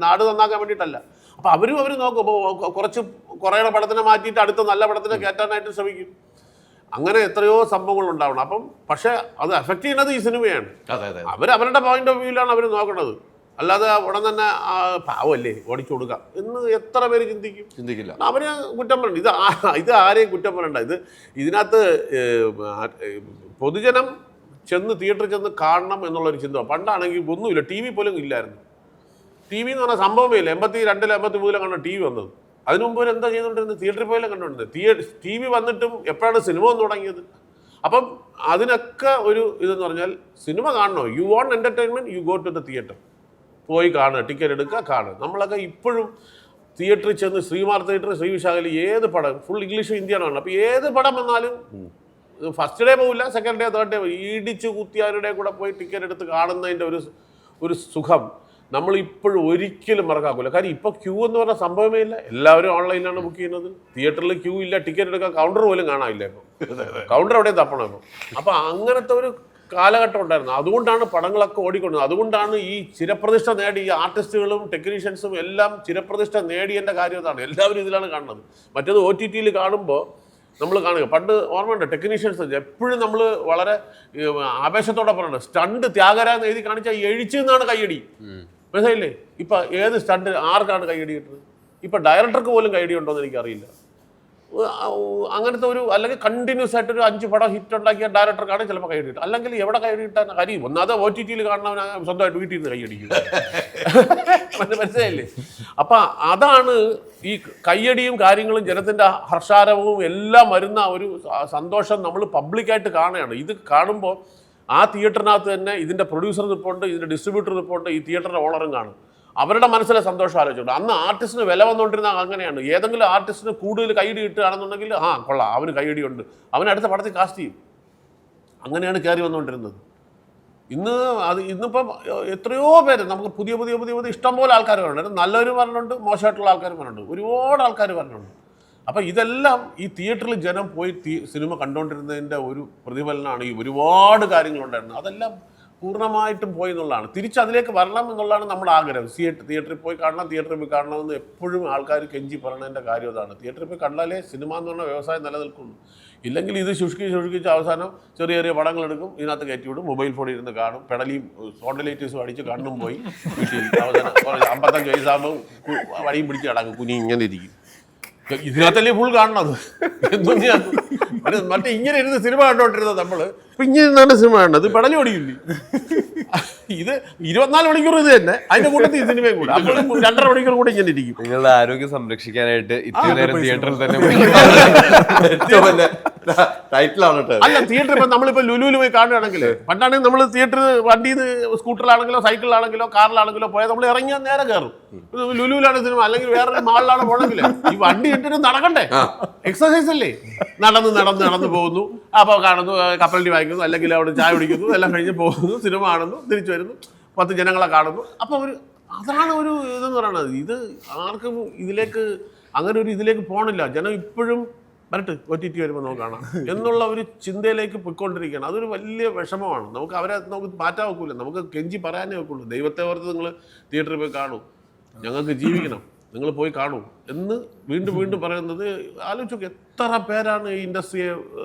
നാട് നന്നാക്കാൻ വേണ്ടിയിട്ടല്ല. അപ്പോൾ അവർ നോക്കും. അപ്പോൾ കുറേ പടത്തിനെ മാറ്റിയിട്ട് അടുത്ത നല്ല പടത്തിനെ കയറ്റാനായിട്ട് ശ്രമിക്കും. അങ്ങനെ എത്രയോ സംഭവങ്ങൾ ഉണ്ടാവണം. അപ്പം പക്ഷേ അത് എഫക്റ്റ് ചെയ്യുന്നത് ഈ സിനിമയാണ്. അവരുടെ പോയിന്റ് ഓഫ് വ്യൂവിലാണ് അവർ നോക്കുന്നത്. അല്ലാതെ ഉടൻ തന്നെ പാവല്ലേ ഓടിച്ചു കൊടുക്കാം എന്ന് എത്ര പേര് ചിന്തിക്കില്ല. അവരെ കുറ്റം പറയണ്ട. ഇത് ആരെയും കുറ്റം പറയണ്ട. ഇതിനകത്ത് പൊതുജനം ചെന്ന് തിയേറ്ററിൽ ചെന്ന് കാണണം എന്നുള്ളൊരു ചിന്ത. പണ്ടാണെങ്കിൽ ഒന്നുമില്ല, ടി വി പോലും ഇല്ലായിരുന്നു. ടി വി എന്ന് പറഞ്ഞാൽ സംഭവമേ ഇല്ല. 82 83 കണ്ട ടി വി വന്നത്. അതിനു മുമ്പ് എന്താ ചെയ്തുകൊണ്ടിരുന്നത്? തിയേറ്ററിൽ പോലും കണ്ടുകൊണ്ടിരുന്നത്. ടി വി വന്നിട്ടും എപ്പോഴാണ് സിനിമ വന്ന് തുടങ്ങിയത്? അപ്പം അതിനൊക്കെ ഒരു ഇതെന്ന് പറഞ്ഞാൽ സിനിമ കാണണോ, you want entertainment, you go to the theatre, പോയി കാണുക, ടിക്കറ്റ് എടുക്കുക, കാണുക. നമ്മളൊക്കെ ഇപ്പോഴും തിയേറ്ററിൽ ചെന്ന് ശ്രീമാർ തിയേറ്റർ, ശ്രീവിശാഖയിൽ ഏത് പടം, ഫുൾ ഇംഗ്ലീഷ് ഹിന്ദിയാണ്. അപ്പോൾ ഏത് പടം വന്നാലും ഫസ്റ്റ് ഡേ പോവില്ല, സെക്കൻഡ് ഡേ തേർഡ് ഡേ ഇടിച്ച് കുത്തിയാരുടെ കൂടെ പോയി ടിക്കറ്റ് എടുത്ത് കാണുന്നതിൻ്റെ ഒരു സുഖം നമ്മൾ ഇപ്പോഴും ഒരിക്കലും മറക്കാക്കില്ല. കാര്യം ഇപ്പോൾ ക്യൂ എന്ന് പറഞ്ഞ സംഭവമേ ഇല്ല. എല്ലാവരും ഓൺലൈനിലാണ് ബുക്ക് ചെയ്യുന്നത്. തിയേറ്ററിൽ ക്യൂ ഇല്ല, ടിക്കറ്റ് എടുക്കാൻ കൗണ്ടർ പോലും കാണാനില്ല. ഇപ്പോൾ കൗണ്ടർ എവിടെയും തപ്പണം ഇപ്പോൾ. അപ്പോൾ അങ്ങനത്തെ ഒരു കാലഘട്ടം ഉണ്ടായിരുന്നു. അതുകൊണ്ടാണ് പടങ്ങളൊക്കെ ഓടിക്കൊണ്ടത്. അതുകൊണ്ടാണ് ഈ ചിരപ്രതിഷ്ഠ നേടി ഈ ആർട്ടിസ്റ്റുകളും ടെക്നീഷ്യൻസും എല്ലാം ചിരപ്രതിഷ്ഠ നേടിയതിൻ്റെ കാര്യം അതാണ്. എല്ലാവരും ഇതിലാണ് കാണുന്നത്. മറ്റേത് OTT കാണുമ്പോൾ നമ്മൾ കാണുക, പണ്ട് ഓർമ്മയുണ്ട് ടെക്നീഷ്യൻസ് എപ്പോഴും നമ്മൾ വളരെ ആവേശത്തോടെ പറയുന്നത് സ്റ്റണ്ട് ത്യാഗരാജ് എഴുതി കാണിച്ചാൽ എഴിച്ചു നിന്നാണ് കൈയടി. മനസ്സിലായില്ലേ? ഇപ്പം ഏത് സ്റ്റണ്ട് ആർക്കാണ് കൈയടി കിട്ടുന്നത്? ഇപ്പം ഡയറക്ടർക്ക് പോലും കൈയടി ഉണ്ടോ എന്ന് എനിക്കറിയില്ല. അങ്ങനത്തെ ഒരു അല്ലെങ്കിൽ കണ്ടിന്യൂസ് ആയിട്ട് ഒരു 5 പടം ഹിറ്റ് ഉണ്ടാക്കിയ ഡയറക്ടർക്കാണ് ചിലപ്പോൾ കൈയടി കിട്ടും. അല്ലെങ്കിൽ എവിടെ കൈയടി കിട്ടാൻ കാര്യം? ഒന്നാമത് OTT കാണുന്നവൻ സ്വന്തമായിട്ട് വീട്ടിൽ നിന്ന് കൈയടിക്കും. മനസ്സിലായില്ലേ? അപ്പം അതാണ് ഈ കയ്യടിയും കാര്യങ്ങളും ജനത്തിൻ്റെ ഹർഷാരവവും എല്ലാം വരുന്ന ഒരു സന്തോഷം നമ്മൾ പബ്ലിക്കായിട്ട് കാണുകയാണ്. ഇത് കാണുമ്പോൾ ആ തിയേറ്ററിനകത്ത് തന്നെ ഇതിൻ്റെ പ്രൊഡ്യൂസർ റിപ്പോർട്ട്, ഇതിൻ്റെ ഡിസ്ട്രിബ്യൂട്ടർ റിപ്പോർട്ട്, ഈ തിയേറ്ററിൻ്റെ ഓണറും കാണും. അവരുടെ മനസ്സിലെ സന്തോഷം ആലോചിച്ചുണ്ട്. അന്ന് ആർട്ടിസ്റ്റിന് വില വന്നുകൊണ്ടിരുന്ന അങ്ങനെയാണ്. ഏതെങ്കിലും ആർട്ടിസ്റ്റിന് കൂടുതൽ കൈയടി കിട്ടുകയാണെന്നുണ്ടെങ്കിൽ കൊള്ളാം, അവന് കൈയടിയുണ്ട്, അവൻ അടുത്ത പടത്തിൽ കാസ്റ്റ് ചെയ്യും. അങ്ങനെയാണ് കയറി വന്നുകൊണ്ടിരുന്നത്. ഇന്നിപ്പം എത്രയോ പേര് നമുക്ക് പുതിയ ഇഷ്ടംപോലെ ആൾക്കാർ വരുന്നുണ്ട്. നല്ലവരും പറഞ്ഞിട്ടുണ്ട്, മോശമായിട്ടുള്ള ആൾക്കാരും പറഞ്ഞിട്ടുണ്ട്, ഒരുപാട് ആൾക്കാർ പറഞ്ഞിട്ടുണ്ട്. അപ്പം ഇതെല്ലാം ഈ തിയേറ്ററിൽ ജനം പോയി സിനിമ കണ്ടുകൊണ്ടിരുന്നതിൻ്റെ ഒരു പ്രതിഫലനമാണ്. ഈ ഒരുപാട് കാര്യങ്ങളുണ്ടായിരുന്നു, അതെല്ലാം പൂർണ്ണമായിട്ടും പോയി എന്നുള്ളതാണ്. തിരിച്ചതിലേക്ക് വരണം എന്നുള്ളതാണ് നമ്മുടെ ആഗ്രഹം. തിയേറ്ററിൽ പോയി കാണണം, തിയേറ്ററിൽ പോയി കാണണമെന്ന് എപ്പോഴും ആൾക്കാർ കെഞ്ചി പറയുന്നതിൻ്റെ കാര്യം അതാണ്. തിയേറ്ററിൽ പോയി കണ്ടാലേ സിനിമ എന്ന് പറഞ്ഞ വ്യവസായം നിലനിൽക്കുള്ളൂ. ഇല്ലെങ്കിൽ ഇത് ശുഷ്കിച്ച് അവസാനം ചെറിയ പടങ്ങളെടുക്കും, ഇതിനകത്ത് കയറ്റി വിടും, മൊബൈൽ ഫോണിൽ ഇരുന്ന് കാണും, പെടലിയും സോണ്ടലൈറ്റീസും അടിച്ച് കണ്ണും പോയി വീട്ടിൽ അവസാനം 55 വയസ്സാകുമ്പോൾ വടിയും പിടിച്ച് കിടക്കും, കുഞ്ഞി ഇങ്ങനെ ഇരിക്കും. ഇതിനകത്തല്ലേ ഫുൾ കാണണത്. മറ്റേ ഇങ്ങനെ ഇരുന്ന് സിനിമ കണ്ടോണ്ടിരുന്നത് നമ്മൾ ഇപ്പം ഇങ്ങനെ ഇരുന്നാണ് സിനിമ കാണുന്നത്. പെടലി ഓടിയില്ലേ? ഇത് 24 മണിക്കൂർ ഇത് തന്നെ, അതിന്റെ കൂട്ടത്തിൽ സിനിമയും കൂടെ. അപ്പോൾ 2.5 മണിക്കൂർ കൂടെ ഇങ്ങനെ ഇരിക്കും. നിങ്ങളുടെ ആരോഗ്യം സംരക്ഷിക്കാനായിട്ട് ഇത്രയും നേരം തിയേറ്ററിൽ തന്നെ ടൈറ്റിലാണ്. അല്ല, തിയേറ്റർ ഇപ്പം നമ്മളിപ്പോൾ ലുലുവിൽ പോയി കാണുകയാണെങ്കിൽ, പണ്ടാണെങ്കിൽ നമ്മൾ തിയേറ്റർ വണ്ടിയിൽ നിന്ന് സ്കൂട്ടറിലാണെങ്കിലോ സൈക്കിളിലാണെങ്കിലോ കാറിലാണെങ്കിലോ പോയാൽ നമ്മൾ ഇറങ്ങിയാൽ നേരെ കയറും. ലുലുവിലാണ് സിനിമ, അല്ലെങ്കിൽ വേറൊരു മാളിലാണ് പോകണമെങ്കിൽ ഈ വണ്ടി ഇട്ടിട്ട് നടക്കണ്ടേ? എക്സസൈസ് അല്ലേ? നടന്ന് പോകുന്നു, അപ്പോൾ കാണുന്നു, കപ്പലണ്ടി വാങ്ങിക്കുന്നു, അല്ലെങ്കിൽ അവിടെ ചായ കുടിക്കുന്നു, എല്ലാം കഴിഞ്ഞ് പോകുന്നു, സിനിമ കാണുന്നു, തിരിച്ചു വരുന്നു, 10 ജനങ്ങളെ കാണുന്നു. അപ്പോൾ അതാണ് ഒരു ഇതെന്ന് പറയുന്നത്. ഇത് ആർക്കും ഇതിലേക്ക് പോകണില്ല. ജനം ഇപ്പോഴും വരട്ടെ, OTT വരുമ്പോൾ നമുക്ക് കാണാം എന്നുള്ള ഒരു ചിന്തയിലേക്ക് പോയിക്കൊണ്ടിരിക്കുകയാണ്. അതൊരു വലിയ വിഷമമാണ്. നമുക്ക് മാറ്റാൻ വെക്കൂല, നമുക്ക് കെഞ്ചി പറയാനേ വെക്കുള്ളൂ. ദൈവത്തെ ഓർത്ത് നിങ്ങൾ തിയേറ്ററിൽ പോയി കാണൂ, ഞങ്ങൾക്ക് ജീവിക്കണം, നിങ്ങൾ പോയി കാണൂ എന്ന് വീണ്ടും പറയുന്നത് ആലോചിച്ചു. എത്ര പേരാണ് ഈ ഇൻഡസ്ട്രിയെ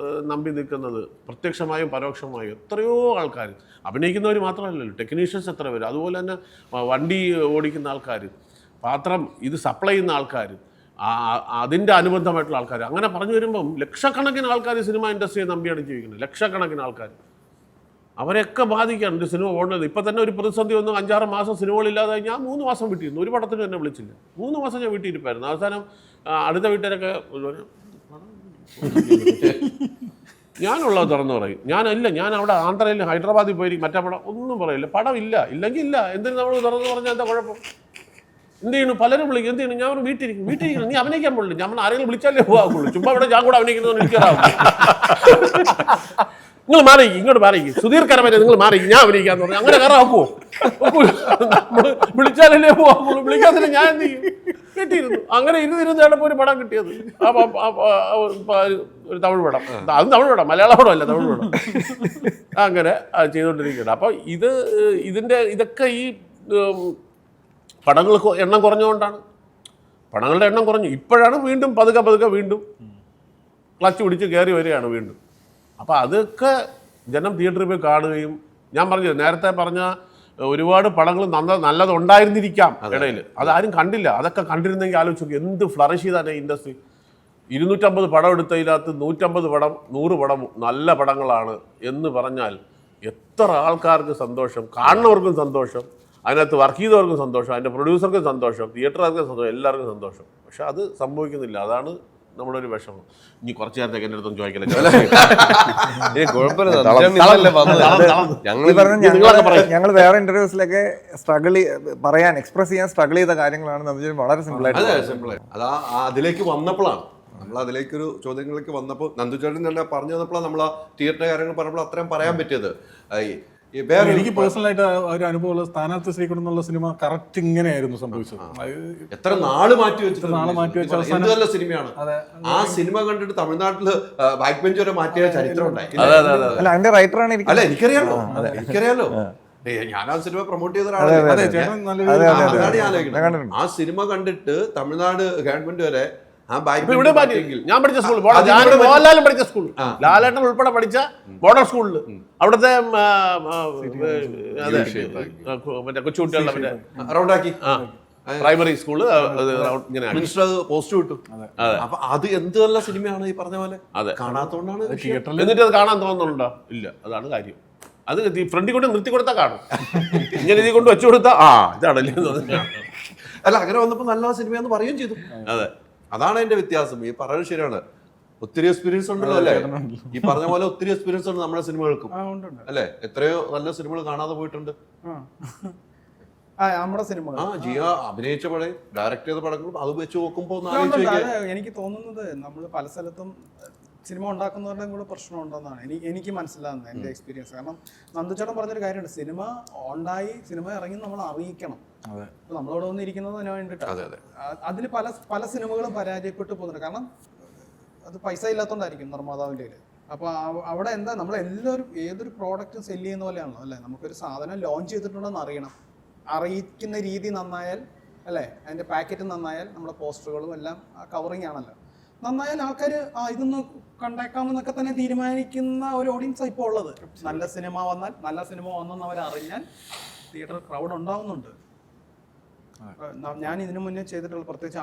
നമ്പി നിൽക്കുന്നത്, പ്രത്യക്ഷമായും പരോക്ഷമായും. എത്രയോ ആൾക്കാർ, അഭിനയിക്കുന്നവർ മാത്രമല്ലല്ലോ, ടെക്നീഷ്യൻസ് എത്ര പേര്, അതുപോലെ തന്നെ വണ്ടി ഓടിക്കുന്ന ആൾക്കാർ, പാത്രം ഇത് സപ്ലൈ ചെയ്യുന്ന ആൾക്കാർ, അതിൻ്റെ അനുബന്ധമായിട്ടുള്ള ആൾക്കാർ. അങ്ങനെ പറഞ്ഞു വരുമ്പം ലക്ഷക്കണക്കിന് ആൾക്കാർ സിനിമ ഇൻഡസ്ട്രിയെ നമ്പിയാണ് ജീവിക്കുന്നത്. ലക്ഷക്കണക്കിന് ആൾക്കാർ, അവരെയൊക്കെ ബാധിക്കാണ് ഒരു സിനിമ ഓടുന്നത്. ഇപ്പം തന്നെ ഒരു പ്രതിസന്ധി വന്നു, 5-6 മാസം സിനിമകളില്ലാതെ ഞാൻ 3 മാസം വീട്ടിയിരുന്നു. ഒരു പടത്തിന് എന്നെ വിളിച്ചില്ല. 3 മാസം ഞാൻ വീട്ടിൽ ഇരിപ്പായിരുന്നു. അവസാനം അടുത്ത വീട്ടുകാരൊക്കെ ഞാനുള്ളത് തുറന്നു പറയും. ഞാൻ അവിടെ ആന്ധ്രയിൽ ഹൈദരാബാദിൽ പോയി മറ്റേ പടം ഒന്നും പറയില്ല. പടം ഇല്ലെങ്കിൽ ഇല്ല. എന്തിനും നമ്മൾ തുറന്നു പറഞ്ഞാൽ എന്താ കുഴപ്പം? എന്ത് ചെയ്യണം? പലരും വിളിക്കും. എന്ത് ചെയ്യണം? ഞാൻ വീട്ടിലിരിക്കണം, നീ അഭിനയിക്കാൻ പോകില്ല. നമ്മൾ ആരെങ്കിലും വിളിച്ചാലേ പോകാവുള്ളൂ. ചുമ്മാ ഇവിടെ ഞാൻ കൂടെ അഭിനയിക്കുന്നത് എനിക്കറാവും. നിങ്ങൾ മാറിക്കും, ഇങ്ങോട്ട് മാറിക്കും, സുധീർ കരമരെ നിങ്ങൾ മാറിക്കും, ഞാൻ അഭിനയിക്കാന്ന് പറഞ്ഞു. അങ്ങനെ കയറാക്കുമോ? നമ്മൾ വിളിച്ചാലല്ലേ പോകാവുള്ളൂ. വിളിക്കാത്തില്ല ഞാൻ എന്ത് ചെയ്യും? കിട്ടിയിരുന്നു. അങ്ങനെ ഇരുന്നിരുന്നാണ് ഇപ്പോൾ ഒരു പടം കിട്ടിയത്. ഒരു തമിഴ് പടം, അതും തമിഴ് പടം, മലയാള പടമല്ല, തമിഴ് പടം. അങ്ങനെ ചെയ്തുകൊണ്ടിരിക്കുകയാണ്. അപ്പോൾ ഇതൊക്കെ ഈ പടങ്ങൾക്ക് എണ്ണം കുറഞ്ഞുകൊണ്ടാണ്. പടങ്ങളുടെ എണ്ണം കുറഞ്ഞു. ഇപ്പോഴാണ് വീണ്ടും പതുക്കെ വീണ്ടും ക്ലച്ച് പിടിച്ച് കയറി വരികയാണ് വീണ്ടും. അപ്പോൾ അതൊക്കെ ജനം തിയേറ്ററിൽ പോയി കാണുകയും, ഞാൻ നേരത്തെ പറഞ്ഞ ഒരുപാട് പടങ്ങൾ നല്ലതുണ്ടായിരുന്നിരിക്കാം ഇടയിൽ, അതാരും കണ്ടില്ല. അതൊക്കെ കണ്ടിരുന്നെങ്കിൽ ആലോചിച്ചു എന്ത് ഫ്ലറിഷ് ചെയ്താണ് ഇൻഡസ്ട്രി. 250 പടം എടുത്തതിനകത്ത് 150 പടം 100 പടം നല്ല പടങ്ങളാണ് എന്ന് പറഞ്ഞാൽ എത്ര ആൾക്കാർക്ക് സന്തോഷം, കാണുന്നവർക്കും സന്തോഷം, അതിനകത്ത് വർക്ക് ചെയ്തവർക്കും സന്തോഷം, അതിൻ്റെ പ്രൊഡ്യൂസർക്കും സന്തോഷം, തിയേറ്ററുകാർക്കും സന്തോഷം, എല്ലാവർക്കും സന്തോഷം. പക്ഷെ അത് സംഭവിക്കുന്നില്ല. അതാണ് നമ്മുടെ ഒരു വിഷമം. ഇനി കുറച്ച് നേരത്തേക്ക് എൻ്റെ അടുത്തൊന്നും ചോദിക്കില്ല. ഞങ്ങൾ വേറെ ഇന്റർവ്യൂസിലൊക്കെ എക്സ്പ്രസ് ചെയ്യാൻ സ്ട്രഗിൾ ചെയ്ത കാര്യങ്ങളാണ് നന്ദുചേട്ടൻ വളരെ സിമ്പിൾ ആയിട്ട് അതെ സിമ്പിളായി. അതാ അതിലേക്ക് വന്നപ്പോഴാണ് നമ്മൾ അതിലേക്കൊരു ചോദ്യങ്ങളിലേക്ക് വന്നപ്പോൾ നന്ദുചേട്ടൻ തന്നെ പറഞ്ഞു തന്നപ്പോഴാണ് നമ്മൾ ആ തിയേറ്റർ കാര്യങ്ങൾ പറഞ്ഞപ്പോൾ അത്രയും പറയാൻ പറ്റിയത്. എനിക്ക് പേഴ്സണലായിട്ട് ഒരു അനുഭവമുള്ള സ്ഥാനാർത്ഥി ശ്രീകുട്ടൻ എന്നുള്ള സിനിമ കറക്റ്റ് ഇങ്ങനെയായിരുന്നു സംഭവിച്ചത്. എത്ര നാള് മാറ്റി വെച്ചിട്ട് അവസാനം നല്ല സിനിമയാണ്. ആ സിനിമ കണ്ടിട്ട് തമിഴ്നാട്ടില് ബാക്ക് ബെഞ്ച് വരെ മാറ്റിയ ചരിത്രം ഉണ്ടായി. അല്ല അതിന്റെ റൈറ്ററാണ് അല്ല എനിക്കറിയാലോ. ഞാൻ ആ സിനിമ പ്രൊമോട്ട് ചെയ്ത ഒരാളാണ്. അതാണ് ഞാൻ ആലോചിക്കുന്നത്. ആ സിനിമ കണ്ടിട്ട് തമിഴ്നാട് ഗവൺമെന്റ് വരെ ആ ബാക്ക് ഇവിടെ മാറ്റി. ഞാൻ പഠിച്ച സ്കൂൾ, മോഹൻലാലും പഠിച്ച സ്കൂൾ, ലാലേട്ടൻ ഉൾപ്പെടെ പഠിച്ച മോഡൽ സ്കൂളിൽ അവിടുത്തെ മറ്റേ കൊച്ചുകുട്ടികളുടെ റൗണ്ടാക്കി പ്രൈമറി സ്കൂള് ഇങ്ങനെ മിനിസ്റ്റർ അത് പോസ്റ്റ് വിട്ടു. അപ്പൊ അത് എന്ത് നല്ല സിനിമയാണ് ഈ പറഞ്ഞ പോലെ. കാണാത്തോണ്ടാണ്. എന്നിട്ട് അത് കാണാൻ തോന്നുന്നുണ്ടോ? ഇല്ല. അതാണ് കാര്യം. അത് ഫ്രണ്ടിൽ കൊണ്ട് നിർത്തി കൊടുത്താൽ കാണും. ഇങ്ങനെ ഇതിൽ കൊണ്ട് വെച്ചു കൊടുത്താൽ ഇതാണല്ലേ. അല്ല അങ്ങനെ വന്നപ്പോ നല്ല സിനിമയെന്ന് പറയുകയും ചെയ്തു. അതെ, അതാണ് അതിന്റെ വ്യത്യാസം. ഈ പറയുന്നത് ശരിയാണ്. ഒത്തിരി എക്സ്പീരിയൻസ് ഉണ്ടല്ലോ അല്ലേ? ഈ പറഞ്ഞ പോലെ ഒത്തിരി എക്സ്പീരിയൻസ് ഉണ്ട് നമ്മുടെ സിനിമകൾക്കും അല്ലെ? എത്രയോ നല്ല സിനിമകൾ കാണാതെ പോയിട്ടുണ്ട് നമ്മുടെ സിനിമ. ജിയ അഭിനയിച്ച പടം, ഡയറക്ട് ചെയ്ത പടങ്ങളും അത് വെച്ച് നോക്കുമ്പോ എനിക്ക് തോന്നുന്നത് നമ്മൾ പല സ്ഥലത്തും സിനിമ ഉണ്ടാക്കുന്നവരുടെ കൂടെ പ്രശ്നം ഉണ്ടെന്നാണ് എനിക്ക് മനസ്സിലാകുന്നത്, എൻ്റെ എക്സ്പീരിയൻസ്. കാരണം നന്ദുചേട്ടൻ പറഞ്ഞൊരു കാര്യമുണ്ട്, സിനിമ ഉണ്ടായി സിനിമ ഇറങ്ങി നമ്മൾ അറിയിക്കണം. നമ്മളോട് വന്നിരിക്കുന്നത് അതിന് വേണ്ടിയിട്ടാണ്. അതിൽ പല സിനിമകളും പരാജയപ്പെട്ടു പോകുന്നുണ്ട്. കാരണം അത് പൈസ ഇല്ലാത്തതുകൊണ്ടായിരിക്കും നിർമ്മാതാവിൻ്റെ കയ്യിൽ. അപ്പോൾ അവിടെ എന്താ, നമ്മളെല്ലാവരും ഏതൊരു പ്രോഡക്റ്റും സെല്ല് ചെയ്യുന്ന പോലെയാണല്ലോ അല്ലേ? നമുക്കൊരു സാധനം ലോഞ്ച് ചെയ്തിട്ടുണ്ടെന്ന് അറിയണം. അറിയിക്കുന്ന രീതി നന്നായാൽ അല്ലേ, അതിൻ്റെ പാക്കറ്റ് നന്നായാൽ നമ്മുടെ പോസ്റ്ററുകളും എല്ലാം കവറിങ് ആണല്ലോ. നന്നായാൽ ആൾക്കാർ ഇതൊന്ന് കണ്ടേക്കാമെന്നൊക്കെ തന്നെ തീരുമാനിക്കുന്ന ഒരു ഓഡിയൻസാണ് ഇപ്പോൾ ഉള്ളത്. നല്ല സിനിമ വന്നെന്ന് അവരറിഞ്ഞാൽ തിയേറ്റർ ക്രൗഡ് ഉണ്ടാവുന്നുണ്ട്. ഞാൻ ഇതിനു മുന്നേ ചെയ്തിട്ടുള്ള പ്രത്യേകിച്ച്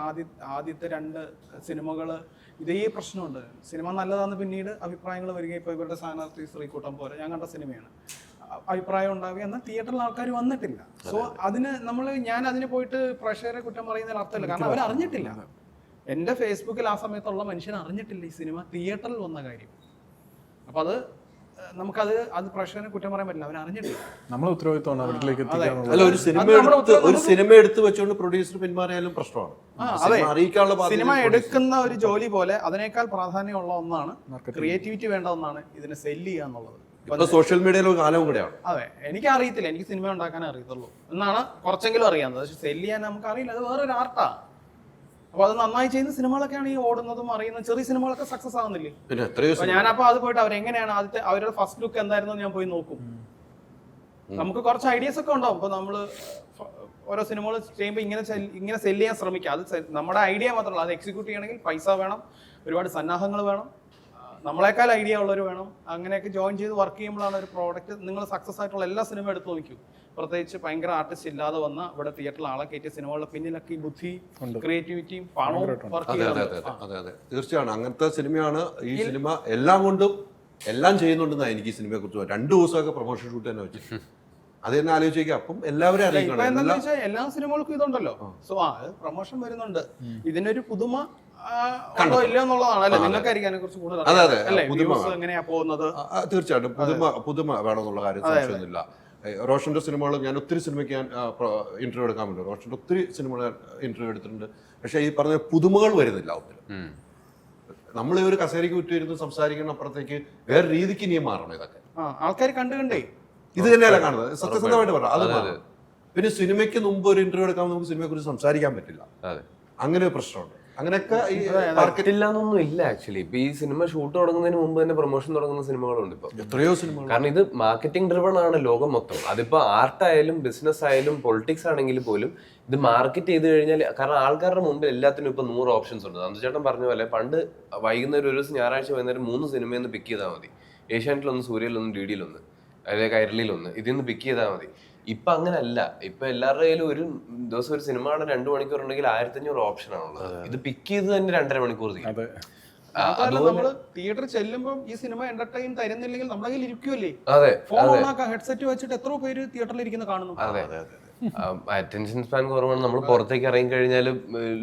ആദ്യത്തെ 2 സിനിമകൾ ഇതേ പ്രശ്നമുണ്ട്. സിനിമ നല്ലതാണെന്ന് പിന്നീട് അഭിപ്രായങ്ങൾ വരികയും ഇപ്പോൾ ഇവരുടെ സ്ഥാനാർത്ഥി ശ്രീകുട്ടം പോലെ ഞാൻ കണ്ട സിനിമയാണ്, അഭിപ്രായം ഉണ്ടാവുക, എന്നാൽ തിയേറ്ററിൽ ആൾക്കാർ വന്നിട്ടില്ല. സോ ഞാൻ അതിന് പോയിട്ട് പ്രേക്ഷകരെ കുറ്റം പറയുന്നതിൽ അർത്ഥമില്ല. കാരണം അവരറിഞ്ഞിട്ടില്ല. എൻ്റെ ഫേസ്ബുക്കിൽ ആ സമയത്തുള്ള മനുഷ്യൻ അറിഞ്ഞിട്ടില്ല ഈ സിനിമ തിയേറ്ററിൽ വന്ന കാര്യം. അപ്പം നമുക്കത് പ്രേക്ഷകനെ കുറ്റം പറയാൻ പറ്റില്ല, അവരറിഞ്ഞിട്ടില്ല. നമ്മളെ ഉത്തരവാദിത്തമാണ് അവരിലേക്ക് അല്ല, ഒരു സിനിമ എടുത്ത് വെച്ചുകൊണ്ട് പ്രൊഡ്യൂസർ പിന്മാറിയാലും പ്രശ്നമാണ്. സിനിമ എടുക്കുന്ന ഒരു ജോലി പോലെ അതിനേക്കാൾ പ്രാധാന്യമുള്ള ഒന്നാണ്, ക്രിയേറ്റിവിറ്റി വേണ്ട ഒന്നാണ് ഇതിനെ സെല്ല് ചെയ്യുക എന്നുള്ളത്. സോഷ്യൽ മീഡിയയിലെ കാലവും കൂടെയാണ്. അതെ, എനിക്ക് അറിയത്തില്ല, എനിക്ക് സിനിമ ഉണ്ടാക്കാനേ അറിയത്തുള്ളൂ എന്നാണ് കുറച്ചെങ്കിലും അറിയാവുന്നത്. പക്ഷെ സെല്ല് ചെയ്യാൻ നമുക്ക് അറിയില്ല, അത് വേറൊരു ആർട്ടാണ്. അപ്പൊ അത് നന്നായി ചെയ്യുന്ന സിനിമകളൊക്കെയാണ് ഈ ഓടുന്നതും അറിയുന്ന ചെറിയ സിനിമകളൊക്കെ സക്സസ് ആവുന്നില്ലേ? ഞാനപ്പോ അത് പോയിട്ട് അവരെങ്ങനെയാണ് അവരുടെ ഫസ്റ്റ് ലുക്ക് എന്തായിരുന്നു ഞാൻ പോയി നോക്കും. നമുക്ക് കുറച്ച് ഐഡിയാസ് ഒക്കെ ഉണ്ടാവും. ഇപ്പൊ നമ്മള് ഓരോ സിനിമകൾ ചെയ്യുമ്പോൾ ഇങ്ങനെ സെല്ല് ചെയ്യാൻ ശ്രമിക്കുക. അത് നമ്മുടെ ഐഡിയ മാത്രമല്ല, അത് എക്സിക്യൂട്ട് ചെയ്യണമെങ്കിൽ പൈസ വേണം, ഒരുപാട് സന്നാഹങ്ങൾ വേണം, നമ്മളെക്കാൾ ഐഡിയ ഉള്ളവർ വേണം. അങ്ങനെയൊക്കെ ജോയിൻ ചെയ്ത് വർക്ക് ചെയ്യുമ്പോഴാണ് ഒരു പ്രോഡക്റ്റ്. നിങ്ങൾ സക്സസ് ആയിട്ടുള്ള എല്ലാ സിനിമ എടുത്ത് നോക്കൂ, പ്രത്യേകിച്ച് ഭയങ്കര ആർട്ടിസ്റ്റ് ഇല്ലാതെ വന്ന ഇവിടെ തിയേറ്ററിൽ ആളെ കയറ്റിയ സിനിമകളുടെ പിന്നിലൊക്കെ ഈ ബുദ്ധി, ക്രിയേറ്റിവിറ്റിയും പണവും വർക്ക് ചെയ്യുന്നത്. തീർച്ചയാണ് അങ്ങനത്തെ സിനിമയാണ് ഈ സിനിമ. എല്ലാം കൊണ്ടും എല്ലാം ചെയ്യുന്നുണ്ടെന്നാണ് എനിക്ക് ഈ സിനിമയെ കുറിച്ച് 2 ദിവസമൊക്കെ പ്രൊമോഷൻ ഷൂട്ട് തന്നെ വെച്ചു. അത് തന്നെ ആലോചിക്കുക. അപ്പം എല്ലാവരും അറിയിക്കണം. എന്താണെന്ന് വെച്ചാൽ എല്ലാ സിനിമകൾക്കും ഇതുണ്ടല്ലോ. സോ പ്രൊമോഷൻ വരുന്നുണ്ട്. ഇതിനൊരു പുതുമ ഇല്ല എന്നുള്ളതാണ് അല്ലേ? നിങ്ങൾക്കായിരിക്കും അതിനെ കുറിച്ച് കൂടുതൽ എങ്ങനെയാ പോകുന്നത്. തീർച്ചയായിട്ടും പുതുമ വേണമെന്നുള്ള കാര്യം സംശയമൊന്നുമില്ല. റോഷന്റെ സിനിമകൾ ഞാൻ ഒത്തിരി സിനിമയ്ക്ക് ഞാൻ ഇന്റർവ്യൂ എടുക്കാൻ വേണ്ടി റോഷന്റെ ഒത്തിരി സിനിമകൾ ഇന്റർവ്യൂ എടുത്തിട്ടുണ്ട്. പക്ഷെ ഈ പറഞ്ഞ പുതുമകൾ വരുന്നില്ല ഒത്തിരി. നമ്മൾ ഒരു കസേരയ്ക്ക് വിട്ടിരുന്ന് സംസാരിക്കുന്ന അപ്പുറത്തേക്ക് വേറെ രീതിക്ക് ഇനിയും മാറണം. ഇതൊക്കെ ആൾക്കാർ കണ്ടേ ഇത് തന്നെയല്ല കാണുന്നത്. സത്യസന്ധമായിട്ട് പറയാം. അത് പിന്നെ സിനിമയ്ക്ക് മുമ്പ് ഒരു ഇന്റർവ്യൂ എടുക്കാൻ നമുക്ക് സിനിമയെ കുറിച്ച് സംസാരിക്കാൻ പറ്റില്ല. അങ്ങനെ ഒരു പ്രശ്നമുണ്ട്. അങ്ങനെയൊക്കെ പറ്റില്ലാന്നൊന്നും ഇല്ല ആക്ച്വലി. ഇപ്പൊ ഈ സിനിമ ഷൂട്ട് തുടങ്ങുന്നതിന് മുമ്പ് തന്നെ പ്രൊമോഷൻ തുടങ്ങുന്ന സിനിമകളുണ്ട് ഇപ്പൊ, എത്രയോ സിനിമകൾ. കാരണം ഇത് മാർക്കറ്റിംഗ് ഡ്രിവൺ ആണ് ലോകം മൊത്തം. അതിപ്പോ ആർട്ടായാലും ബിസിനസ് ആയാലും പൊളിറ്റിക്സ് ആണെങ്കിൽ പോലും ഇത് മാർക്കറ്റ് ചെയ്ത് കഴിഞ്ഞാൽ, കാരണം ആൾക്കാരുടെ മുമ്പിൽ എല്ലാത്തിനും ഇപ്പൊ 100 ഓപ്ഷൻസ് ഉണ്ട്. നന്ദുചേട്ടൻ പറഞ്ഞ പോലെ പണ്ട് വൈകുന്നേരം ഒരു ദിവസം ഞായറാഴ്ച വൈകുന്നേരം 3 സിനിമയിൽ നിന്ന് പിക്ക് ചെയ്താൽ മതി. ഏഷ്യാനെറ്റിലൊന്ന്, സൂര്യയിലൊന്ന്, DD-യിലൊന്ന്, അതായത് കൈരളിയിലൊന്ന്, ഇതിൽ നിന്ന് പിക്ക് ചെയ്താൽ മതി. ഇപ്പൊ അങ്ങനല്ല. ഇപ്പൊ എല്ലാവരുടെ കയ്യിലും ഒരു ദിവസം ഒരു സിനിമ കാണാൻ 2 മണിക്കൂർ ഉണ്ടെങ്കിൽ 1500 ഓപ്ഷൻ ആണുള്ളത്. ഇത് പിക്ക് ചെയ്ത് തന്നെ 2.5 മണിക്കൂർ ചെയ്യും. മാത്രമല്ല നമ്മള് തിയേറ്ററിൽ ചെല്ലുമ്പോൾ ഈ സിനിമ എന്റർടൈൻ തരുന്നില്ലെങ്കിൽ നമ്മുടെ കയ്യിൽ ഇരിക്കുമല്ലേ, അതെ ഫോൺ ഓൺ ആക്കാം, ഹെഡ്സെറ്റ് വെച്ചിട്ട് എത്രയോ പേര് തിയേറ്ററിൽ ഇരിക്കുന്ന കാണുന്നു. അറ്റൻഷൻ സ്പാൻ കുറവാണ്. നമ്മൾ പുറത്തേക്ക് ഇറങ്ങി കഴിഞ്ഞാലും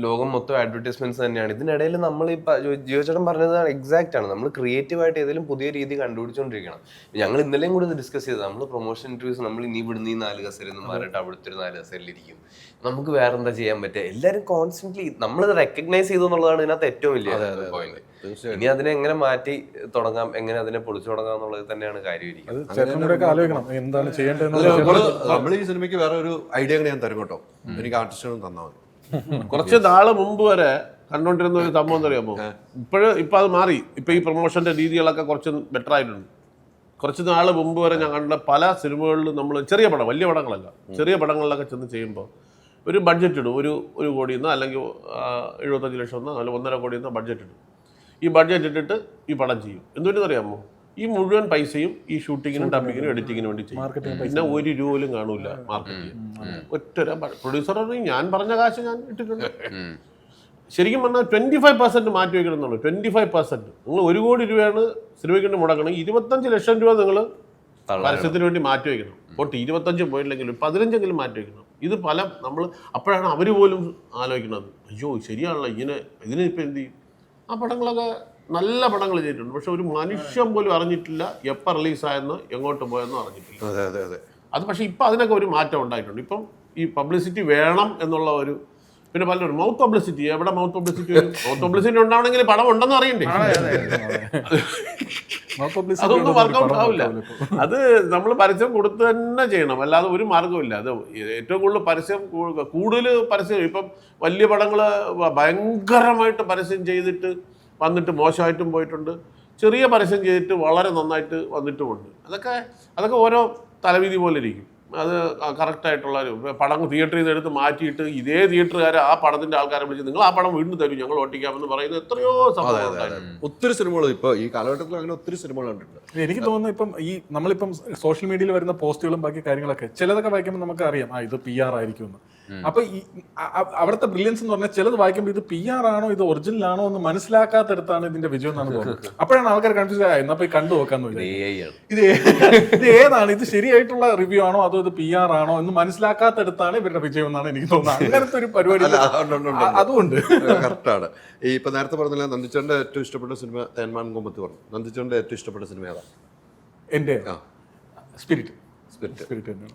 ലോകം മൊത്തം അഡ്വർടൈസ്മെന്റ്സ് തന്നെയാണ്. ഇതിനിടയിൽ നമ്മൾ ഈ ജിയോ ചേട്ടൻ പറഞ്ഞത് എക്സാക്ട് ആണ്. നമ്മൾ ക്രിയേറ്റീവായിട്ട് ഏതെങ്കിലും പുതിയ രീതി കണ്ടുപിടിച്ചുകൊണ്ടിരിക്കണം. ഞങ്ങൾ ഇന്നലെയും കൂടി ഡിസ്കസ് ചെയ്തത്, നമ്മൾ പ്രൊമോഷൻ ഇന്റർവ്യൂസ് നമ്മൾ ഇനി ഇവിടുന്ന് ഈ 4 കസേരയിൽ നിന്ന് മാറിയിട്ട് അവിടുത്തെ ഒരു 4 കസേരയിലിരിക്കും. നമുക്ക് വേറെ എന്താ ചെയ്യാൻ പറ്റുക? എല്ലാവരും കോൺസ്റ്റന്റ്ലി നമ്മളത് റെക്കഗ്നൈസ് ചെയ്തു എന്നുള്ളതാണ് ഇതിനകത്ത് ഏറ്റവും വലിയ പോയിന്റ്. ഇനി അതിനെ എങ്ങനെ മാറ്റി തുടങ്ങാം, എങ്ങനെ അതിനെ പൊളിച്ചു തുടങ്ങാം എന്നുള്ളത് തന്നെയാണ് കാര്യമായിരിക്കും. ചേട്ടനും കൂടെ ഒക്കെ ആലോചിക്കണം എന്താണ് ചെയ്യേണ്ടത്. നമ്മൾ ഈ സിനിമയ്ക്ക് വേറെ ഒരു ഐഡിയ ഞാൻ തരും കേട്ടോ, എനിക്ക് ആർട്ടിസ്റ്റുകളും തന്നാൽ മതി. കുറച്ച് നാള് മുമ്പ് വരെ കണ്ടോണ്ടിരുന്ന ഒരു സംഭവം അറിയാമോ, ഇപ്പൊ അത് മാറി. ഇപ്പൊ ഈ പ്രൊമോഷന്റെ രീതികളൊക്കെ കുറച്ച് ബെറ്റർ ആയിട്ടുണ്ട്. കുറച്ച് നാള് മുമ്പ് വരെ ഞാൻ കണ്ട പല സിനിമകളിലും നമ്മൾ ചെറിയ പടം, വലിയ പടങ്ങളല്ല, ചെറിയ പടങ്ങളിലൊക്കെ ചെന്ന് ചെയ്യുമ്പോൾ ഒരു ബഡ്ജറ്റ് ഇടും. ഒരു കോടിയെന്നോ അല്ലെങ്കിൽ 75 ലക്ഷം എന്നോ അല്ലെങ്കിൽ 1.5 കോടിയെന്നോ ബഡ്ജറ്റ് ഇടും. ഈ ബഡ്ജറ്റ് ഇട്ടിട്ട് ഈ പടം ചെയ്യും. എന്തുകൊണ്ടെന്ന് അറിയാമോ, ഈ മുഴുവൻ പൈസയും ഈ ഷൂട്ടിങ്ങിനും ഡബിങ്ങിനും എഡിറ്റിങ്ങിനും വേണ്ടി ചെയ്യും. പിന്നെ 1 രൂപ പോലും കാണൂല മാർക്കറ്റിംഗ്. ഒറ്റ പ്രൊഡ്യൂസർ പറഞ്ഞു ഞാൻ പറഞ്ഞ കാശ് ഞാൻ ഇട്ടിട്ടുണ്ട്. ശരിക്കും പറഞ്ഞാൽ 25% മാറ്റി വയ്ക്കണം എന്നുള്ളൂ. 25% നിങ്ങൾ 1 കോടി രൂപയാണ് സിനിമയ്ക്ക് വേണ്ടി മുടക്കണം, 25 ലക്ഷം രൂപ നിങ്ങൾ പരസ്യത്തിന് വേണ്ടി മാറ്റി വയ്ക്കണം. പോട്ടെ 25 പോയില്ലെങ്കിലും 15 മാറ്റി വയ്ക്കണം. ഇത് പല നമ്മൾ അപ്പോഴാണ് അവർ പോലും ആലോചിക്കുന്നത്, അയ്യോ ശരിയാണല്ലോ, ഇതിനിപ്പോൾ എന്ത് ചെയ്യും. ആ പടങ്ങളൊക്കെ നല്ല പടങ്ങൾ ചെയ്തിട്ടുണ്ട്. പക്ഷെ ഒരു മനുഷ്യൻ പോലും അറിഞ്ഞിട്ടില്ല എപ്പോൾ റിലീസായെന്നോ എങ്ങോട്ട് പോയെന്നോ അറിഞ്ഞിട്ടില്ല. അത് പക്ഷേ ഇപ്പം അതിനൊക്കെ ഒരു മാറ്റം ഉണ്ടായിട്ടുണ്ട്. ഇപ്പം ഈ പബ്ലിസിറ്റി വേണം എന്നുള്ള ഒരു, പിന്നെ പലരും മൗത്ത് പബ്ലിസിറ്റി, എവിടെ മൗത്ത് പബ്ലിസിറ്റി വരും? മൗത്ത് പബ്ലിസിറ്റി ഉണ്ടാവണമെങ്കിൽ പടം ഉണ്ടെന്ന് അറിയണ്ടേ? അതൊന്നും വർക്കൗട്ട് ആവില്ല. അത് നമ്മൾ പരസ്യം കൊടുത്ത് തന്നെ ചെയ്യണം, അല്ലാതെ ഒരു മാർഗ്ഗമില്ല. അത് ഏറ്റവും കൂടുതൽ പരസ്യം ഇപ്പം വലിയ പടങ്ങൾ ഭയങ്കരമായിട്ട് പരസ്യം ചെയ്തിട്ട് വന്നിട്ട് മോശമായിട്ടും പോയിട്ടുണ്ട്, ചെറിയ പരസ്യം ചെയ്തിട്ട് വളരെ നന്നായിട്ട് വന്നിട്ടുമുണ്ട്. അതൊക്കെ ഓരോ തലവിധി പോലെ ഇരിക്കും. അത് കറക്റ്റായിട്ടുള്ള ഒരു പടം തിയേറ്ററിൽ നിന്ന് എടുത്ത് മാറ്റിയിട്ട് ഇതേ തിയേറ്ററുകാർ ആ പടത്തിന്റെ ആൾക്കാരെ വിളിച്ച് നിങ്ങൾ ആ പടം വീണ്ടും തരും ഞങ്ങൾ ഓട്ടിക്കാമെന്ന് പറയുന്ന എത്രയോ സംഭവം. ഒത്തിരി സിനിമകൾ ഇപ്പോൾ ഈ കാലഘട്ടത്തിൽ അങ്ങനെ ഒത്തിരി സിനിമകൾ കണ്ടിട്ടുണ്ട്. എനിക്ക് തോന്നുന്നു ഇപ്പം ഈ നമ്മളിപ്പം സോഷ്യൽ മീഡിയയിൽ വരുന്ന പോസ്റ്റുകളും ബാക്കി കാര്യങ്ങളൊക്കെ ചിലതൊക്കെ വായിക്കുമ്പോൾ നമുക്ക് അറിയാം ഇത് PR ആയിരിക്കുമെന്ന്. അപ്പൊ ഈ അവിടുത്തെ ബ്രില്യൻസ് എന്ന് പറഞ്ഞാൽ ചിലത് വായിക്കുമ്പോൾ ഇത് PR ആണോ ഇത് ഒറിജിനൽ ആണോ എന്ന് മനസ്സിലാക്കാത്തടത്താണ് ഇതിന്റെ വിജയം എന്നാണ് തോന്നുന്നത്. അപ്പോഴാണ് ആൾക്കാർ കൺഫ്യൂസ് എന്നാ പോയി കണ്ടു നോക്കാന്ന് വിചാരിക്കും. ഇത് ഏതാണ്, ഇത് ശരിയായിട്ടുള്ള റിവ്യൂ ആണോ അതോ ഇത് PR ആണോ എന്ന് മനസ്സിലാക്കാത്തടത്താണ് ഇവരുടെ വിജയം എന്നാണ് എനിക്ക് തോന്നുന്നത്. അങ്ങനത്തെ ഒരു പരിപാടി അതുകൊണ്ട് കറക്റ്റാണ്. ഈ ഇപ്പൊ നേരത്തെ പറഞ്ഞില്ല നന്ദിച്ചേട്ടൻ്റെ ഏറ്റവും ഇഷ്ടപ്പെട്ട സിനിമ തേന്മാൻ കൊമ്പത്ത് പറഞ്ഞു. നന്ദിച്ചേട്ടൻ്റെ ഏറ്റവും ഇഷ്ടപ്പെട്ട സിനിമ ഏതാ? എന്റെ സ്പിരിറ്റ്.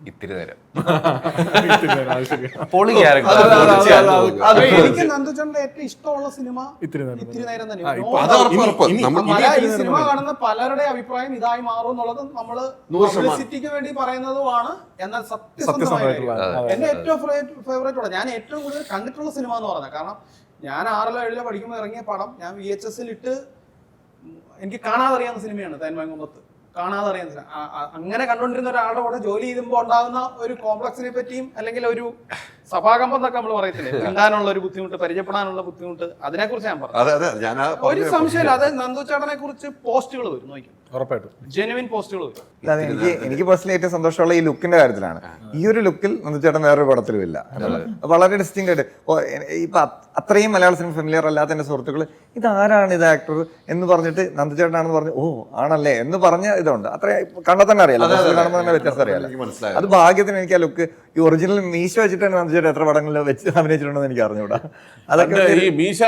ഇത്തിരി നേരം എനിക്ക് നന്ദുചേട്ടന്റെ ഏറ്റവും ഇഷ്ടമുള്ള സിനിമ ഇത്തിരി നേരം തന്നെയാണ്. ഈ സിനിമ കാണുന്ന പലരുടെ അഭിപ്രായം ഇതായി മാറും എന്നുള്ളത് നമ്മള് പബ്ലിസിറ്റിക്ക് വേണ്ടി പറയുന്നതുമാണ്. എന്നാൽ സത്യസന്ധമായിട്ടുള്ള എന്റെ ഏറ്റവും ഫേവറേറ്റ് ഉള്ള, ഞാൻ ഏറ്റവും കൂടുതൽ കണ്ടിട്ടുള്ള സിനിമ എന്ന് പറഞ്ഞാൽ, കാരണം ഞാൻ 6-ലോ 7-ലോ പഠിക്കുമ്പോൾ ഇറങ്ങിയ പടം ഞാൻ VHS ഇട്ട് എനിക്ക് കാണാതറിയാവുന്ന സിനിമയാണ് തേന്മാൻ കൊമ്പത്ത്. കാണാതെ അറിയുന്നില്ല. അങ്ങനെ കണ്ടുകൊണ്ടിരുന്ന ഒരാളുടെ കൂടെ ജോലി ചെയ്യുമ്പോൾ ഉണ്ടാകുന്ന ഒരു കോംപ്ലക്സിനെ പറ്റിയും അല്ലെങ്കിൽ ഒരു സഭാകമ്പം എന്നൊക്കെ നമ്മൾ പറയത്തില്ലേ, കണ്ടാനുള്ള ഒരു ബുദ്ധിമുട്ട്, പരിചയപ്പെടാനുള്ള ബുദ്ധിമുട്ട്, അതിനെ കുറിച്ച് ഞാൻ പറഞ്ഞു. ഒരു സംശയമില്ല, അത് നന്ദുചേട്ടനെ കുറിച്ച് പോസ്റ്റുകൾ വരും, നോക്കും ഉറപ്പായിട്ടും ജെനുവിൻ പോസ്റ്റുകൾ വരും. എനിക്ക് പേഴ്സണലി ഏറ്റവും സന്തോഷമുള്ള ഈ ലുക്കിന്റെ കാര്യത്തിലാണ്. ഈ ഒരു ലുക്കിൽ നന്ദുചേട്ടൻ വേറൊരു പടത്തിലും ഇല്ല എന്നുള്ളത് വളരെ ഡിസ്റ്റിങ് ആയിട്ട്. ഇപ്പൊ അത്രയും മലയാള സിനിമ ഫെമിലിയർ അല്ലാത്ത എന്റെ സുഹൃത്തുക്കൾ ഇതാരാണ് ഇത് ആക്ടർ എന്ന് പറഞ്ഞിട്ട് നന്ദുചേട്ടനാണെന്ന് പറഞ്ഞു, ഓ ആണല്ലേ എന്ന് പറഞ്ഞ ഇതുണ്ട്. അത്ര കണ്ടാൽ തന്നെ അറിയാലോ, കാണുമ്പോൾ തന്നെ വ്യത്യാസം അറിയാലോ. അത് ഭാഗ്യത്തിന് എനിക്ക് ആ ലുക്ക് ഈ ഒറിജിനൽ മീശ വെച്ചിട്ടാണ് നന്ദുചേട്ടൻ എത്ര പടങ്ങളിൽ വെച്ച് അഭിനയിച്ചിട്ടുണ്ടെന്ന് എനിക്ക് അറിഞ്ഞൂടാ. അതൊക്കെ ഈ മീശ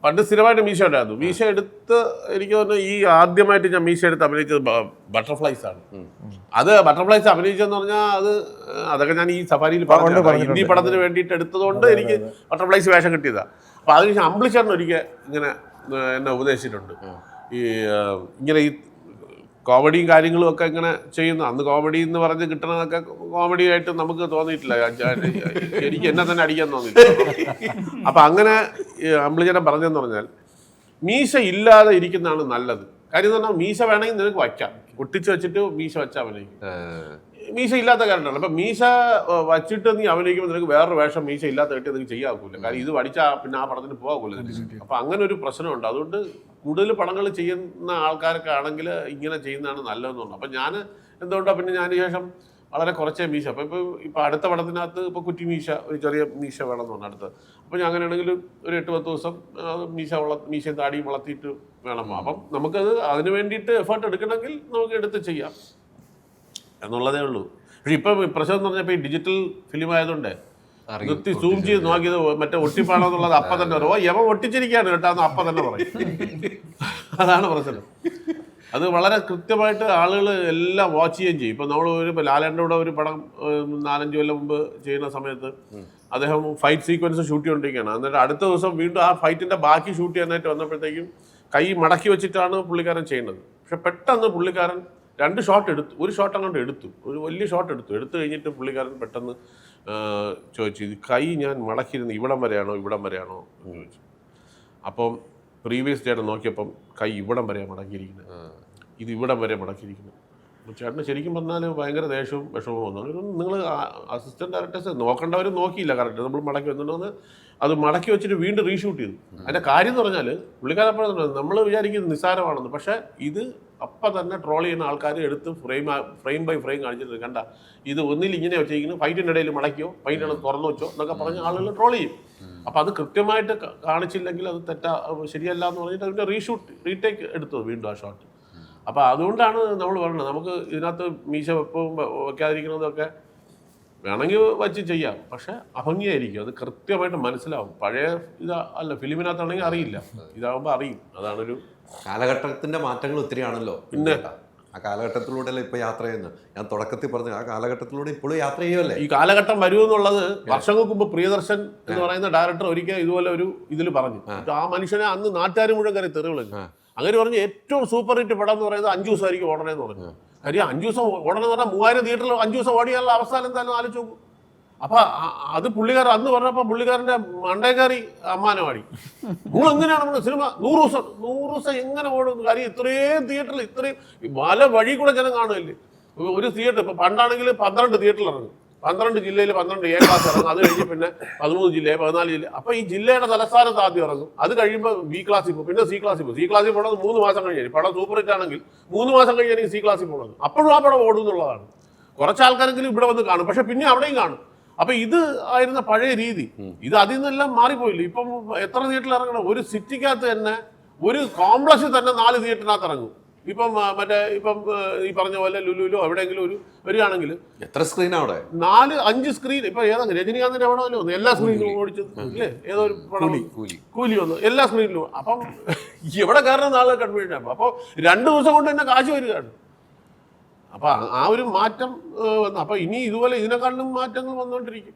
പണ്ട് സ്ഥിരമായിട്ട് മീശ ഉണ്ടായിരുന്നു. മീശ എടുത്ത് എനിക്ക് തോന്നുന്നു ഈ ആദ്യമായിട്ട് ഞാൻ മീശ എടുത്ത് അഭിനയിച്ചത് ബട്ടർഫ്ലൈസ് ആണ്. അത് ബട്ടർഫ്ലൈസ് അഭിനയിച്ചെന്ന് പറഞ്ഞാൽ അതൊക്കെ ഞാൻ ഈ സഫാരിയിൽ ഹിന്ദി പടത്തിന് വേണ്ടിയിട്ട് എടുത്തതുകൊണ്ട് എനിക്ക് ബട്ടർഫ്ലൈസ് വേഷം കിട്ടിയതാണ്. അപ്പോൾ അതിന് അമ്പിളിച്ചേട്ടൻ ഒരിക്കൽ ഇങ്ങനെ എന്നെ ഉപദേശിച്ചിട്ടുണ്ട്, ഈ ഇങ്ങനെ ഈ കോമഡിയും കാര്യങ്ങളും ഒക്കെ ഇങ്ങനെ ചെയ്യുന്നു. അന്ന് കോമഡി എന്ന് പറഞ്ഞ് കിട്ടണതൊക്കെ കോമഡി ആയിട്ട് നമുക്ക് തോന്നിയിട്ടില്ല, എനിക്ക് എന്നെ തന്നെ അടിക്കാൻ തോന്നിയിട്ടില്ല. അപ്പം അങ്ങനെ അമ്പിളിച്ചേട്ടൻ പറഞ്ഞതെന്ന് പറഞ്ഞാൽ മീശ ഇല്ലാതെ ഇരിക്കുന്നതാണ് നല്ലത്. കാര്യം എന്ന് പറഞ്ഞാൽ മീശ വേണമെങ്കിൽ നിനക്ക് വയ്ക്കാം, ഒട്ടിച്ച് വെച്ചിട്ട് മീശ വെച്ചാൽ അഭിനയിക്കും. മീശ ഇല്ലാത്ത കാരണമാണ്. അപ്പം മീശ വച്ചിട്ട് നീ അഭിനയിക്കുമ്പോൾ നിനക്ക് വേറൊരു വേഷം മീശ ഇല്ലാത്ത കെട്ടി നിനക്ക് ചെയ്യാക്കൂല. കാര്യം ഇത് പഠിച്ചാൽ പിന്നെ ആ പടത്തിന് പോകാക്കൂല. അപ്പം അങ്ങനെ ഒരു പ്രശ്നമുണ്ട്. അതുകൊണ്ട് കൂടുതൽ പടങ്ങൾ ചെയ്യുന്ന ആൾക്കാരൊക്കെ ആണെങ്കിൽ ഇങ്ങനെ ചെയ്യുന്നതാണ് നല്ലതെന്ന് പറഞ്ഞു. അപ്പം ഞാൻ എന്തുകൊണ്ടാണ് പിന്നെ ഞാൻ ശേഷം വളരെ കുറച്ചേ മീശ. അപ്പോൾ ഇപ്പോൾ അടുത്ത പടത്തിനകത്ത് ഇപ്പോൾ കുറ്റി മീശ, ഒരു ചെറിയ മീശ വേണമെന്ന് പറഞ്ഞു അടുത്ത്. അപ്പോൾ ഞാൻ അങ്ങനെയാണെങ്കിൽ ഒരു 8-10 ദിവസം മീശയും താടിയും വളർത്തിയിട്ട് വേണം. അപ്പം നമുക്കത് അതിന് വേണ്ടിയിട്ട് എഫേർട്ട് എടുക്കണമെങ്കിൽ നമുക്ക് എടുത്ത് ചെയ്യാം എന്നുള്ളതേ ഉള്ളൂ. പക്ഷേ ഇപ്പം പ്രശ്നം എന്ന് പറഞ്ഞപ്പോൾ ഈ ഡിജിറ്റൽ ഫിലിം ആയതുകൊണ്ട് നിർത്തി സൂം ചെയ്ത് നോക്കിയത് മറ്റേ ഒട്ടിപ്പാണോ എന്നുള്ളത് അപ്പം തന്നെ പറയും. യവ ഒട്ടിച്ചിരിക്കുകയാണ് കേട്ടോ എന്ന് അപ്പം തന്നെ പറയും. അതാണ് പ്രശ്നം. അത് വളരെ കൃത്യമായിട്ട് ആളുകൾ എല്ലാം വാച്ച് ചെയ്യുകയും ചെയ്യും. ഇപ്പം നമ്മൾ ഇപ്പോൾ ലാലേട്ടൻ്റെ കൂടെ ഒരു പടം 4-5 കൊല്ലം മുമ്പ് ചെയ്യുന്ന സമയത്ത് അദ്ദേഹം ഫൈറ്റ് സീക്വൻസ് ഷൂട്ട് ചെയ്തുകൊണ്ടിരിക്കുകയാണ്. എന്നിട്ട് അടുത്ത ദിവസം വീണ്ടും ആ ഫൈറ്റിൻ്റെ ബാക്കി ഷൂട്ട് ചെയ്യാനായിട്ട് വന്നപ്പോഴത്തേക്കും കൈ മടക്കി വെച്ചിട്ടാണ് പുള്ളിക്കാരൻ ചെയ്യുന്നത്. പക്ഷെ പെട്ടെന്ന് പുള്ളിക്കാരൻ 2 ഷോട്ട് എടുത്തു, ഒരു ഷോട്ട് അങ്ങോട്ട് എടുത്തു, ഒരു വലിയ ഷോട്ട് എടുത്തു കഴിഞ്ഞിട്ട് പുള്ളിക്കാരൻ പെട്ടെന്ന് ചോദിച്ചു, ഇത് കൈ ഞാൻ മടക്കിയിരുന്ന് ഇവിടം വരെയാണോ എന്ന് ചോദിച്ചു. അപ്പം പ്രീവിയസ് ഡേറ്റ് നോക്കിയപ്പം കൈ ഇവിടം വരെയാണ് മടക്കിയിരിക്കുന്നത്, ഇത് ഇവിടം വരെ മടക്കിയിരിക്കുന്നത്. അപ്പോൾ ചേട്ടന് ശരിക്കും പറഞ്ഞാൽ ഭയങ്കര ദേഷ്യവും വിഷമവും വന്നു. നിങ്ങൾ അസിസ്റ്റന്റ് ഡയറക്ടേഴ്സ് നോക്കേണ്ടവരും നോക്കിയില്ല കറക്റ്റ്, നമ്മൾ മടക്കി വന്നിട്ടുണ്ടെന്ന് അത് മടക്കി വെച്ചിട്ട് വീണ്ടും റീഷൂട്ട് ചെയ്തു. അതിൻ്റെ കാര്യം എന്ന് പറഞ്ഞാൽ പുള്ളിക്കാരൻ നമ്മൾ വിചാരിക്കുന്നത് നിസ്സാരമാണെന്ന്, പക്ഷേ ഇത് അപ്പം തന്നെ ട്രോൾ ചെയ്യുന്ന ആൾക്കാർ എടുത്ത് ഫ്രെയിം ബൈ ഫ്രെയിം കാണിച്ചിട്ട് കണ്ട ഇത് ഒന്നിൽ ഇങ്ങനെ വെച്ചിരിക്കുന്നു, ഫൈറ്റിൻ്റെ ഇടയിൽ മടക്കിയോ ഫൈറ്റിനെ തുറന്നു വെച്ചോ എന്നൊക്കെ പറഞ്ഞ് ആളുകൾ ട്രോൾ ചെയ്യും. അപ്പം അത് കൃത്യമായിട്ട് കാണിച്ചില്ലെങ്കിൽ അത് ശരിയല്ല എന്ന് പറഞ്ഞിട്ട് അതിൻ്റെ റീടേക്ക് എടുത്തത് വീണ്ടും ആ ഷോട്ട്. അപ്പോൾ അതുകൊണ്ടാണ് നമ്മൾ പറയുന്നത് നമുക്ക് ഇതിനകത്ത് മീശ വെക്കാതിരിക്കുന്നതൊക്കെ വേണമെങ്കിൽ വച്ച് ചെയ്യാം, പക്ഷെ അഭംഗിയായിരിക്കും, അത് കൃത്യമായിട്ട് മനസ്സിലാവും. പഴയ അല്ല ഫിലിമിനകത്താണെങ്കിൽ അറിയില്ല, ഇതാകുമ്പോൾ അറിയും. അതാണൊരു കാലഘട്ടത്തിന്റെ മാറ്റങ്ങൾ ഒത്തിരിയാണല്ലോ. പിന്നെ ആ കാലഘട്ടത്തിലൂടെയല്ല ഇപ്പൊ യാത്ര ചെയ്യുന്നത്. ഞാൻ തുടക്കത്തിൽ പറഞ്ഞു ആ കാലഘട്ടത്തിലൂടെ ഇപ്പോഴും യാത്ര ചെയ്യുമല്ലേ. ഈ കാലഘട്ടം വരുമെന്നുള്ളത് വർഷങ്ങൾക്ക് മുമ്പ് പ്രിയദർശൻ എന്ന് പറയുന്ന ഡയറക്ടർ ഒരിക്കൽ ഇതുപോലെ ഒരു ഇതിൽ പറഞ്ഞു. ആ മനുഷ്യനെ അന്ന് നാട്ടുകാർ മുഴുവൻ കയറി തെറിവിളിച്ചു. അങ്ങനെ പറഞ്ഞ് ഏറ്റവും സൂപ്പർ ഹിറ്റ് പടം എന്ന് പറയുന്നത് 5 ദിവസമായിരിക്കും ഓടണേന്ന് പറഞ്ഞു. കാര്യം 5 ദിവസം ഓടണമെന്ന് പറഞ്ഞാൽ 3000 തിയേറ്ററിൽ 5 ദിവസം ഓടിയാലുള്ള അവസ്ഥ എന്തായാലും ആലോചിച്ച് നോക്കും. അപ്പൊ അത് പുള്ളിക്കാരൻ അന്ന് പറഞ്ഞപ്പോൾ പുള്ളിക്കാരന്റെ മണ്ടേക്കാരി അമ്മാനമാടി. നിങ്ങൾ എങ്ങനെയാണ് സിനിമ 100 ദിവസം എങ്ങനെ ഓടുന്നു? കാര്യം ഇത്രയും തിയേറ്ററിൽ ഇത്രയും പല വഴി കൂടെ ജനം കാണുമല്ലേ. ഒരു തിയേറ്റർ ഇപ്പൊ പണ്ടാണെങ്കിൽ 12 തിയേറ്ററിൽ ഇറങ്ങും, 12 ജില്ലയിൽ 12 A ക്ലാസ് ഇറങ്ങും, അത് കഴിഞ്ഞ് പിന്നെ 13 ജില്ല 14 ജില്ല. അപ്പൊ ഈ ജില്ലയുടെ തലസ്ഥാനത്ത് ആദ്യം ഇറങ്ങും, അത് കഴിയുമ്പോൾ B ക്ലാസ്സിൽ പോകും, പിന്നെ C ക്ലാസ്സിൽ പോകും. C ക്ലാസ്സിൽ പോകണമെന്ന് 3 മാസം കഴിഞ്ഞാൽ പടം സൂപ്പർ ഹിറ്റ് ആണെങ്കിൽ 3 മാസം കഴിഞ്ഞാൽ C ക്ലാസ്സിൽ പോകണം. അപ്പോഴും ആ പടം ഓടും എന്നുള്ളതാണ്. കുറച്ച് ആൾക്കാരെങ്കിലും ഇവിടെ വന്ന് കാണും, പക്ഷെ പിന്നെ അവിടെയും കാണും. അപ്പൊ ഇത് ആയിരുന്ന പഴയ രീതി. ഇത് അതിൽ നിന്നെല്ലാം മാറിപ്പോയില്ല. ഇപ്പം എത്ര തിയേറ്ററിൽ ഇറങ്ങണം? ഒരു സിറ്റിക്കകത്ത് തന്നെ ഒരു കോംപ്ലക്സിൽ തന്നെ 4 തിയേറ്ററിനകത്ത് ഇറങ്ങും. ഇപ്പം ഈ പറഞ്ഞ പോലെ ലുലുവിലോ എവിടെയെങ്കിലും വരികയാണെങ്കിൽ എത്ര സ്ക്രീൻ അവിടെ? 4-5 സ്ക്രീൻ. ഇപ്പൊ ഏതെങ്കിലും രജനീകാന്തിന്റെ എവിടെയല്ലോ ഒന്ന് എല്ലാ സ്ക്രീനിലും ഓടിച്ചത് അല്ലേ? ഏതോ ഒരു പടം കൂലി വന്നു എല്ലാ സ്ക്രീനിലും. അപ്പം എവിടെ കാരണം നാളെ കൺവീഴ്ച. അപ്പോൾ 2 ദിവസം കൊണ്ട് തന്നെ കാശ് വരികയാണ്. അപ്പൊ ആ ഒരു മാറ്റം വന്നു. അപ്പൊ ഇനി ഇതുപോലെ ഇതിനെക്കാളും മാറ്റങ്ങൾ വന്നുകൊണ്ടിരിക്കും.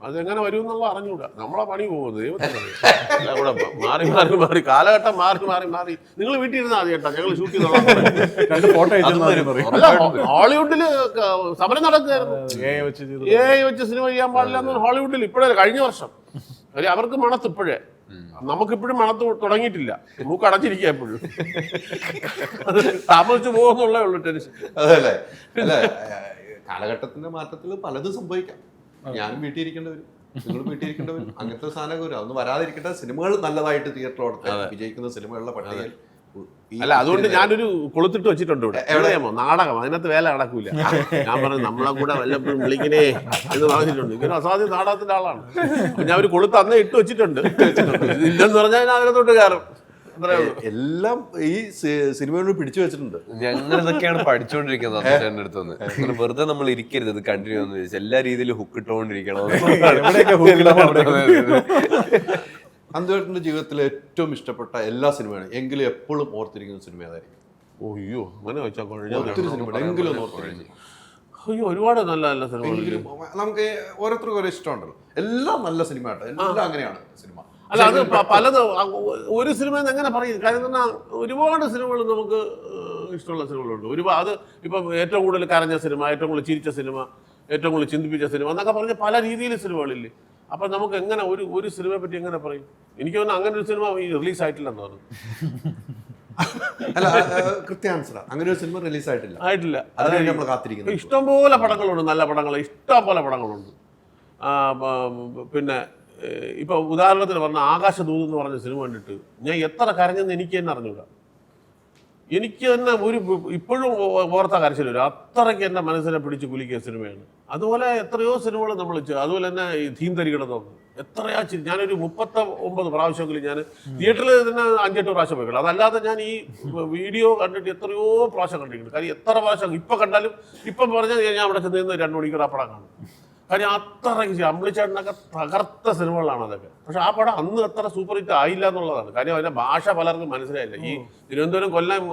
അതെങ്ങനെ വരും എന്നുള്ള അറിഞ്ഞൂടാ. നമ്മളെ പണി പോകുന്നത് ദൈവത്തിനെ കൂടെ മാറി കാലഘട്ടം മാറി നിങ്ങൾ വീട്ടിൽ ഇരുന്നാൽ മതി കേട്ടോ, ഞങ്ങൾ ഷൂട്ട് ചെയ്തോളാം. അല്ല, ഹോളിവുഡില് സമരം നടക്കുകയായിരുന്നു. AI വെച്ച് സിനിമ ചെയ്യാൻ പാടില്ല എന്ന് ഹോളിവുഡിൽ ഇപ്പോഴേ, കഴിഞ്ഞ വർഷം. അവർക്ക് മണത്ത് ഇപ്പോഴേ, നമുക്കിപ്പോഴും മണത്ത് തുടങ്ങിയിട്ടില്ല, മൂക്ക് അടച്ചിരിക്കുക എപ്പോഴും. താമസിച്ചു പോകുന്നുള്ളേ ഉള്ളൂ ടെൻഷൻ. അതല്ലേ അല്ല, കാലഘട്ടത്തിന്റെ മാറ്റത്തിൽ പലതും സംഭവിക്കാം. ഞാനും വീട്ടിൽ ഇരിക്കേണ്ടി വരും, നിങ്ങളും വീട്ടിൽ ഇരിക്കേണ്ടി വരും. അങ്ങനത്തെ സാധനമൊക്കെ വരും. അതൊന്നും വരാതിരിക്കട്ടെ. സിനിമകൾ നല്ലതായിട്ട് തിയേറ്ററിലോടത്തെ വിജയിക്കുന്ന സിനിമകളുടെ പട്ടികയിൽ അല്ല, അതുകൊണ്ട് ഞാനൊരു കൊളുത്തിട്ട് വെച്ചിട്ടുണ്ട് ഇവിടെ. എവിടെയാമോ നാടകം, അതിനകത്ത് വേല നടക്കൂല. ഞാൻ പറഞ്ഞു നമ്മളെ കൂടെ വല്ലപ്പോഴും വിളിക്കണേ എന്ന് പറഞ്ഞിട്ടുണ്ട്. ഇങ്ങനെ അസാധ്യ നാടകത്തിന്റെ ആളാണ്. ഞാൻ ഒരു കൊളുത്ത് അന്നേ ഇട്ട് വെച്ചിട്ടുണ്ട്. ഇല്ലെന്ന് പറഞ്ഞാൽ ഞാൻ അതിനകത്തോട്ട് കയറും. എല്ലാം ഈ സിനിമകളിൽ പിടിച്ചു വെച്ചിട്ടുണ്ട്. ഞങ്ങൾ ഇതൊക്കെയാണ് പഠിച്ചുകൊണ്ടിരിക്കുന്നത് ചേട്ടൻ്റെ അടുത്തുനിന്ന്. അങ്ങനെ വെറുതെ നമ്മൾ ഇരിക്കരുത്, ഇത് കണ്ടിന്യൂ എന്ന് ചോദിച്ചാൽ എല്ലാ രീതിയിലും ഹുക്ക് ഇട്ടുകൊണ്ടിരിക്കണം. അന്തേട്ടൻ്റെ ജീവിതത്തിലെ ഏറ്റവും ഇഷ്ടപ്പെട്ട എല്ലാ സിനിമയാണ് എങ്കിലും എപ്പോഴും ഓർത്തിരിക്കുന്ന സിനിമ ഏതായിരിക്കും? അയ്യോ, അങ്ങനെ വെച്ചാൽ ഒത്തിരി സിനിമ എങ്കിലും ഓർത്തിരിക്കും. അയ്യോ, ഒരുപാട് നല്ല നല്ല സിനിമകൾ. നമുക്ക് ഓരോരുത്തർക്കും ഓരോ ഇഷ്ടമുണ്ടല്ലോ. എല്ലാം നല്ല സിനിമ ആട്ടോ, എല്ലാം അങ്ങനെയാണ് സിനിമ. അല്ല, അത് പലത് ഒരു സിനിമ എങ്ങനെ പറയും? കാര്യം പറഞ്ഞാൽ ഒരുപാട് സിനിമകൾ നമുക്ക് ഇഷ്ടമുള്ള സിനിമകളുണ്ട്. ഒരുപാട് അത് ഇപ്പം ഏറ്റവും കൂടുതൽ കരഞ്ഞ സിനിമ, ഏറ്റവും കൂടുതൽ ചിരിച്ച സിനിമ, ഏറ്റവും കൂടുതൽ ചിന്തിപ്പിച്ച സിനിമ എന്നൊക്കെ പറഞ്ഞ് പല രീതിയിൽ സിനിമകളില്ലേ. അപ്പം നമുക്ക് എങ്ങനെ ഒരു സിനിമയെ പറ്റി എങ്ങനെ പറയും? എനിക്ക് തോന്നുന്നു അങ്ങനെ ഒരു സിനിമ റിലീസായിട്ടില്ലെന്ന് തോന്നുന്നു. അല്ല, കൃത്യ ആൻസറാ. അങ്ങനെ ഒരു സിനിമ റിലീസായിട്ടില്ല. ആയിട്ടില്ല. അതിനാണ് നമ്മൾ കാത്തിരിക്കുന്നത്. ഇഷ്ടംപോലെ പടങ്ങളുണ്ട്, നല്ല പടങ്ങൾ ഇഷ്ടംപോലെ പടങ്ങളുണ്ട്. പിന്നെ ഇപ്പൊ ഉദാഹരണത്തിന് പറഞ്ഞ ആകാശദൂത് എന്ന് പറഞ്ഞ സിനിമ കണ്ടിട്ട് ഞാൻ എത്ര കരഞ്ഞെന്ന് എനിക്ക് തന്നെ അറിഞ്ഞൂടാ. എനിക്ക് തന്നെ ഇപ്പോഴും ഓർത്ത കരച്ചിൽ വരും. അത്രയ്ക്ക് എൻ്റെ മനസ്സിനെ പിടിച്ച് കുലുക്കിയ സിനിമയാണ്. അതുപോലെ എത്രയോ സിനിമകൾ നമ്മൾ അതുപോലെ തന്നെ ഈ ധീം തരികിടന്നു എത്രയാ ഞാനൊരു 39 പ്രാവശ്യമെങ്കിലും ഞാൻ തിയേറ്ററിൽ തന്നെ 5-8 പ്രാവശ്യം പോയിക്കണം. അതല്ലാതെ ഞാൻ ഈ വീഡിയോ കണ്ടിട്ട് എത്രയോ പ്രാവശ്യം കണ്ടിട്ടുണ്ട്. കാര്യം എത്ര പ്രാവശ്യം ഇപ്പം കണ്ടാലും ഇപ്പം പറഞ്ഞാൽ ഞാൻ അവിടെ ചെന്ന് 2 മണിക്കൂർ ആ പടം കാണും. കാര്യം അത്രയ്ക്ക് അമ്പിളിച്ചേട്ടനൊക്കെ തകർത്ത സിനിമകളാണ് അതൊക്കെ. പക്ഷെ ആ പടം അന്ന് അത്ര സൂപ്പർ ഹിറ്റ് ആയില്ല എന്നുള്ളതാണ്. കാര്യം അതിന്റെ ഭാഷ പലർക്കും മനസ്സിലായില്ല. ഈ തിരുവനന്തപുരം കൊല്ലം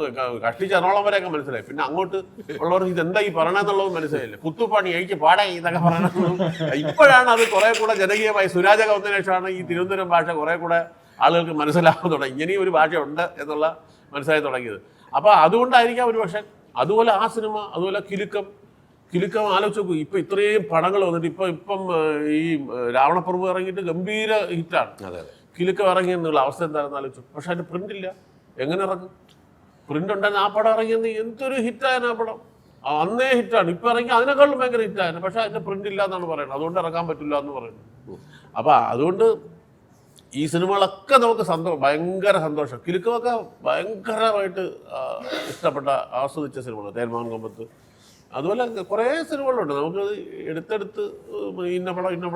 കഷ്ടിച്ച് എറണാകുളം വരെയൊക്കെ മനസ്സിലായി. പിന്നെ അങ്ങോട്ട് ഉള്ളവർക്ക് ഇതെന്താ ഈ പറയണെന്നുള്ളത് മനസ്സിലായില്ല. കുത്തുപ്പാണി എനിക്ക് പാടേ ഇതൊക്കെ പറയണമെന്നും ഇപ്പോഴാണ് അത് കുറെ കൂടെ ജനകീയമായി. സുരാജൊക്കെ വന്നതിന് ശേഷമാണ് ഈ തിരുവനന്തപുരം ഭാഷ കുറെ കൂടെ ആളുകൾക്ക് മനസ്സിലാകാൻ തുടങ്ങി. ഇങ്ങനെയും ഒരു ഭാഷ ഉണ്ട് എന്നുള്ള മനസ്സിലായി തുടങ്ങിയത്. അപ്പൊ അതുകൊണ്ടായിരിക്കാം ഒരു പക്ഷെ. അതുപോലെ ആ സിനിമ, അതുപോലെ കിലുക്കം ആലോചിച്ച് നോക്കൂ. ഇപ്പം ഇത്രയും പടങ്ങൾ വന്നിട്ട് ഇപ്പം ഈ രാവണപ്രഭു ഇറങ്ങിയിട്ട് ഗംഭീര ഹിറ്റാണ്. കിലുക്കം ഇറങ്ങി എന്നുള്ള അവസ്ഥ എന്താണെന്ന് ആലോചിച്ചു. പക്ഷെ അതിൻ്റെ പ്രിന്റ് ഇല്ല. എങ്ങനെ ഇറങ്ങും? പ്രിന്റ് ഉണ്ടെന്ന് ആ പടം ഇറങ്ങിയെന്ന് എന്തൊരു ഹിറ്റായാണ് ആ പടം. അന്നേ ഹിറ്റാണ്. ഇപ്പം ഇറങ്ങി അതിനേക്കാളും ഭയങ്കര ഹിറ്റാണ്. പക്ഷെ അതിൻ്റെ പ്രിന്റ് ഇല്ല എന്നാണ് പറയുന്നത്. അതുകൊണ്ട് ഇറങ്ങാൻ പറ്റില്ല എന്ന് പറയുന്നത്. അപ്പം അതുകൊണ്ട് ഈ സിനിമകളൊക്കെ നമുക്ക് ഭയങ്കര സന്തോഷം. കിലുക്കമൊക്കെ ഭയങ്കരമായിട്ട് ഇഷ്ടപ്പെട്ട ആസ്വദിച്ച സിനിമകൾ. തേന്മാൻ കൊമ്പത്ത്, അതുപോലെ കുറേ സിനിമകളുണ്ട്. നമുക്ക് എടുത്തെടുത്ത് ഇന്ന പടം എന്ന്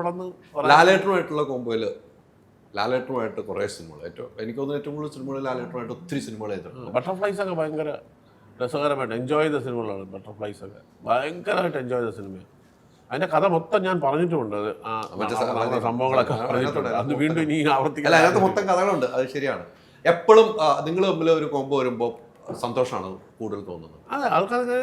പറയാം. ലാലേട്ടനുമായിട്ടുള്ള കോമ്പോയിൽ ലാലേട്ടനുമായിട്ട് കുറേ സിനിമകൾ എനിക്ക് തോന്നുന്നു ഏറ്റവും കൂടുതൽ സിനിമകൾ ലാലേട്ടനുമായിട്ട് ഒത്തിരി സിനിമകൾ ചെയ്തിട്ടുണ്ട്. ബട്ടർഫ്ലൈസ് ഒക്കെ ഭയങ്കര രസകരമായിട്ട് എൻജോയ് ചെയ്ത സിനിമകളാണ്. ബട്ടർഫ്ലൈസ് ഒക്കെ ഭയങ്കരമായിട്ട് എൻജോയ് ചെയ്ത സിനിമയാണ്. അതിന്റെ കഥ മൊത്തം ഞാൻ പറഞ്ഞിട്ടുമുണ്ട്. സംഭവങ്ങളൊക്കെ പറഞ്ഞിട്ടുണ്ട്. അത് വീണ്ടും ഇനി ആവർത്തിക്കാൻ. അതിനകത്ത് മൊത്തം കഥകളുണ്ട്. അത് ശരിയാണ്. എപ്പോഴും നിങ്ങൾ തമ്മിൽ ഒരു കോമ്പോ വരുമ്പോൾ സന്തോഷമാണ് കൂടുതൽ തോന്നുന്നത്. അതെ, ആൾക്കാർക്ക്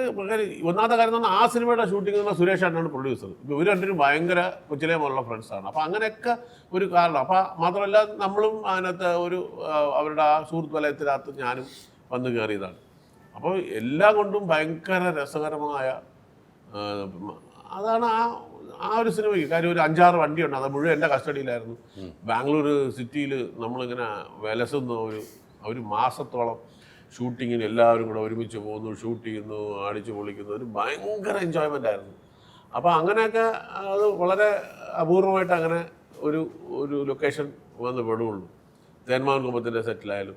ഒന്നാമത്തെ കാര്യം എന്ന് പറഞ്ഞാൽ ആ സിനിമയുടെ ഷൂട്ടിംഗ് എന്ന് പറഞ്ഞാൽ സുരേഷ് ഏട്ടനാണ് പ്രൊഡ്യൂസർ. ഇവർ രണ്ടുപേരും ഭയങ്കര കൊച്ചിലെ മുതലുള്ള ഫ്രണ്ട്സാണ്. അപ്പം അങ്ങനെയൊക്കെ ഒരു കാരണം. അപ്പം മാത്രമല്ല നമ്മളും അതിനകത്ത് അവരുടെ ആ സുഹൃത്ത് വലയത്തിനകത്ത് ഞാനും വന്ന് കയറിയതാണ്. അപ്പോൾ എല്ലാം കൊണ്ടും ഭയങ്കര രസകരമായ അതാണ് ആ ഒരു സിനിമയ്ക്ക്. കാര്യം ഒരു 5-6 വണ്ടിയുണ്ട്. അത് മുഴുവൻ എൻ്റെ കസ്റ്റഡിയിലായിരുന്നു. ബാംഗ്ലൂർ സിറ്റിയിൽ നമ്മളിങ്ങനെ വിലസുന്ന ഒരു മാസത്തോളം ഷൂട്ടിങ്ങിന് എല്ലാവരും കൂടെ ഒരുമിച്ച് പോകുന്നു, ഷൂട്ട് ചെയ്യുന്നു, അടിച്ചു പൊളിക്കുന്നു. ഒരു ഭയങ്കര എൻജോയ്മെൻ്റ് ആയിരുന്നു. അപ്പോൾ അങ്ങനെയൊക്കെ അത് വളരെ അപൂർവമായിട്ട് അങ്ങനെ ഒരു ലൊക്കേഷൻ വന്ന് പെടുകയുള്ളൂ. തേന്മാൻ കുമ്പത്തിൻ്റെ സെറ്റിലായാലും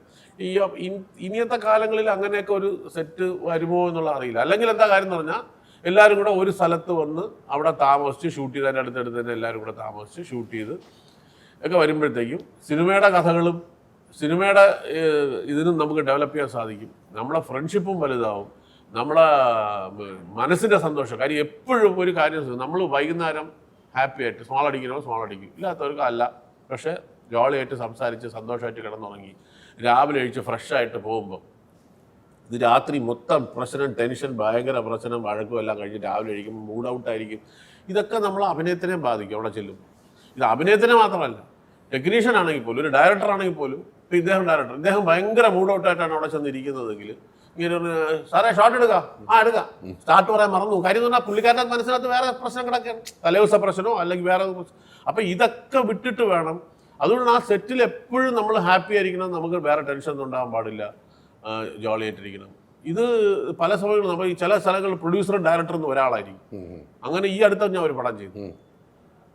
ഇനിയത്തെ കാലങ്ങളിൽ അങ്ങനെയൊക്കെ ഒരു സെറ്റ് വരുമോ എന്നുള്ള അറിയില്ല. അല്ലെങ്കിൽ എന്താ കാര്യം എന്ന് പറഞ്ഞാൽ എല്ലാവരും കൂടെ ഒരു സ്ഥലത്ത് വന്ന് അവിടെ താമസിച്ച് ഷൂട്ട് ചെയ്ത് അതിൻ്റെ അടുത്തടുത്ത് തന്നെ എല്ലാവരും കൂടെ താമസിച്ച് ഷൂട്ട് ചെയ്ത് ഒക്കെ വരുമ്പോഴത്തേക്കും സിനിമയുടെ കഥകളും സിനിമയുടെ ഇതിനും നമുക്ക് ഡെവലപ്പ് ചെയ്യാൻ സാധിക്കും. നമ്മളെ ഫ്രണ്ട്ഷിപ്പും വലുതാവും. നമ്മളെ മനസ്സിൻ്റെ സന്തോഷം. കാര്യം എപ്പോഴും ഒരു കാര്യം നമ്മൾ വൈകുന്നേരം ഹാപ്പി ആയിട്ട് സ്മോൾ അടിക്കും, ഇല്ലാത്തവർക്ക് അല്ല. പക്ഷേ ജോളിയായിട്ട് സംസാരിച്ച് സന്തോഷമായിട്ട് കിടന്നുറങ്ങി രാവിലെ കഴിച്ച് ഫ്രഷായിട്ട് പോകുമ്പോൾ ഇത് രാത്രി മൊത്തം പ്രശ്നം, ടെൻഷൻ, ഭയങ്കര പ്രശ്നം, വഴക്കും എല്ലാം കഴിഞ്ഞ് രാവിലെ കഴിക്കുമ്പോൾ മൂഡ് ഔട്ടായിരിക്കും. ഇതൊക്കെ നമ്മൾ അഭിനയത്തിനെ ബാധിക്കും. അവിടെ ചെല്ലും ഇത് അഭിനയത്തിനെ മാത്രമല്ല, ടെക്നീഷ്യൻ ആണെങ്കിൽ പോലും, ഒരു ഡയറക്ടർ ആണെങ്കിൽ പോലും. ഇപ്പോൾ ഇദ്ദേഹം ഭയങ്കര മൂഡ് ഔട്ടായിട്ടാണ് അവിടെ ചെന്നിരിക്കുന്നതെങ്കിൽ ഇങ്ങനെ ഒരു സാറേ ഷോട്ട് എടുക്കാം, എടുക്കാം, സ്റ്റാർട്ട് പറയാൻ മറന്നു. കാര്യം എന്ന് പറഞ്ഞാൽ പുള്ളിക്കാരൻ്റെ മനസ്സിനകത്ത് വേറെ പ്രശ്നം കിടക്കുകയാണ്, തലേദിവസ പ്രശ്നമോ അല്ലെങ്കിൽ വേറെ പ്രശ്നം. അപ്പം ഇതൊക്കെ വിട്ടിട്ട് വേണം. അതുകൊണ്ട് ആ സെറ്റിൽ എപ്പോഴും നമ്മൾ ഹാപ്പി ആയിരിക്കണം. നമുക്ക് വേറെ ടെൻഷൻ ഒന്നും ഉണ്ടാകാൻ പാടില്ല, ജോളിയായിട്ടിരിക്കണം. ഇത് പല സമയങ്ങളും നമ്മൾ ഈ ചില സ്ഥലങ്ങളിൽ പ്രൊഡ്യൂസറും ഡയറക്ടറും ഒരാളായിരിക്കും. അങ്ങനെ ഈ അടുത്ത ഞാൻ ഒരു പടം ചെയ്തു.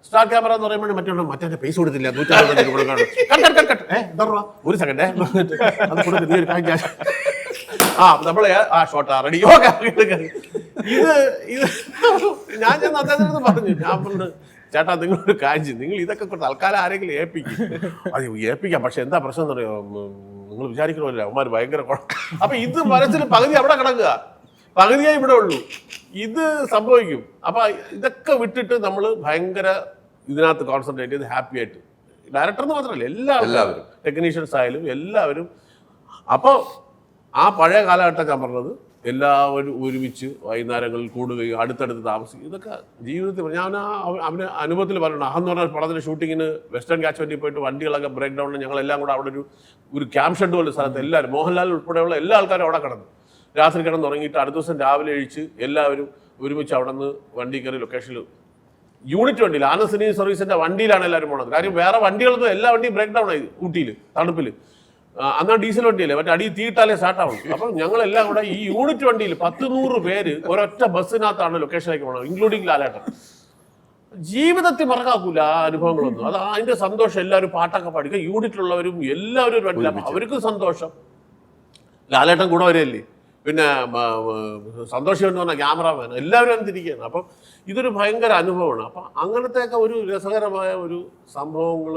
സ്റ്റാർ ക്യാമറ എന്ന് പറയുമ്പോൾ മറ്റേ പൈസ കൊടുത്തില്ല, 150 കൊടുക്കാണ്. ഒരു സെക്കൻഡ് അത് കൊടുക്കുക, നമ്മളെ ഷോട്ടാ റെഡി. ഇത് ഞാൻ ചെന്ന് അദ്ദേഹത്തിന് പറഞ്ഞു, ഞാൻ പറഞ്ഞു ചേട്ടാ നിങ്ങളൊരു കാര്യം, നിങ്ങൾ ഇതൊക്കെ കൊടുത്ത് തൽക്കാലം ആരെങ്കിലും ഏൽപ്പിക്കാം. പക്ഷെ എന്താ പ്രശ്നം എന്ന് പറയുമോ, നിങ്ങൾ വിചാരിക്കണമല്ലോ അവന്മാർ ഭയങ്കര അപ്പൊ ഇത് മനസ്സിൽ പകുതി അവിടെ കിടക്കുക, പകുതിയായി ഇവിടെ ഉള്ളൂ. ഇത് സംഭവിക്കും. അപ്പൊ ഇതൊക്കെ വിട്ടിട്ട് നമ്മൾ ഭയങ്കര ഇതിനകത്ത് കോൺസെൻട്രേറ്റ് ചെയ്ത് ഹാപ്പി ആയിട്ട്, ഡയറക്ടർന്ന് മാത്രമല്ല എല്ലാവരും ടെക്നീഷ്യൻസ് ആയാലും എല്ലാവരും. അപ്പോൾ ആ പഴയ കാലഘട്ടം ഞാൻ പറഞ്ഞത് എല്ലാവരും ഒരുമിച്ച് വൈകുന്നേരങ്ങളിൽ കൂടുകയും അടുത്തടുത്ത് താമസിക്കും. ഇതൊക്കെ ജീവിതത്തിൽ ഞാൻ അവന് അനുഭവത്തിൽ പറഞ്ഞിട്ടുണ്ട്. അതെന്ന് പറഞ്ഞാൽ പടത്തിൻ്റെ ഷൂട്ടിങ്ങിന് വെസ്റ്റേൺ കാച്ച്മെൻറ്റിൽ പോയിട്ട് വണ്ടികളൊക്കെ ബ്രേക്ക് ഡൗണിന് ഞങ്ങളെല്ലാം കൂടെ അവിടെ ഒരു ക്യാമ്പ് ഷെഡ് പോലെ സ്ഥലത്ത് എല്ലാവരും, മോഹൻലാൽ ഉൾപ്പെടെയുള്ള എല്ലാ ആൾക്കാരും അവിടെ കിടന്നു. രാത്രി കിടന്നുറങ്ങിയിട്ട് അടുത്ത ദിവസം രാവിലെ കഴിച്ച് എല്ലാവരും ഒരുമിച്ച് അവിടെ നിന്ന് വണ്ടി കയറി ലൊക്കേഷനിൽ യൂണിറ്റ് വണ്ടിയിൽ, ആനന്ദ് സിനി സർവീസിൻ്റെ വണ്ടിയിലാണ് എല്ലാവരും പോണത്. കാര്യം വേറെ വണ്ടികളൊന്നും എല്ലാ വണ്ടിയും ബ്രേക്ക് ഡൗൺ ആയി ഊട്ടിയിൽ തണുപ്പിൽ. അന്നാ ഡീസൽ വണ്ടിയല്ലേ, മറ്റേ അടി തീയിട്ടാലേ സ്റ്റാർട്ടാവും. അപ്പം ഞങ്ങളെല്ലാം കൂടെ ഈ യൂണിറ്റ് വണ്ടിയിൽ 100 പേര് ഒരൊറ്റ ബസ്സിനകത്താണ് ലൊക്കേഷനിലേക്ക് പോകണം, ഇൻക്ലൂഡിങ് ലാലേട്ടൻ. ജീവിതത്തിൽ മറക്കാക്കൂല ആ അനുഭവങ്ങളൊന്നും. അത് അതിന്റെ സന്തോഷം. എല്ലാവരും പാട്ടൊക്കെ പാടിക്കുക, യൂണിറ്റിലുള്ളവരും എല്ലാവരും ഒരു വണ്ടിയില്ല, അവർക്കും സന്തോഷം. ലാലേട്ടൻ കൂടെ വരികയല്ലേ, പിന്നെ സന്തോഷം എന്ന് പറഞ്ഞ ക്യാമറാമാൻ, എല്ലാവരും അനുസരിക്കുകയാണ്. അപ്പം ഇതൊരു ഭയങ്കര അനുഭവമാണ്. അപ്പം അങ്ങനത്തെയൊക്കെ ഒരു രസകരമായ ഒരു സംഭവങ്ങൾ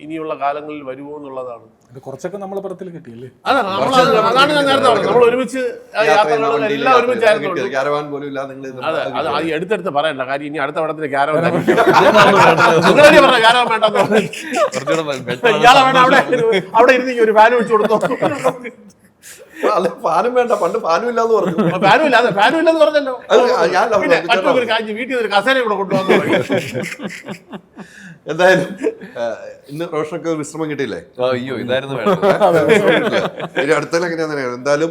ഇനിയുള്ള കാലങ്ങളിൽ വരുമോ എന്നുള്ളതാണ്. ഇത് കുറച്ചൊക്കെ നമ്മളെ പടത്തിൽ കിട്ടിയല്ലേ? അതാണ് ഞാൻ നേരത്തെ പറഞ്ഞത്. നമ്മൾ ഒരുമിച്ച് യാത്രകൾ എല്ലാം ഒരുമിച്ചായിരുന്നു. ക്യാരവാൻ പോലും ഇല്ല നിങ്ങൾ. അതെ, അത് എടുത്തെടുത്ത് പറയണ്ട കാര്യം. ഇനി അടുത്ത പടത്തിന് ക്യാരവാൻ പറഞ്ഞ ക്യാരവാൻ വേണ്ടെന്ന് ഇയാളെ വേണ്ട, അവിടെ ഇരുന്ന് ഒരു ഫാൻ വെച്ച് കൊടുത്തോ. അല്ല, ഫാനും വേണ്ട, പണ്ട് ഫാനും ഇല്ലാന്ന് പറഞ്ഞു. ഫാനും ഇല്ലെന്ന് പറഞ്ഞല്ലോ. ഞാൻ മറ്റൊരു കാര്യം, വീട്ടിൽ ഒരു കസേര കൂടെ കൊണ്ടുവന്നു. എന്തായാലും ഇന്ന് റോഷനൊക്കെ ഒരു വിശ്രമം കിട്ടിയില്ലേ? അയ്യോ, ഇതായിരുന്നു വേണ്ടത്. ഇനി അടുത്തതിൽ എങ്ങനെയാണെന്ന് അറിയാം. എന്തായാലും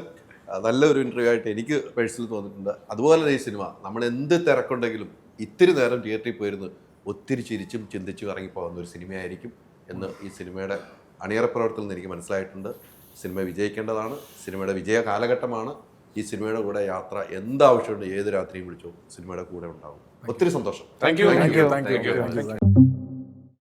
നല്ലൊരു ഇന്റർവ്യൂ ആയിട്ട് എനിക്ക് പേഴ്സണലി തോന്നിയിട്ടുണ്ട്. അതുപോലെ ഈ സിനിമ നമ്മൾ എന്ത് തിരക്കുണ്ടെങ്കിലും ഇത്തിരി നേരം തിയേറ്ററിൽ പോയിരുന്ന് ഒത്തിരി ചിരിച്ചും ചിന്തിച്ചും ഇറങ്ങിപ്പോകുന്ന ഒരു സിനിമയായിരിക്കും എന്ന് ഈ സിനിമയുടെ അണിയറ പ്രവർത്തനത്തിൽ നിന്ന് എനിക്ക് മനസ്സിലായിട്ടുണ്ട്. സിനിമ വിജയിക്കേണ്ടതാണ്. സിനിമയുടെ വിജയ കാലഘട്ടമാണ്. ഈ സിനിമയുടെ കൂടെ യാത്ര എന്താവശ്യമുണ്ട് ഏത് രാത്രിയും വിളിച്ചോ സിനിമയുടെ കൂടെ ഉണ്ടാവും. ഒത്തിരി സന്തോഷം. Thank you.